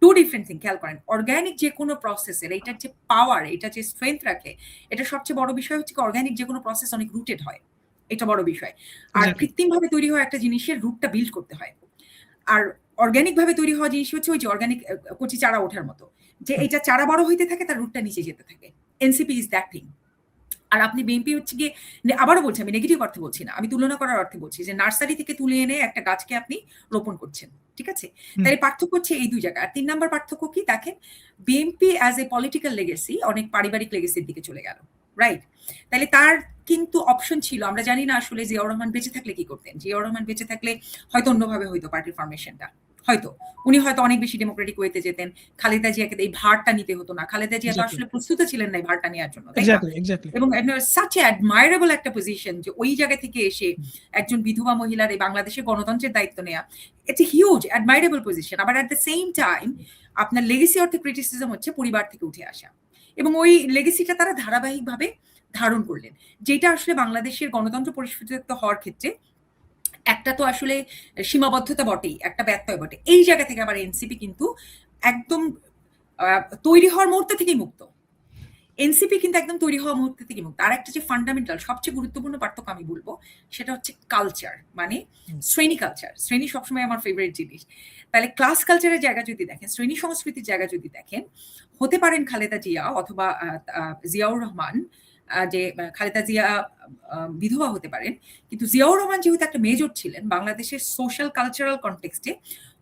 টু ডিফারেন্ট থিং, খেয়াল করেন। অর্গানিক যে কোনো প্রসেসের এইটার যে পাওয়ার, এটা যে স্ট্রেংথ রাখে, এটা সবচেয়ে বড় বিষয় হচ্ছে অর্গানিক যে কোনো প্রসেস অনেক রুটেড হয়, এটা বড় বিষয়। আর এক্সাক্টলি। কৃত্রিমভাবে তৈরি হওয়া একটা জিনিসের রুটটা বিল্ড করতে হয়। আর অর্গানিক ভাবে তৈরি হওয়া জিনিস হচ্ছে ওই যে অর্গানিক কচি চারা ওঠার মতো, যে হুম, এইটা চারা বড় হইতে থাকে, তার রুটটা নিচে যেতে থাকে। NCP is that thing. আর আপনি বিএনপি হচ্ছে গিয়ে, আবারও বলছি, আমি নেগেটিভ অর্থে বলছি না, আমি তুলনা করার অর্থে বলছি যে নার্সারি থেকে তুলে এনে একটা গাছকে আপনি রোপণ করছেন, ঠিক আছে? হুম, তাহলে পার্থক্য হচ্ছে এই দুই জায়গা। আর ৩ নাম্বার পার্থক্য কি দেখেন, BNP as a political legacy অনেক পারিবারিক লেগেসির দিকে চলে গেল, রাইট? তাহলে তার কিন্তু অপশন ছিল, আমরা জানি না আসলে জিয়াউর রহমান বেঁচে থাকলে কি করতেন। জিয়াউর রহমান বেঁচে থাকলে হয়তো অন্যভাবে হইতো পার্টির ফরমেশনটা, হয়তো উনি হয়তো অনেক বেশি ডেমোক্রেটিক ওয়েতে যেতেন, খালেদা জিয়াকে এই ভারটা নিতে হতো না। খালেদা জিয়া তো এক্সাক্টলি, আসলে প্রস্তুত ছিলেন না এই ভারটা নেওয়ার জন্য, তাই না? Exactly, exactly. এবং সাচ এ অ্যাডমায়ারেবল একটা পজিশন যে ওই জায়গা থেকে এসে একজন বিধবা মহিলার এই বাংলাদেশের গণতন্ত্রের দায়িত্ব নেওয়া, it's a huge admirable position. আবার অ্যাট দ্য সেম টাইম আপনার লেগেসি অর্থে ক্রিটিসিজম হচ্ছে পরিবার থেকে উঠে আসা, এবং ওই লেগেসিটা তারা ধারাবাহিকভাবে ধারণ করলেন, যেটা আসলে বাংলাদেশের গণতন্ত্র পরিস্ফুটিত হওয়ার ক্ষেত্রে একটা তো আসলে সীমাবদ্ধতা বটেই, একটা ব্যত্যয় বটে। এই জায়গা থেকে আবার এনসিপি কিন্তু একদম তৈরি হওয়ার মুহূর্ত থেকেই মুক্ত। এনসিপি কিন্তু একদম তৈরি হওয়া মুহূর্ত থেকে মুক্ত। আর একটা যে ফান্ডামেন্টাল সবচেয়ে গুরুত্বপূর্ণ পার্থক্য আমি বলবো, সেটা হচ্ছে কালচার, মানে হুম, শ্রেণী কালচার। শ্রেণী সবসময় আমার ফেভারিট জিনিস। তাহলে ক্লাস কালচারের জায়গা যদি দেখেন, শ্রেণী সংস্কৃতির জায়গা যদি দেখেন, হতে পারেন খালেদা জিয়া অথবা জিয়াউর রহমান, যে খালেদা জিয়া বিধবা হতে পারেন, কিন্তু জিয়াউর রহমান যেহেতু একটা মেজর ছিলেন বাংলাদেশের সোশ্যাল কালচারাল কনটেক্সটে,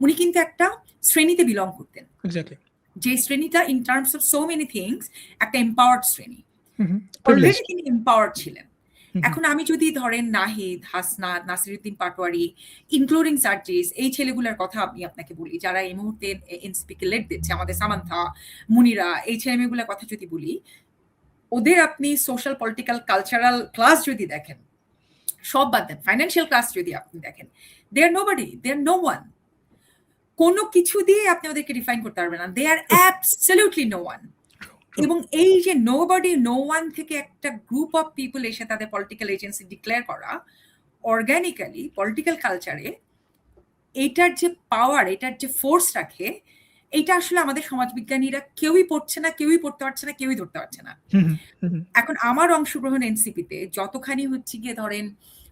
উনি কিন্তু একটা শ্রেণীতে বিলং করতেন, এক্সাক্টলি। যে শ্রেণীটা in terms of so many things একটা এম্পাওয়ার্ড শ্রেণী। Hmm, hmm, already privileged. তিনি এম্পাওয়ার্ড ছিলেন। হুম, হুম, এখন আমি যদি ধরেন নাহিদ, হাসনাত, নাসিরুদ্দিন পাটোয়ারি, ইনক্লুডিং সার্জিস, এই ছেলেগুলোর কথা আমি আপনাকে বলি, যারা এই মুহূর্তে এনসিপি কে লেড দিচ্ছে, আমাদের সামান্থা, মুনিরা, এই ছেলেমেয়েগুলোর কথা যদি বলি, ওদের আপনি সোশ্যাল পলিটিক্যাল কালচারাল ক্লাস যদি দেখেন, সব বাদ দেন, ফাইন্যান্সিয়াল ক্লাস যদি আপনি দেখেন, they are nobody, they are no one. কোনো কিছু দিয়ে আপনি ওদেরকে ডিফাইন করতে পারবেন না। They are true, absolutely no one. True. এবং এই যে নোবডি, নো ওয়ান থেকে একটা গ্রুপ অফ পিপল এসে তাদের পলিটিক্যাল এজেন্সি ডিক্লেয়ার করা, অর্গানিক্যালি পলিটিক্যাল কালচারে এইটার যে পাওয়ার, এটার যে ফোর্স রাখে, এইটা আসলে আমাদের সমাজবিজ্ঞানীরা কেউই পড়ছে না, কেউই পড়তে পারছে না, কেউই ধরতে পারছে না। হুম, হুম, হুম, হুম, এখন আমার অংশগ্রহণ এনসিপিতে যতখানি হচ্ছে গিয়ে ধরেন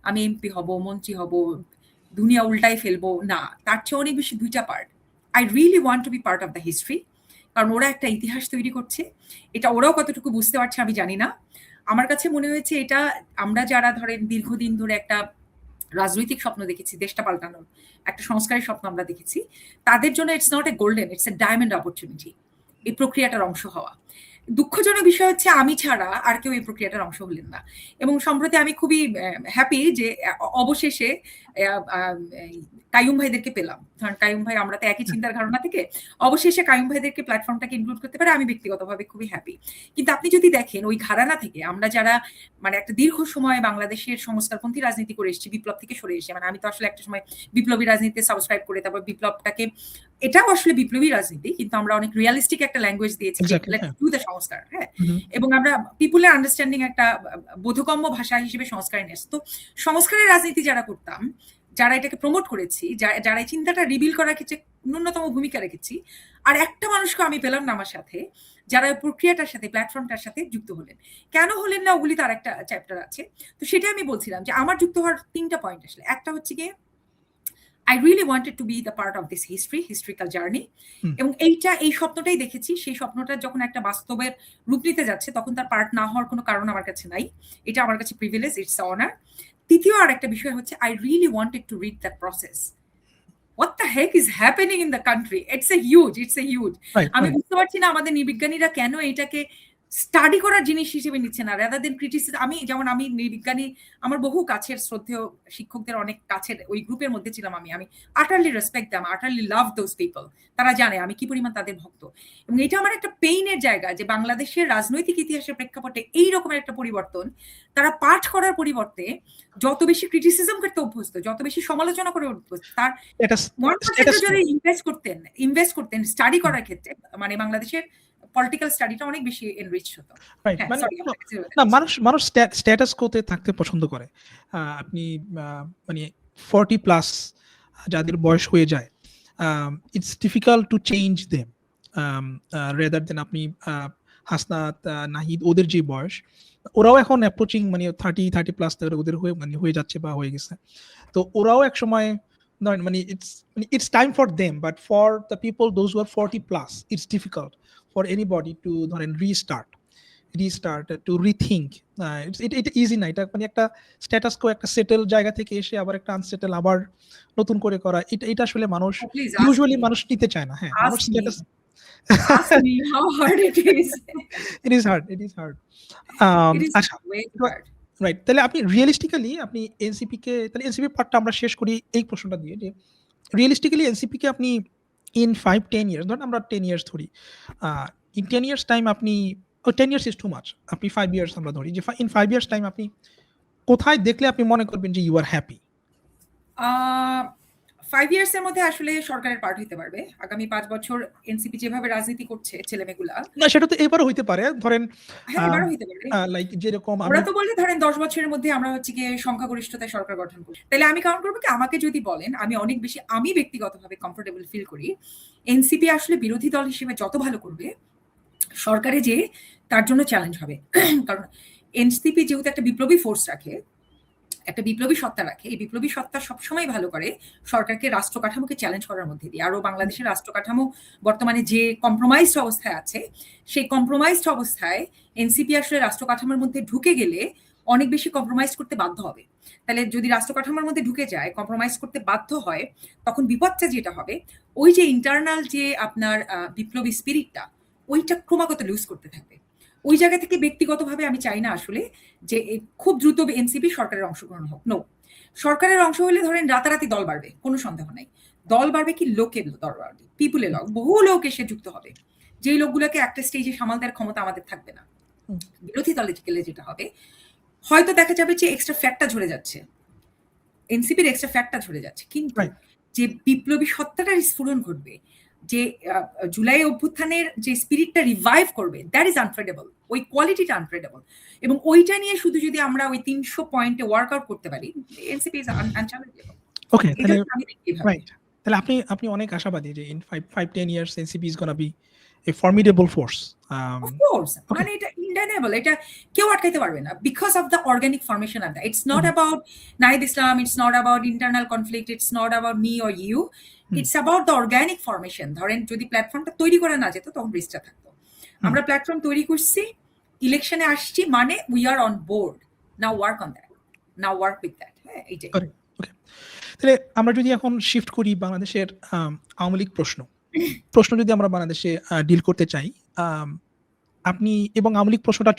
আমি এমপি হব, মন্ত্রী হব, দুনিয়া উল্টাই ফেলবো, না, তার চেয়ে অনেক বেশি দুইটা part. I really want to be part of the history. কারণ ওরা একটা ইতিহাস তৈরি করছে, এটা ওরাও কতটুকু বুঝতে পারছে আমি জানি না। আমার কাছে মনে হয়েছে এটা, আমরা যারা ধরেন দীর্ঘদিন ধরে একটা রাজনৈতিক স্বপ্ন দেখেছি, দেশটা পাল্টানোর একটা সংস্কারের স্বপ্ন আমরা দেখেছি, তাদের জন্য it's not a golden, it's a diamond opportunity এই প্রক্রিয়াটার অংশ হওয়া। দুঃখজনক বিষয় হচ্ছে আমি ছাড়া আর কেউ এই প্রক্রিয়াটার অংশ হলেন না। এবং সম্প্রতি আমি খুবই হ্যাপি যে অবশেষে এই কাইয়ুম ভাইদেরকে পেলাম। কারণ কাইয়ুম ভাই, আমরা তো একই চিন্তার ধারণা থেকে, অবশেষে কাইয়ুম ভাইদেরকে প্ল্যাটফর্মটাকে ইনক্লুড করতে পারে আমি ব্যক্তিগতভাবে খুবই হ্যাপি। কিন্তু আপনি যদি দেখেন ওই ঘরানা থেকে আমরা যারা মানে একটা দীর্ঘ সময় বাংলাদেশের সংস্কারপন্থী রাজনীতি করে এসেছি, বিপ্লব থেকে সরে এসে, মানে আমি তো আসলে একটা সময় বিপ্লবী রাজনীতিতে সাবস্ক্রাইব করে তারপর বিপ্লবটাকে, এটাও আসলে বিপ্লবী রাজনীতি, কিন্তু আমরা অনেক রিয়ালিস্টিক একটা ল্যাঙ্গুয়েজ দিয়েছি যে এক্সাক্টলি, লেটস হ্যাঁ। ডু দ্য সংস্কার, হ্যাঁ। হুম, হুম, এবং আমরা পিপুলের আন্ডারস্ট্যান্ডিং একটা বোধগম্য ভাষা হিসেবে সংস্কার নিয়ে আসছি। তো সংস্কারের রাজনীতি যারা করতাম, যারা এটাকে প্রমোট করেছি, যারা এই চিন্তাটা রিবিল করার ক্ষেত্রে ন্যূনতম ভূমিকা রেখেছি, আর একটা মানুষকে আমি পেলাম না আমার সাথে, যারা ওই প্রক্রিয়াটার সাথে, প্ল্যাটফর্মটার সাথে যুক্ত হলেন। কেন হলেন না ওগুলি তার একটা চ্যাপ্টার আছে। তো সেটাই আমি বলছিলাম যে আমার যুক্ত হওয়ার ৩টা পয়েন্ট আসলে। একটা হচ্ছে গিয়ে I really wanted to be the part of this historical journey. হুম, এবং এই স্বপ্নটাই দেখেছি। সেই স্বপ্নটা যখন একটা বাস্তবের রূপ নিতে যাচ্ছে, তখন তার পার্ট না হওয়ার কোনো কারণ আমার কাছে নাই। এটা আমার কাছে প্রিভিলেজ, ইটস আ অনার। তৃতীয় আরেকটা বিষয় হচ্ছে I really wanted to read that process. What the heck is happening in the country? It's a huge. Right, আমি রাইট। বুঝতে পারছি না আমাদের নৃবিজ্ঞানীরা কেন এটাকে স্টাডি করার জিনিস হিসেবে নিচ্ছে না, রাদার দেন ক্রিটিসিজম। আমি বিজ্ঞানী, আমার বহু কাছের শ্রদ্ধেয় শিক্ষকদের অনেক কাছের ওই গ্রুপের মধ্যে ছিলাম। আমি আটারলি respect them, আটারলি love those people. তারা জানে আমি কি পরিমাণ তাদের ভক্ত। এবং এটা আমার একটা পেইনের জায়গা যে বাংলাদেশের রাজনৈতিক ইতিহাসের প্রেক্ষাপটে এই রকমের একটা পরিবর্তন তারা পাঠ করার পরিবর্তে যত বেশি ক্রিটিসিজম করতে অভ্যস্ত, যত বেশি সমালোচনা করে অভ্যস্ত, তার এটা 1% যদি ইনভেস্ট করতেন স্টাডি করার ক্ষেত্রে, মানে বাংলাদেশের পলিটিক্যাল স্টাডিটা অনেক বেশি এনরিচ হতো। রাইট, হ্যাঁ, মানে সরি না, মানুষ স্ট্যাটাস কোতে থাকতে পছন্দ করে। আপনি মানে 40 প্লাস যাদের বয়স হয়ে যায়, it's difficult to change them, rather than আপনি হাসনাত, নাহিদ, ওদের যে বয়স, ওরাও এখন অ্যাপ্রোচিং মানে 30 প্লাস ওদের হয়ে যাচ্ছে বা হয়ে গেছে। তো ওরাও এক সময় মানে it's time for them, but for the people those who are 40 plus, it's difficult for anybody to ধরেন রিস্টার্ট টু রিথিঙ্ক। এটা ইজি না, এটা মানে একটা স্ট্যাটাস কো, একটা সেটেল জায়গা থেকে এসে আবার একটা আনসেটেল আবার নতুন করে করা, এটা আসলে মানুষ প্লিজ ইউজুয়ালি মানুষ নিতে চায় না। হ্যাঁ, মানুষ status ask me how hard it is. It is hard. It is আচ্ছা, way too hard. রাইট, তাহলে আপনি রিয়েলিস্টিক্যালি আপনি তাহলে এনসিপি পার্টটা আমরা শেষ করি এই প্রশ্নটা দিয়ে, যে রিয়েলিস্টিক্যালি এনসিপি কে আপনি ইন 5-10 ইয়ার্স, ধরুন আমরা 10 ইয়ার্স ধরি, ইন 10 ইয়ার্স টাইম আপনি 10 ইয়ার্স ইজ টু মাচ, আপনি 5 ইয়ার্স আমরা ধরি, যে ইন 5 ইয়ার্স টাইম আপনি কোথায় দেখলে আপনি মনে করবেন যে ইউ আর হ্যাপি? 5 ইয়ার্স এর মধ্যে আসলে সরকারের পার্ট হইতে পারবে। আগামী 5 বছর এনসিপি যেভাবে রাজনীতি করছে ছেলেমেয়েগুলা, না, সেটা তো এবারও হইতে পারে, ধরেন হ্যাঁ এবারও হইতে পারে। লাইক যেরকম ওরা তো বলে ধরেন 10 বছরের মধ্যে আমরা হচ্ছে গিয়ে সংখ্যাগরিষ্ঠতায় সরকার গঠন করি। তাহলে আমি কাউন্ট করবো কি, আমাকে যদি বলেন আমি ব্যক্তিগতভাবে কমফোর্টেবল ফিল করি এনসিপি আসলে বিরোধী দল হিসেবে যত ভালো করবে সরকারে যে তার জন্য চ্যালেঞ্জ হবে। কারণ এনসিপি যেহেতু একটা বিপ্লবী ফোর্স রাখে, একটা বিপ্লবী সত্তা রাখে, এই বিপ্লবী সত্তা সবসময় ভালো করে সরকারকে রাষ্ট্র কাঠামোকে চ্যালেঞ্জ করার মধ্যে দিয়ে। আরো বাংলাদেশের রাষ্ট্র কাঠামো বর্তমানে যে কম্প্রোমাইজড অবস্থায় আছে, সেই কম্প্রোমাইজড অবস্থায় এনসিপি আসলে রাষ্ট্র কাঠামোর মধ্যে ঢুকে গেলে অনেক বেশি কম্প্রোমাইজ করতে বাধ্য হবে। তাহলে যদি রাষ্ট্র কাঠামোর মধ্যে ঢুকে যায়, কম্প্রোমাইজ করতে বাধ্য হয়, তখন বিপদটা যেটা হবে, ওই যে ইন্টারনাল যে আপনার বিপ্লবী স্পিরিটটা, ওইটা ক্রমাগত লুজ করতে থাকবে। ওই জায়গা থেকে ব্যক্তিগতভাবে আমি চাই না আসলে যে খুব দ্রুত এনসিপি সরকারের অংশগ্রহণ হোক। নো, সরকারের অংশ হলে ধরেন রাতারাতি দল বাড়বে, কোনো সন্দেহ নাই। দল বাড়বে কি, লোকের দল বাড়বে, পিপুলের লোক, বহু লোক এসে যুক্ত হবে, যেই লোকগুলোকে একটা স্টেজে সামাল দেওয়ার ক্ষমতা আমাদের থাকবে না। বিরোধী দলে গেলে যেটা হবে, হয়তো দেখা যাবে যে এক্সট্রা ফ্যাক্টটা ঝরে যাচ্ছে, এনসিপির এক্সট্রা ফ্যাক্টটা ঝরে যাচ্ছে, কিন্তু যে বিপ্লবী সত্তাটার স্ফুরণ ঘটবে, যে জুলাই অভ্যুত্থানের যে স্পিরিটটা রিভাইভ করবে, দ্যাট ইজ আনফ্রেডেবল। ওই কোয়ালিটিটা আনফ্রেডেবল। এবং ওইটা নিয়ে শুধু যদি আমরা ওই 300 পয়েন্টে ওয়ার্কআউট করতে পারি, NCP is unchallengeable. Okay, right, তাহলে আপনি অনেক আশাবাদী যে in 5-10 years NCP is gonna be a formidable force. Of course, মানে এটা ইনডেনিয়েবল, এটা কেউ আটকাইতে পারবে না, because of the organic formation of that. It's not about Nahid Islam, it's not about internal conflict, it's not about me or you, it's about the organic formation. ধরেন যদি প্ল্যাটফর্মটা তৈরি করা না যেত, তখন রিস্কটা থাকতো। আমরা প্ল্যাটফর্ম তৈরি করছি, ইলেকশনে আসছি, মানে we are on board, now work on that, now work with that. হ্যাঁ, এইটাই। তাহলে আমরা যদি এখন শিফট করি বাংলাদেশের আওয়ামী লীগ প্রশ্ন যদি আমরা বাংলাদেশে ডিল করতে চাই, আপনি এবং আওয়ামী লীগ প্রশ্নটা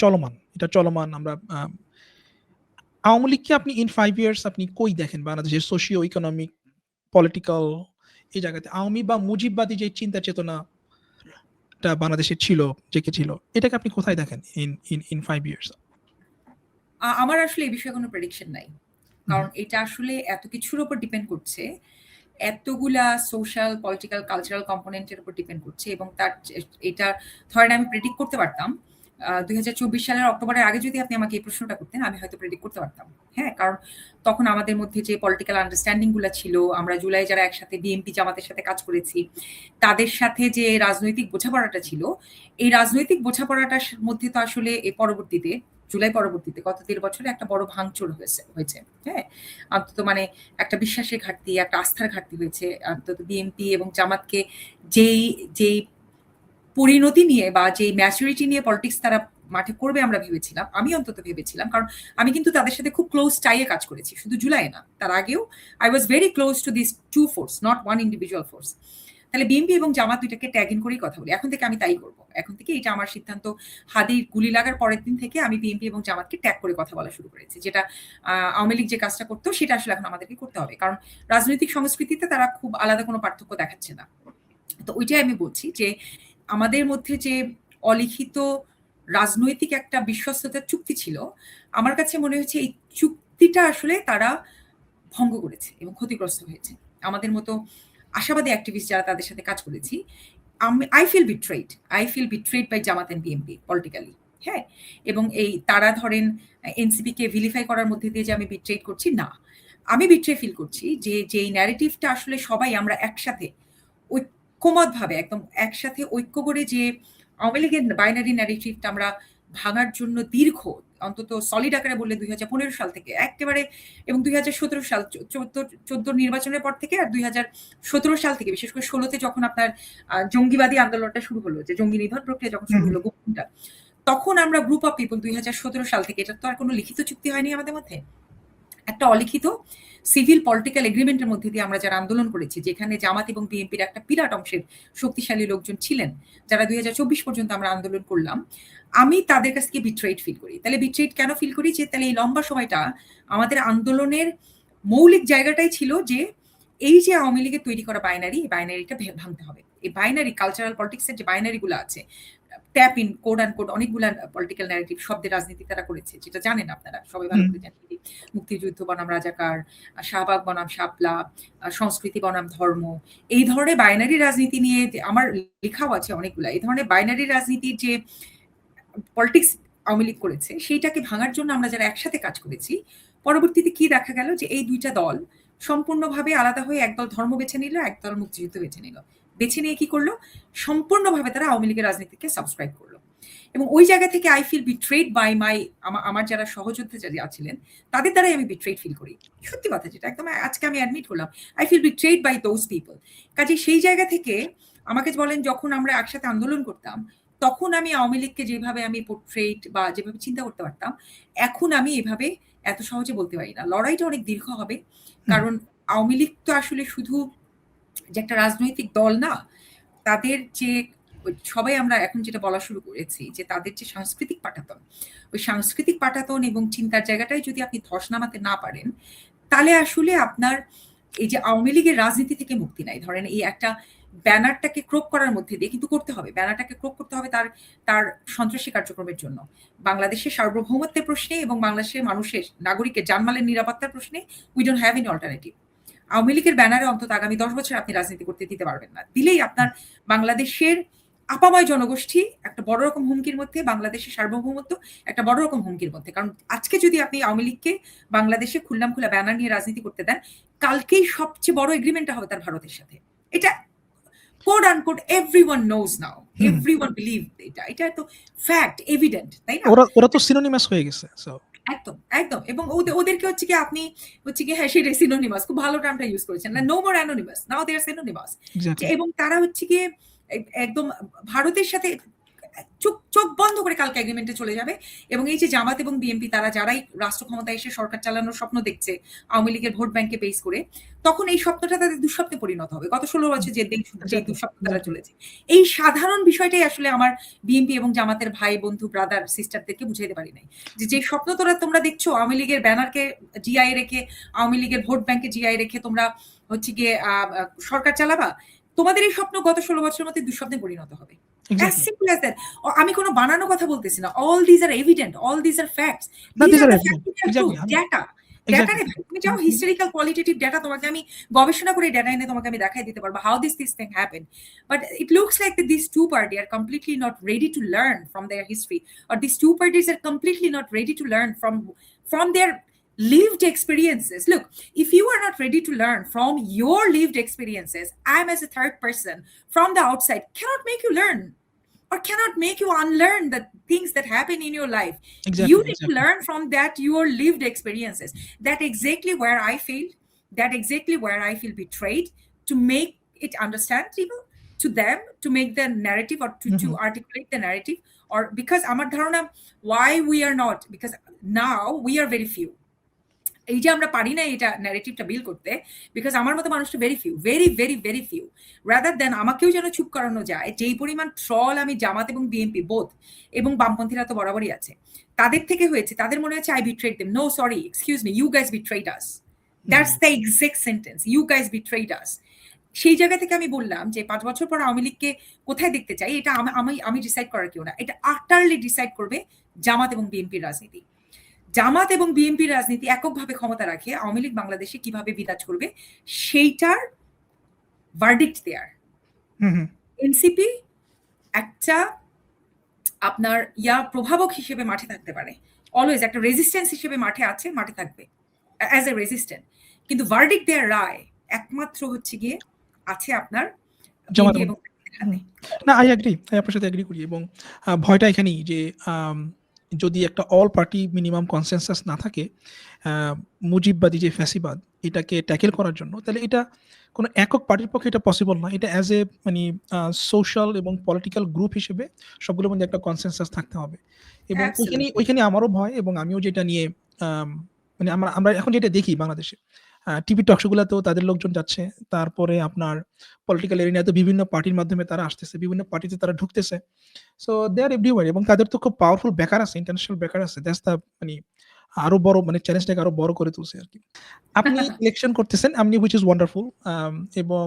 চলমান, আমরা আওয়ামী লীগকে আপনি ইন 5 ইয়ার্স আপনি কই দেখেন বাংলাদেশের সোশিও ইকোনমিক পলিটিক্যাল এই জায়গাতে? আওয়ামী বা মুজিববাদী যে চিন্তা চেতনাটা বাংলাদেশে ছিল, এটাকে আপনি কোথায় দেখেন ইন 5 ইয়ার্স? আমার আসলে এই বিষয়ে কোনো প্রেডিকশন নাই, কারণ এটা আসলে এত কিছুর উপর ডিপেন্ড করছে, এতগুলা সোশ্যাল, পলিটিক্যাল, কালচারাল কম্পোনেন্টের উপর ডিপেন্ড করছে। এবং এটা ধরেন আমি প্রেডিক্ট করতে পারতাম 2024 সালের অক্টোবরের আগে যদি আপনি আমাকে এই প্রশ্নটা করতেন, আমি হয়তো প্রেডিক্ট করতে পারতাম। হ্যাঁ, কারণ তখন আমাদের মধ্যে যে পলিটিক্যাল আন্ডারস্ট্যান্ডিং গুলো ছিল, আমরা জুলাই যারা একসাথে বিএনপি জামাতের সাথে কাজ করেছি, তাদের সাথে যে রাজনৈতিক বোঝাপড়াটা ছিল, এই রাজনৈতিক বোঝাপড়াটার মধ্যে তো আসলে এই পরবর্তীতে জুলাই পরবর্তীতে গত 1.5 বছরে একটা বড় ভাঙচুর হয়েছে। হ্যাঁ, অন্তত মানে একটা বিশ্বাসের ঘাটতি, একটা আস্থার ঘাটতি হয়েছে। অন্তত বিএনপি এবং জামাতকে যেই পরিণতি নিয়ে বা যেই ম্যাচুরিটি নিয়ে পলিটিক্স তারা মাঠে করবে আমরা ভেবেছিলাম, আমি অন্তত ভেবেছিলাম, কারণ আমি কিন্তু তাদের সাথে খুব ক্লোজ টাইয়ে কাজ করেছি, শুধু জুলাই না, তার আগেও I was very close to this two force, not one individual force. তাহলে বিএনপি এবং জামাত দুইটাকে ট্যাগ ইন করেই কথা বলি। এখন থেকে আমি তাই করব। এখন থেকে এটা আমার সিদ্ধান্ত। হাদির গুলি লাগার পরের দিন থেকে আমি বিএনপি এবং জামাতকে ট্যাগ করে কথা বলা শুরু করেছি। যেটা আওয়ামী লীগ যে কাজটা করতো সেটা আসলে এখন আমাদেরকে করতে হবে। কারণ রাজনৈতিক সংস্কৃতিতে তারা খুব আলাদা কোনো পার্থক্য দেখাচ্ছে না। তো ওইটাই আমি বলছি যে আমাদের মধ্যে যে অলিখিত রাজনৈতিক একটা বিশ্বস্ততার চুক্তি ছিল, আমার কাছে মনে হয়েছে এই চুক্তিটা আসলে তারা ভঙ্গ করেছে এবং ক্ষতিগ্রস্ত হয়েছে। আমাদের মতো আশাবাদী অ্যাক্টিভিস্ট যারা তাদের সাথে কাজ করেছি, I feel betrayed. I feel betrayed by Jamaat and BNP politically. হ্যাঁ? এবং এই তারা ধরেন এনসিপিকে ভিলিফাই করার মধ্যে দিয়ে যে আমি বিট্রেড করছি, না। আমি বিট্রে ফিল করছি যে যেই ন্যারেটিভটা আসলে সবাই আমরা একসাথে ঐক্যমতভাবে একদম একসাথে ঐক্য করে যে আওয়ামী লীগের বাইনারি ন্যারেটিভটা আমরা ভাঙার জন্য দীর্ঘ অন্তত সলিড আকারে বললে 2015 সাল থেকে একেবারে এবং 2017 সাল 14 নির্বাচনের পর থেকে আর 2017 সাল থেকে বিশেষ করে 16তে যখন আপনার জঙ্গিবাদী আন্দোলনটা শুরু হলো, যে জঙ্গি নিধন প্রক্রিয়া যখন শুরু হলো গোপনটা, তখন আমরা গ্রুপ অফ পিপল 2017 সাল থেকে, এটা তো আর কোনো লিখিত চুক্তি হয়নি আমাদের মধ্যে, একটা অলিখিত সিভিল পলিটিক্যাল এগ্রিমেন্টের মধ্যে দিয়ে আমরা যারা আন্দোলন করেছি, যেখানে জামাত এবং বিএনপির একটা বিরাট অংশের শক্তিশালী লোকজন ছিলেন, যারা 2024 পর্যন্ত আমরা আন্দোলন করলাম, আমি তাদের কাছ থেকে বিট্রেড ফিল করি। তাহলে বিট্রেড কেন ফিল করি? যে তাহলে এই লম্বা সময়টা আমাদের আন্দোলনের মৌলিক জায়গাটাই ছিল যে এই যে আওয়ামী লীগের তৈরি করা বাইনারি, এই বাইনারিটা ভাঙতে হবে। এই বাইনারি কালচারাল পলিটিক্সের যে বাইনারিগুলো আছে, tap in code and code অনেকগুলো পলিটিক্যাল ন্যারেটিভ শব্দের রাজনীতি তারা করেছে, যেটা জানেন আপনারা সবাই ভালো করে জানেন। মুক্তিযুদ্ধ বনাম রাজাকার, শাহবাগ বনাম শাপলা, সংস্কৃতি বনাম ধর্ম, এই ধরনের বাইনারি রাজনীতি নিয়ে আমার লেখাও আছে অনেকগুলো। এই ধরনের বাইনারি রাজনীতির যে পলিটিক্স আওয়ামী লীগ করেছে, সেইটাকে ভাঙার জন্য আমরা যারা একসাথে কাজ করেছি, পরবর্তীতে কি দেখা গেল যে এই দুইটা দল সম্পূর্ণভাবে আলাদা হয়ে একদল ধর্ম বেছে নিল, একদল মুক্তিযুদ্ধ বেছে নিল। বেছে নিয়ে কি করলো? সম্পূর্ণভাবে তারা আওয়ামী লীগের রাজনীতিকে সাবস্ক্রাইব করলো। এবং ওই জায়গা থেকে আই ফিল বিট্রেড বাই আমার যারা সহযোদ্ধা যারা ছিলেন, তাদের দ্বারাই আমি বিট্রেড ফিল করি। সত্যি কথা, যেটা একদম আজকে আমি অ্যাডমিট করলাম, I feel betrayed by those people. কাজে সেই জায়গা থেকে আমাকে বলেন, যখন আমরা একসাথে আন্দোলন করতাম, তখন আমি আওয়ামী লীগকে যেভাবে আমি পোর্ট্রেট বা যেভাবে চিন্তা করতে পারতাম, এখন আমি এভাবে এত সহজে বলতে পারি না। লড়াইটা অনেক দীর্ঘ হবে, কারণ আওয়ামী লীগ তো আসলে শুধু যে একটা রাজনৈতিক দল না, তাদের যে সবাই আমরা এখন যেটা বলা শুরু করেছি যে তাদের যে সাংস্কৃতিক পাটাতন, ওই সাংস্কৃতিক পাটাতন এবং চিন্তার জায়গাটাই যদি আপনি ধস নামাতে না পারেন, তাহলে আসলে আপনার এই যে আওয়ামী লীগের রাজনীতি থেকে মুক্তি নাই। ধরেন এই একটা ব্যানারটাকে ক্রোপ করার মধ্যে দিয়ে, কিন্তু করতে হবে, ব্যানারটাকে ক্রোপ করতে হবে তার সন্ত্রাসী কার্যক্রমের জন্য। বাংলাদেশের সার্বভৌমত্বের প্রশ্নে এবং বাংলাদেশের মানুষের নাগরিকের জানমালের নিরাপত্তার প্রশ্নে we don't have any alternative. Awami লীগের ব্যানারে অন্তত আগামী 10 বছর আপনি রাজনীতি করতে দিতে পারবেন না। দিলেই আপনার বাংলাদেশের আপাময় জনগোষ্ঠী একটা বড় রকম হুমকির মধ্যে, বাংলাদেশের সার্বভৌমত্ব একটা বড় রকম হুমকির মধ্যে। কারণ আজকে যদি আপনি আওয়ামী লীগকে বাংলাদেশে খুলনাম খোলা ব্যানার নিয়ে রাজনীতি করতে দেন, কালকেই সবচেয়ে বড় এগ্রিমেন্টটা হবে তার ভারতের সাথে। এটা কোড আনকোড এভরিওয়ান নোজ নাও, এভরিওয়ান বিলিভ, এটা তো ফ্যাক্ট, এভিডেন্ট, তাই না? ওরা তো সিনোনিমাস হয়ে গেছে। একদম একদম। এবং ওদেরকে হচ্ছে কি আপনি হচ্ছে কি, হ্যাঁ সেটাই সিনোনিমাস, খুব ভালো টার্মটা ইউজ করেছেন, নো মোর অ্যানোনিমাস, নাও দে আর সিনোনিমাস। এবং তারা হচ্ছে কি একদম ভারতের সাথে চোখ বন্ধ করে কালকে এগ্রিমেন্টে চলে যাবে। এবং এই যে জামাত এবং বিএনপি, তারা যারাই রাষ্ট্র ক্ষমতায় এসে সরকার চালানোর স্বপ্ন দেখছে আওয়ামী লীগের ভোট ব্যাংকে বেস করে, তখন এই স্বপ্নটা তাদের দুঃস্বপ্নে পরিণত হবে। গত 16 বছর যে দুঃস্বপ্ন তারা চলেছে, এই সাধারণ বিষয়টাই আসলে আমার বিএনপি এবং জামাতের ভাই বন্ধু ব্রাদার সিস্টারদেরকে বুঝাইতে পারি নাই, যে স্বপ্ন তোমরা দেখছো আওয়ামী লীগের ব্যানারকে জিআই রেখে, আওয়ামী লীগের ভোট ব্যাংকে জিআই রেখে তোমরা হচ্ছে গিয়ে সরকার চালাবা, তোমাদের এই স্বপ্ন গত 16 বছরের মধ্যে দুঃস্বপ্নে পরিণত হবে। As simple as that. আমি কোনো বানানো কথা বলতেছি না। All these are evident. All these are facts. These are the data. Data নে তুমি যাও, historical qualitative data তোমাকে আমি গবেষণা করে ডেটা এনে তোমাকে আমি দেখাই দিতে পারবো how this thing happened. But it looks like that these two parties are completely not ready to learn from their history, or these two parties are completely not ready to learn from their lived experiences. Look, if you are not ready to learn from your lived experiences, I'm as a third person from the outside cannot make you learn, or cannot make you unlearn the things that happen in your life. You need to learn from that, your lived experiences. That exactly where I feel betrayed, to make it understandable to them, to make the narrative, or to articulate the narrative. Or because amar dharona why we are not, because now we are very few. এই যে আমরা পারি না এটা ন্যারেটিভটা বিল করতে, because আমার মতো মানুষটা very few, very very very few, rather than আমাকেও যেন চুপ করানো যায়। যেই পরিমাণ ট্রল আমি জামাত এবং বিএনপি বোধ এবং বামপন্থীরা তো বরাবরই আছে, তাদের থেকে হয়েছে, তাদের মনে হচ্ছে I betrayed them, no sorry excuse me, you guys betrayed us, that's the exact sentence, you guys betrayed us. সেই জায়গা থেকে আমি বললাম যে 5 বছর পর আওয়ামী লীগকে কোথায় দেখতে চাই, এটা আমি ডিসাইড করার কেউ না, এটা আটারলি ডিসাইড করবে জামাত এবং বিএনপির রাজনীতি। জামাত এবং বিএনপির রাজনীতি এককভাবে ক্ষমতা রাখে আওয়ামী লীগ বাংলাদেশে কিভাবে বিরাজ করবে সেইটার ভার্ডিক্ট দেয়ার। এনসিপি একটা আপনার প্রভাবক হিসেবে মাঠে থাকতে পারে, অলওয়েজ একটা রেজিস্ট্যান্স হিসেবে মাঠে আছে, মাঠে থাকবে অ্যাজ এ রেজিস্ট্যান্ট, কিন্তু ভার্ডিক্ট দেয়ার রায় একমাত্র হচ্ছে গিয়ে আছে আপনার জামাত বিএনপি এবং এবং হাতে। না, আই এগ্রি, আপনার সাথে এগ্রি করি। এবং ভয়টা এখানেই যে যদি একটা অল পার্টি মিনিমাম কনসেনসাস না থাকে মুজিববাদী যে ফ্যাসিবাদ এটাকে ট্যাকেল করার জন্য, তাহলে এটা কোনো একক পার্টির পক্ষে এটা পসিবল না। এটা অ্যাজ এ মানে সোশ্যাল এবং পলিটিক্যাল গ্রুপ হিসেবে সবগুলোর মধ্যে একটা কনসেনসাস থাকতে হবে। এবং ওইখানে আমারও ভয়, এবং আমিও যেটা নিয়ে মানে আমরা এখন যেটা দেখি বাংলাদেশে টিভি টকশোগুলোতেও তাদের লোকজন যাচ্ছে, তারপরে আপনার পলিটিক্যাল এরিয়াতে বিভিন্ন পার্টির মাধ্যমে তারা আসতেছে, বিভিন্ন পার্টিতে তারা ঢুকতেছে। সো দে আর এভরিওয়্যার, এবং তাদের তো খুব পাওয়ারফুল ব্যাকার আছে, ইন্টারন্যাশনাল ব্যাকার আছে। দ্যাটস দ্য মানে আরো বড় মানে চ্যালেঞ্জটাকে আরো বড় করে তুলছে আরকি। আপনি ইলেকশন করতেছেন, আপনি হুইচ ইজ ওয়ান্ডারফুল। এবং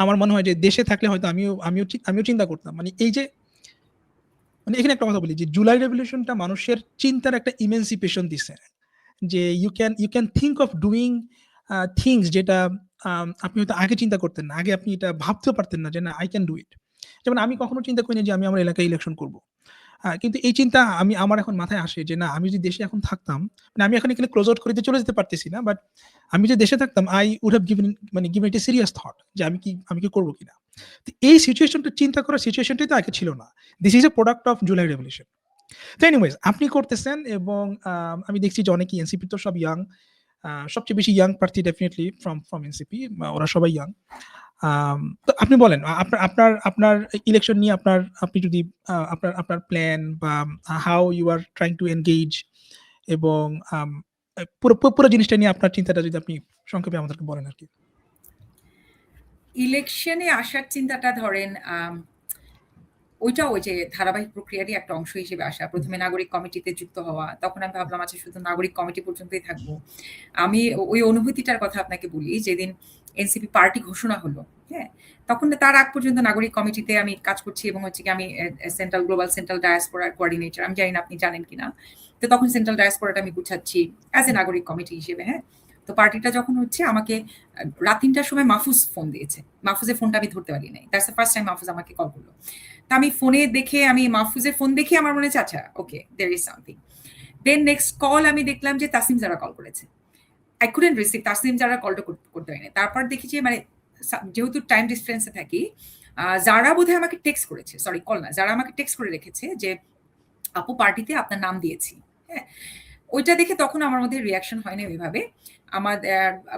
আমার মনে হয় যে দেশে থাকলে হয়তো আমিও চিন্তা করতাম। মানে এই যে মানে এখানে একটা কথা বলি যে জুলাই রেভলিউশনটা মানুষের চিন্তার একটা ইমেনসিপেশন দিছে। যে you can think of doing things যেটা আপনি হয়তো আগে চিন্তা করতেন না। আগে আপনি এটা ভাবতেও পারতেন না যে না, আই ক্যান ডু ইট। যেমন আমি কখনো চিন্তা করিনি যে আমি আমার এলাকায় ইলেকশন করব। কিন্তু এই চিন্তা আমার এখন মাথায় আসে যে না, আমি যদি দেশে এখন থাকতাম, মানে আমি এখন এখানে ক্লোজ আউট করে দিয়ে চলে যেতে পারতেছি না, বাট আমি যদি দেশে থাকতাম I would have given it a serious thought যে আমি কি করব কিনা। তো এই সিচুয়েশনটা চিন্তা করার সিচুয়েশনটাই তো আগে ছিল না। This is a product of July revolution. তো এনিওয়েজ আপনি করতেছেন, এবং আমি দেখছি যে অনেকেই এনসিপি তো সব ইয়াং, সবচেয়ে বেশি ইয়াং প্রার্থী ডেফিনিটলি ফ্রম এনসিপি, ওরা সবাই ইয়াং। তো আপনি বলেন আপনার ইলেকশন নিয়ে আপনি যদি আপনার প্ল্যান বা how you are trying to engage, এবং পুরো জিনিসটা নিয়ে আপনার চিন্তাটা যদি আপনি সংক্ষেপে আমাদেরকে বলেন আর কি। ইলেকশনে আসার চিন্তাটা ধরেন ওইটা ওই যে ধারাবাহিক প্রক্রিয়ারই একটা অংশ হিসেবে আসা। প্রথমে নাগরিক কমিটিতে যুক্ত হওয়া, তখন আমি ভাবলাম আচ্ছা শুধু নাগরিক কমিটি পর্যন্তই থাকবো। আমি ওই অনুভূতিটার কথা আপনাকে বলি, যেদিন এনসিপি পার্টি ঘোষণা হলো, হ্যাঁ, তখন তার আগ পর্যন্ত নাগরিক কমিটিতে আমি কাজ করছি, এবং হচ্ছে কি আমি গ্লোবাল সেন্ট্রাল ডায়াসপোরার কোঅর্ডিনেটর, আমি জানি না আপনি জানেন কিনা। তো তখন সেন্ট্রাল ডায়াসপোরাটা আমি গুছাচ্ছি অ্যাজ এ নাগরিক কমিটি হিসেবে। হ্যাঁ, তো পার্টিটা যখন হচ্ছে, আমাকে রাত ৩টার সময় মাহফুজ ফোন দিয়েছে। মাহফুজের ফোনটা আমি ধরতে পারি নাই, that's the first time Mahfuz আমাকে কল করলো। তা আমি ফোনে দেখে, আমি মাহফুজের ফোন দেখে আমার মনে হচ্ছে আচ্ছা okay, there is something. Then next call আমি দেখলাম যে তাসনিম জারা কল করেছে। I couldn't receive, Tasnim Zara কলটা করতে হয়নি। তারপর দেখি যে মানে যেহেতু টাইম ডিফারেন্সে থাকি, যারা বোধহয় আমাকে টেক্সট করেছে, সরি কল না, যারা আমাকে টেক্সট করে রেখেছে যে আপু পার্টিতে আপনার নাম দিয়েছি। হ্যাঁ, ওইটা দেখে তখন আমার মধ্যে রিয়াকশন হয়নি ওইভাবে। আমার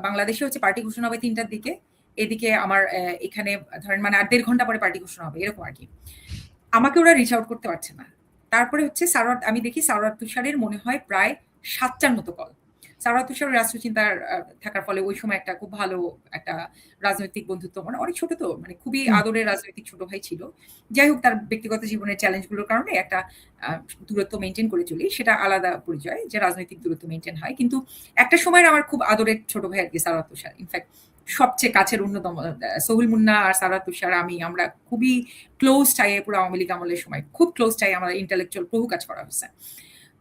বাংলাদেশে হচ্ছে পার্টি ঘোষণা হবে ৩টার দিকে, এদিকে আমার এখানে ধরেন মানে ৮.৫ ঘন্টা পরে পার্টি ঘোষণা হবে, এরকম আর কি। আমাকে ওরা রিচ আউট করতে পারছে না। তারপরে হচ্ছে সারোয়ার, আমি দেখি সারোয়ার তুষারের মনে হয় প্রায় ৭টার মতো কল। সারোয়ার তুষার রাষ্ট্রচিন্তার থাকার ফলে ওই সময় একটা খুব ভালো একটা রাজনৈতিক বন্ধুত্ব, মানে অনেক ছোট তো, মানে খুবই আদরের রাজনৈতিক ছোট ভাই ছিল। যাই হোক, তার ব্যক্তিগত জীবনের চ্যালেঞ্জগুলোর কারণে একটা দূরত্ব মেনটেন করে চলি, সেটা আলাদা পরিচয় যে রাজনৈতিক দূরত্ব মেনটেন হয়। কিন্তু একটা সময় আমার খুব আদরের ছোট ভাই আর কি সারোয়ার তুষার। ইনফ্যাক্ট সবচেয়ে কাছের অন্যতম সোহেল মুন্না আর সারোয়ার তুষার, আমরা খুবই ক্লোজ টাই, পুরো আওয়ামী লীগ আমলের সময় খুব ক্লোজ টাই, আমরা ইন্টেলেকচুয়াল বহু কাজ করা হয়েছে।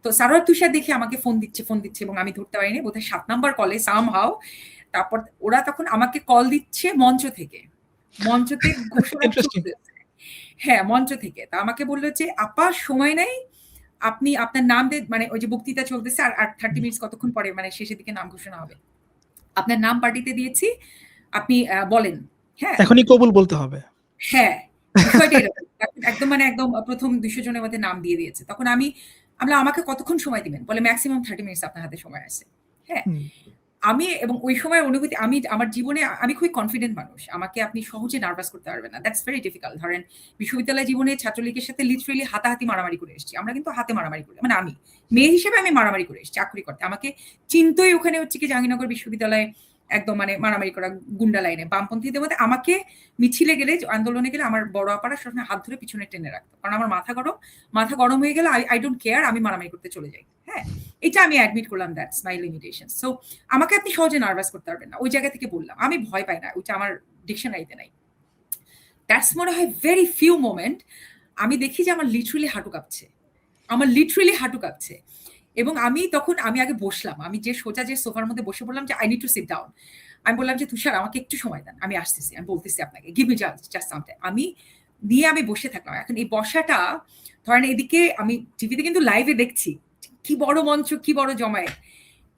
তো সারোয়ার তুষার দেখে আমাকে ফোন দিচ্ছে, এবং আমি ধরতে পারিনি, বোধহয় ৭ নাম্বার কলে সামহাও। তারপর ওরা তখন আমাকে কল দিচ্ছে মঞ্চতে ঘোষণা চলতেছে। হ্যাঁ, মঞ্চ থেকে। তা আমাকে বললো যে আপা সময় নাই, আপনি আপনার নাম মানে ওই যে বক্তৃতা চলতেছে আর 30 মিনিট কতক্ষণ পরে মানে শেষের দিকে নাম ঘোষণা হবে, আপনার নাম পার্টিতে দিয়েছি, আপনি বলেন। হ্যাঁ, এখনই কবুল বলতে হবে। হ্যাঁ, বিষয়টা এরকম। একদম মানে একদম প্রথম ২০০ জনের মধ্যে নাম দিয়ে দিয়েছে। তখন আমি আমাকে কতক্ষণ সময় দিবেন? বলে ম্যাক্সিমাম 30 মিনিটস আপনার হাতে সময় আছে। হ্যাঁ, আমি এবং ওই সময়ের অনুভূতি আমি আমার জীবনে আমি খুবই কনফিডেন্ট মানুষ। আমাকে আপনি সহজে নার্ভাস করতে পারবেন না। That's very difficult. ধরেন বিশ্ববিদ্যালয় জীবনে ছাত্রলীগের সাথে লিটারেলি হাতাহাতি মারামারি করে এসেছি। আমরা কিন্তু হাতে মারামারি করি। মানে আমি মেয়ে হিসেবে আমি মারামারি করে এসেছি আক্ষরিক অর্থে। আমাকে চিনতই ওখানে হচ্ছে কি জাহাঙ্গীরনগর বিশ্ববিদ্যালয়ে একদম মানে মারামারি করা গুন্ডা লাইনে। বামপন্থীদের মধ্যে আমাকে মিছিলে গেলে আন্দোলনে গেলে আমার বড় আপারা সবসময় হাত ধরে পিছনে টেনে রাখতো। কারণ আমার মাথা গরম হয়ে গেলে আই ডোন্ট কেয়ার আমি মারামারি করতে চলে যাই। হ্যাঁ? এটা আমি অ্যাডমিট করলাম দ্যাটস মাই লিমিটেশন। সো আমাকে আপনি সহজে নার্ভাস করতে পারবেন না। ওই জায়গা থেকে বললাম। আমি ভয় পাই না। ওইটা আমার ডিকশনারিতে নাই। দ্যাটস মনে হয় ভেরি ফিউ মোমেন্ট আমি দেখি যে আমার লিটারেলি হাঁটু কাঁপছে। আমার লিটারেলি হাঁটু কাঁপছে। এবং আমি আগে বসলাম। আমি যে সোজা যে সোফার মধ্যে বসে পড়লাম যে I need to sit down. আমি বললাম যে তুষার আমাকে একটু সময় দেন। আমি আসতেছি। আমি বলতেছি আপনাকে give me just some time. আমি বসে থাকলাম। এখন এই বসাটা ধরেন এদিকে আমি টিভিতে কিন্তু লাইভে দেখছি। কি বড় মঞ্চ, কি বড় জমায়েত।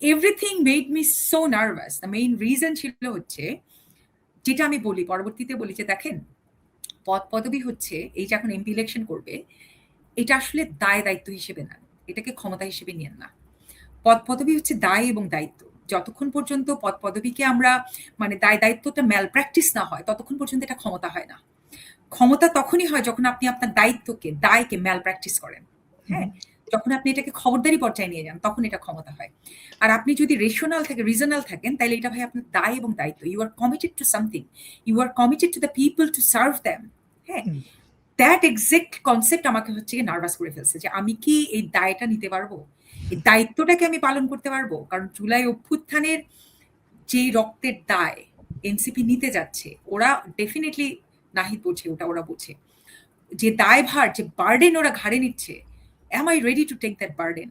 Everything made me so nervous. The main reason ছিল হচ্ছে যেটা আমি বলি পরবর্তীতে বলি যে দেখেন পদ পদবি হচ্ছে এই যে এখন এমপি ইলেকশন করবে এটা আসলে দায় দায়িত্ব হিসেবে না, এটাকে ক্ষমতা হিসেবে নিয়েন না। পদ পদবি হচ্ছে দায় এবং দায়িত্ব। যতক্ষণ পর্যন্ত পদ পদবিকে আমরা মানে দায় দায়িত্বটা ম্যাল প্র্যাকটিস না হয় ততক্ষণ পর্যন্ত এটা ক্ষমতা হয় না। ক্ষমতা তখনই হয় যখন আপনি আপনার দায়কে ম্যাল প্র্যাকটিস করেন। হ্যাঁ, যখন আপনি এটাকে খবরদারি পর্যায়ে নিয়ে যান তখন এটা ক্ষমতা হয়। আর আপনি যদি রিজনাল থাকেন তাহলে এটা ভাই আপনার দায় এবং দায়িত্ব। You are committed to something, you are committed to the people to serve them. হ্যাঁ, দ্যাট এক্সাক্ট কনসেপ্ট আমাকে হচ্ছে নার্ভাস করে ফেলছে যে আমি কি এই দায়টা নিতে পারবো, এই দায়িত্বটাকে আমি পালন করতে পারবো। কারণ জুলাই অভ্যুত্থানের যে রক্তের দায় এনসিপি নিতে যাচ্ছে ওরা ডেফিনেটলি নাহিদ বোঝে, ওরা বোঝে যে দায়ভার যে বার্ডেন ওরা ঘাড়ে নিচ্ছে। Am I ready to take that burden?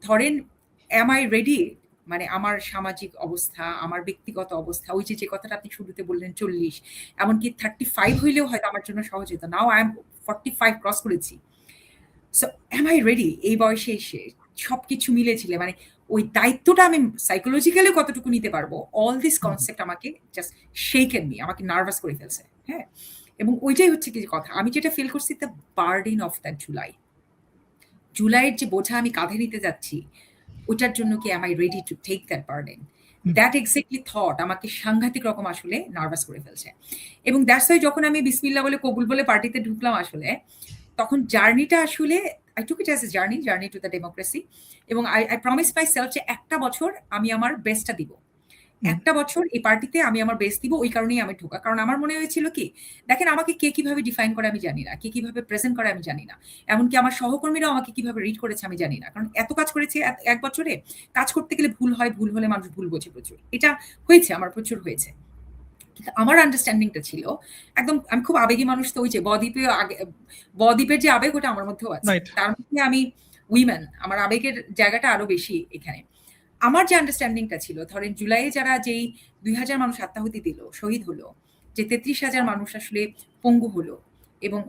ধরেন অ্যাম আই রেডি মানে আমার সামাজিক অবস্থা, আমার ব্যক্তিগত অবস্থা, ওই যে কথাটা আপনি শুরুতে বললেন 40, এমনকি 35 হইলেও হয়তো আমার জন্য সহজ হতো। নাও আই এম 45 ক্রস করেছি। সো অ্যাম আই রেডি এই বয়সে এসে সবকিছু মিলেছিলে মানে ওই দায়িত্বটা আমি সাইকোলজিক্যালি কতটুকু নিতে পারবো, অল দিস কনসেপ্ট আমাকে জাস্ট শেকেন মি, আমাকে নার্ভাস করে ফেলছে। হ্যাঁ, এবং ওইটাই হচ্ছে কি কথা আমি যেটা ফিল করছি দ্য বার্ডেন অফ দ্যাট জুলাইয়ের যে বোঝা আমি কাঁধে নিতে যাচ্ছি ওইটার জন্য কি am I ready to take that burden? That exactly thought আমাকে সাংঘাতিক রকম আসলে নার্ভাস করে ফেলছে। এবং দ্যাটস ওয়াই যখন আমি বিসমিল্লাহ বলে কবুল বলে পার্টিতে ঢুকলাম আসলে তখন জার্নিটা আসলে I took it as a journey to the democracy. এবং আই প্রমিস মাই সেলফ যে একটা বছর আমি আমার বেস্টটা দিব, একটা বছর এই পার্টিতে আমি আমার বেস্ট দিব। ওই কারণেই আমি ঢোকা। কারণ আমার মনে হয়েছিল কি দেখেন আমাকে কে কিভাবে ডিফাইন করে আমি জানি না, কে কিভাবে প্রেজেন্ট করে আমি জানি না, এমনকি আমার সহকর্মীরাও আমাকে কিভাবে রিড করেছে আমি জানি না। কারণ এত কাজ করেছি এক বছরে, কাজ করতে গেলে ভুল হয়, ভুল হলে মানুষ ভুল বোঝে প্রচুর। এটা হয়েছে, আমার প্রচুর হয়েছে। কিন্তু আমার আন্ডারস্ট্যান্ডিংটা ছিল একদম, আমি খুব আবেগী মানুষ, তো ওই যে বদ্বীপের যে আবেগ ওটা আমার মধ্যেও আছে। তার মধ্যে আমি উইমেন, আমার আবেগের জায়গাটা আরো বেশি এখানে। আমার যে আন্ডারস্ট্যান্ডিংটা ছিল ধরেন জুলাইয়ে যারা যেই 2000 মানুষ আত্মাহুতি দিল, শহীদ হলো, যে 33,000 মানুষ আসলে পঙ্গু হলো এবং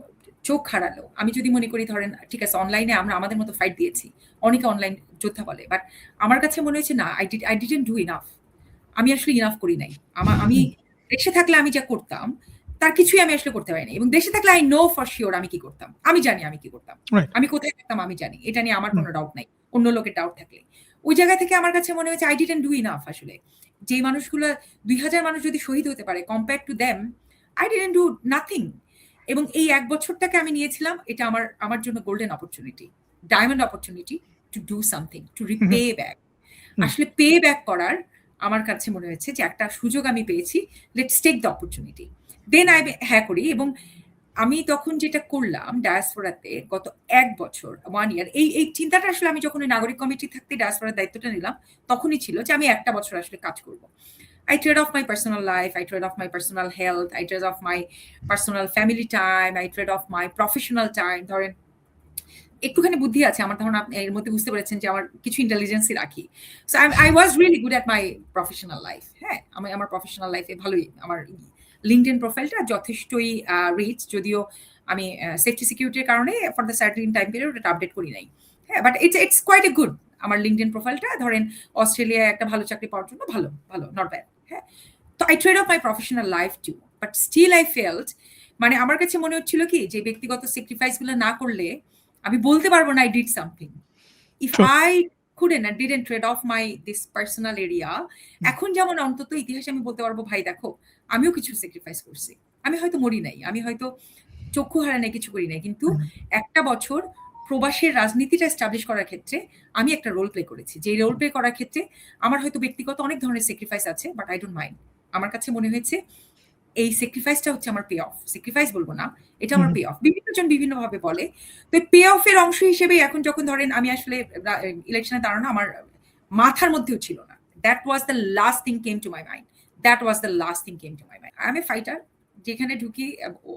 চোখ হারালো। আমি যদি মনে করি ধরেন ঠিক আছে অনলাইনে আমরা আমাদের মতো ফাইট দিয়েছি, অনেকে অনলাইন যোদ্ধা বলে, বাট আমার কাছে মনে হয়েছে না, আই ডিডন্ট ডু ইনাফ। আমি আসলে ইনাফ করি নাই। আমি দেশে থাকলে আমি যা করতাম তার কিছুই আমি আসলে করতে পারিনি। এবং দেশে থাকলে আই নো ফর শিওর আমি কি করতাম, আমি জানি আমি কি করতাম, আমি কোথায় থাকতাম আমি জানি, এটা নিয়ে আমার কোনো ডাউট নাই। অন্য লোকের ডাউট থাকলে ওই জায়গা থেকে আমার কাছে মনে হয়েছে আই ডিডন্ট ডু ইনাফ। আসলে যে মানুষগুলো 2000 মানুষ যদি শহীদ হতে পারে compare to them, I didn't do nothing. এবং এই এক বছরটাকে আমি নিয়েছিলাম এটা আমার জন্য golden opportunity, diamond opportunity to do something, to repay back. আসলে পে ব্যাক করার আমার কাছে মনে হয়েছে যে একটা সুযোগ আমি পেয়েছি, let's take the opportunity, then I হ্যাঁ করি। এবং আমি তখন যেটা করলাম ডায়াসপোরাতে গত 1 বছর 1 ইয়ার, এই চিন্তাটা আসলে আমি যখন নাগরিক কমিটি থাকতে ডায়াসপোরার দায়িত্বটা নিলাম তখনই ছিল যে আমি একটা বছর আসলে কাজ করব। I trade off my personal life, I trade off my personal health, I trade off my personal family time, I trade off my professional time. ধরেন একটুখানি বুদ্ধি আছে আমার, তখন আপনি এর মধ্যে বুঝতে পেরেছেন যে আমার কিছু ইন্টেলিজেন্সই রাখি। So I was really good at my professional life. হ্যাঁ, আমি আমার প্রফেশনাল লাইফে ভালোই, আমার লিঙ্কডইন প্রোফাইলটা যথেষ্টই রিচ, যদিও আমি সেফটি সিকিউরিটির কারণে for the certain time period এটা আপডেট করি নাই। হ্যাঁ, but it's quite a good. আমার লিঙ্কডইন প্রোফাইলটা ধরেন অস্ট্রেলিয়ায় একটা ভালো চাকরি পাওয়ার জন্য ভালো, নট ব্যাড। হ্যাঁ, তো I trade off my professional life too, but still I felt মানে আমার কাছে মনে হচ্ছিল কি যে ব্যক্তিগত স্যাক্রিফাইস গুলো না করলে আমি বলতে পারবো না I did something. If I couldn't and didn't trade off my this personal area. এখন যেমন অন্তত ইতিহাসে আমি বলতে পারবো, ভাই দেখো আমিও কিছু স্যাক্রিফাইস করছি। আমি হয়তো মরি নাই, আমি হয়তো চক্ষু হারাই নাই, কিছু করি নাই, কিন্তু একটা বছর প্রবাসের রাজনীতিটা এস্টাবলিশ করার ক্ষেত্রে আমি একটা রোল প্লে করেছি। যে রোল প্লে করার ক্ষেত্রে আমার হয়তো ব্যক্তিগত অনেক ধরনের স্যাক্রিফাইস আছে, বাট আই ডোন্ট মাইন্ড। আমার কাছে মনে হয়েছে এই স্যাক্রিফাইসটা হচ্ছে আমার পে অফ। স্যাক্রিফাইস বলবো না, এটা আমার পে অফ। বিভিন্ন জন বিভিন্নভাবে বলে। তো পে অফের অংশ হিসেবে এখন যখন ধরেন আমি আসলে ইলেকশনে দাঁড়ানো আমার মাথার মধ্যেও ছিল না। That was the last thing came to my mind. That was the last thing came to my mind. I am a fighter. যেখানে ঢুকি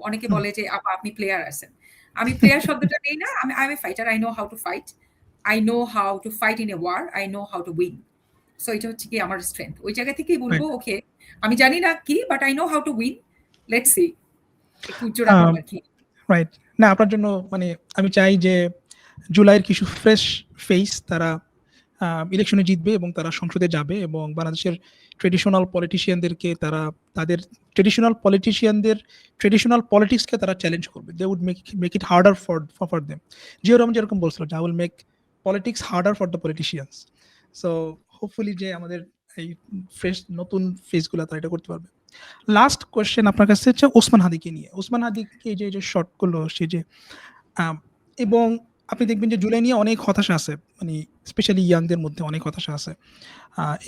অনেকে বলে যে আপনি প্লেয়ার আছেন। আমি প্লেয়ার শব্দটা নেই না, আমি I am a fighter. I know how to fight. I know how to fight in a war. I know how to win. So এটা হচ্ছে কি আমার স্ট্রেংথ। ওই জায়গা থেকেই বলবো ওকে আমি জানি না কি, but I know how to win. Let's see. একটু উচ্চ রাখলাম আর কি। রাইট। না, আপনার জন্য মানে আমি চাই যে জুলাইয়ের কিছু ফ্রেশ ফেস তারা ইলেকশনে জিতবে এবং তারা সংসদে যাবে এবং বাংলাদেশের ট্রেডিশনাল পলিটিশিয়ানদেরকে তারা তাদের ট্রেডিশনাল পলিটিক্সকে তারা চ্যালেঞ্জ করবে। They would make it harder for them. জিও রহমান যেরকম বলছিল যে I will make politics harder for the politicians. So hopefully যে আমাদের এই ফ্রেশ নতুন ফেসগুলো তারা এটা করতে পারবে। লাস্ট কোয়েশ্চেন আপনার কাছে হচ্ছে ওসমান হাদিকে নিয়ে। ওসমান হাদিকে যে শর্টগুলো সে যে এবং আপনি দেখবেন যে জুলাই নিয়ে অনেক হতাশা আছে, মানে স্পেশালি ইয়াংদের মধ্যে অনেক হতাশা আছে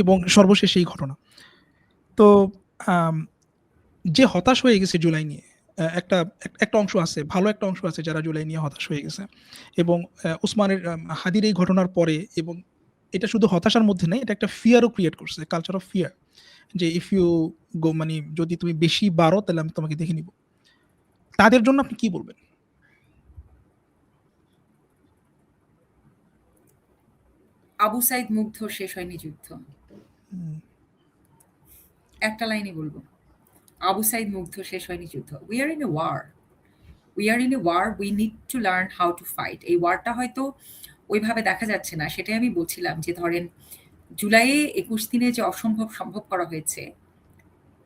এবং সর্বশেষ এই ঘটনা। তো যে হতাশ হয়ে গেছে জুলাই নিয়ে একটা অংশ আছে, ভালো একটা অংশ আছে যারা জুলাই নিয়ে হতাশ হয়ে গেছে এবং ওসমানের হাদির এই ঘটনার পরে, এবং এটা শুধু হতাশার মধ্যে নেই, এটা একটা ফিয়ারও ক্রিয়েট করছে, কালচার অফ ফিয়ার, যে ইফ ইউ গো মানে যদি তুমি বেশি বাড়ো তাহলে আমি তোমাকে দেখে নিব। তাদের জন্য আপনি কি বলবেন? আবু সাইদ মুগ্ধ শেষ হয়নি যুদ্ধ। একটা লাইনই বলবো, আবু সাইদ মুগ্ধ শেষ হয়নি যুদ্ধ। We are in a war. We are in a war. We need to learn how to fight. এই ওয়ারটা হয়তো ওইভাবে দেখা যাচ্ছে না, সেটাই আমি বলছিলাম যে ধরেন জুলাইয়ে 21 দিনে যে অসম্ভব সম্ভব করা হয়েছে,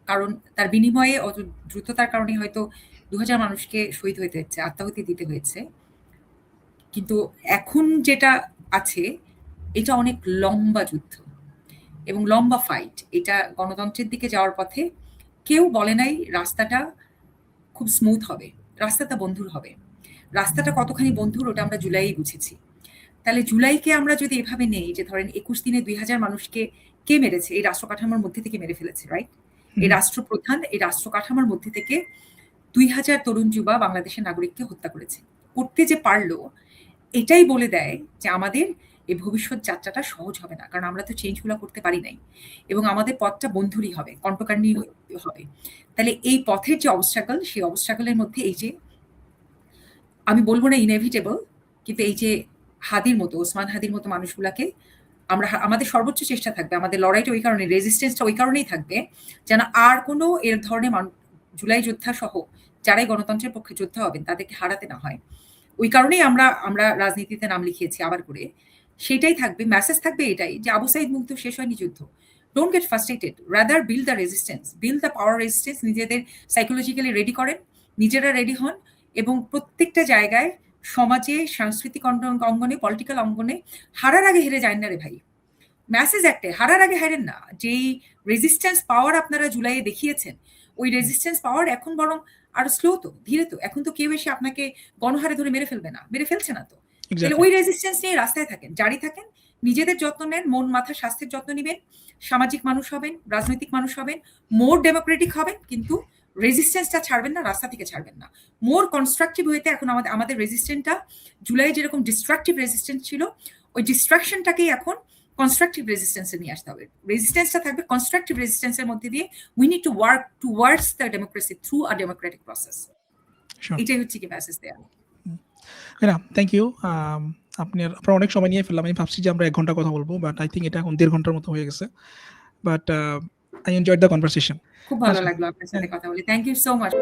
কারণ তার বিনিময়ে অত দ্রুততার কারণে হয়তো 2000 মানুষকে শহীদ হইতে হচ্ছে, আত্মাহুতি দিতে হয়েছে। কিন্তু এখন যেটা আছে এটা অনেক লম্বা যুদ্ধ এবং লম্বা ফাইট। এটা গণতন্ত্রের দিকে যাওয়ার পথে কেউ বলে নাই রাস্তাটা খুব স্মুথ হবে, রাস্তাটা বন্ধুর হবে। রাস্তাটা কতখানি বন্ধুর ওটা আমরা জুলাইয়ে বুঝেছি। তাহলে জুলাইকে আমরা যদি এভাবে নেই যে ধরেন 21 দিনে 2000 মানুষকে কে মেরেছে, এই রাষ্ট্র কাঠামোর মধ্যে থেকে মেরে ফেলেছে, রাইট? এই রাষ্ট্রপ্রধান এই রাষ্ট্র কাঠামোর মধ্যে থেকে 2000 তরুণ যুবা বাংলাদেশের নাগরিককে হত্যা করেছে। করতে যে পারলো এটাই বলে দেয় যে আমাদের এই ভবিষ্যৎ যাত্রাটা সহজ হবে না, কারণ আমরা তো চেঞ্জগুলো করতে পারি নাই এবং আমাদের পথটা বন্ধুরই হবে, কণ্টকার্ণী হবে। তাহলে এই পথের যে অবস্ট্রাগল, সেই অবস্ট্রাগলের মধ্যে এই যে আমি বলবো না ইনএভিটেবল, কিন্তু এই যে হাদির মতো, ওসমান হাদির মতো মানুষগুলাকে আমরা আমাদের সর্বোচ্চ চেষ্টা থাকবে, আমাদের লড়াইটা ওই কারণে, রেজিস্ট্যান্সটা ওই কারণেই থাকবে যেন আর কোনো এর ধরনের জুলাই যোদ্ধা সহ যারাই গণতন্ত্রের পক্ষে যোদ্ধা হবেন তাদেরকে হারাতে না হয়। ওই কারণেই আমরা রাজনীতিতে নাম লিখিয়েছি আবার করে। সেটাই থাকবে, মেসেজ থাকবে এটাই যে আবু সাইদ মুগ্ধ শেষ হয়নি যুদ্ধ। Don't get frustrated, rather build the resistance, build the power resistance. নিজেদের সাইকোলজিক্যালি রেডি করেন, নিজেরা রেডি হন এবং প্রত্যেকটা জায়গায় সমাজে, সাংস্কৃতিক অঙ্গনে, পলিটিক্যাল অঙ্গনে হারার আগে হেরে যায় না রে ভাই। মেসেজ একটাই, হারার আগে হারেন না। যেই রেজিস্ট্যান্স পাওয়ার আপনারা জুলাইয়ে দেখিয়েছেন, ওই রেজিস্ট্যান্স পাওয়ার এখন বরং আরো স্লো, তো ধীরে। তো এখন তো কেউ এসে আপনাকে গণহারে ধরে মেরে ফেলবে না, মেরে ফেলছে না। তো তাহলে ওই রেজিস্ট্যান্স নিয়ে রাস্তায় থাকেন, জারি থাকেন, নিজেদের যত্ন নেন, মন মাথা স্বাস্থ্যের যত্ন নেবেন, সামাজিক মানুষ হবেন, রাজনৈতিক মানুষ হবেন, মোর ডেমোক্রেটিক হবেন, কিন্তু রেজিস্ট্যান্সটা ছাড়বেন না, রাস্তা থেকে ছাড়বেন না। মোর কনস্ট্রাকটিভ হইতে এখন আমাদের রেজিস্ট্যান্সটা জুলাই যেরকম ডিস্ট্রাকটিভ রেজিস্ট্যান্স ছিল, ওই ডিস্ট্রাকশনটাকেই এখন কনস্ট্রাকটিভ রেজিস্ট্যান্সে নিয়ে আসতে হবে। রেজিস্ট্যান্সটা থাকবে কনস্ট্রাকটিভ রেজিস্ট্যান্সের মধ্যে দিয়ে। We need to work towards the democracy through a democratic process. এটাই হচ্ছে কি মেসেজ দেয়া। Thank you. আপনার অনেক সময় নিয়ে ফেললাম। আমি ভাবছি যে আমরা 1 ঘন্টা কথা বলবো, বাট আই থিঙ্ক এটা এখন 1.5 ঘন্টার মতো হয়ে গেছে। But I enjoyed the conversation. খুব ভালো লাগলো আপনার সাথে কথা বলে। Thank you so much.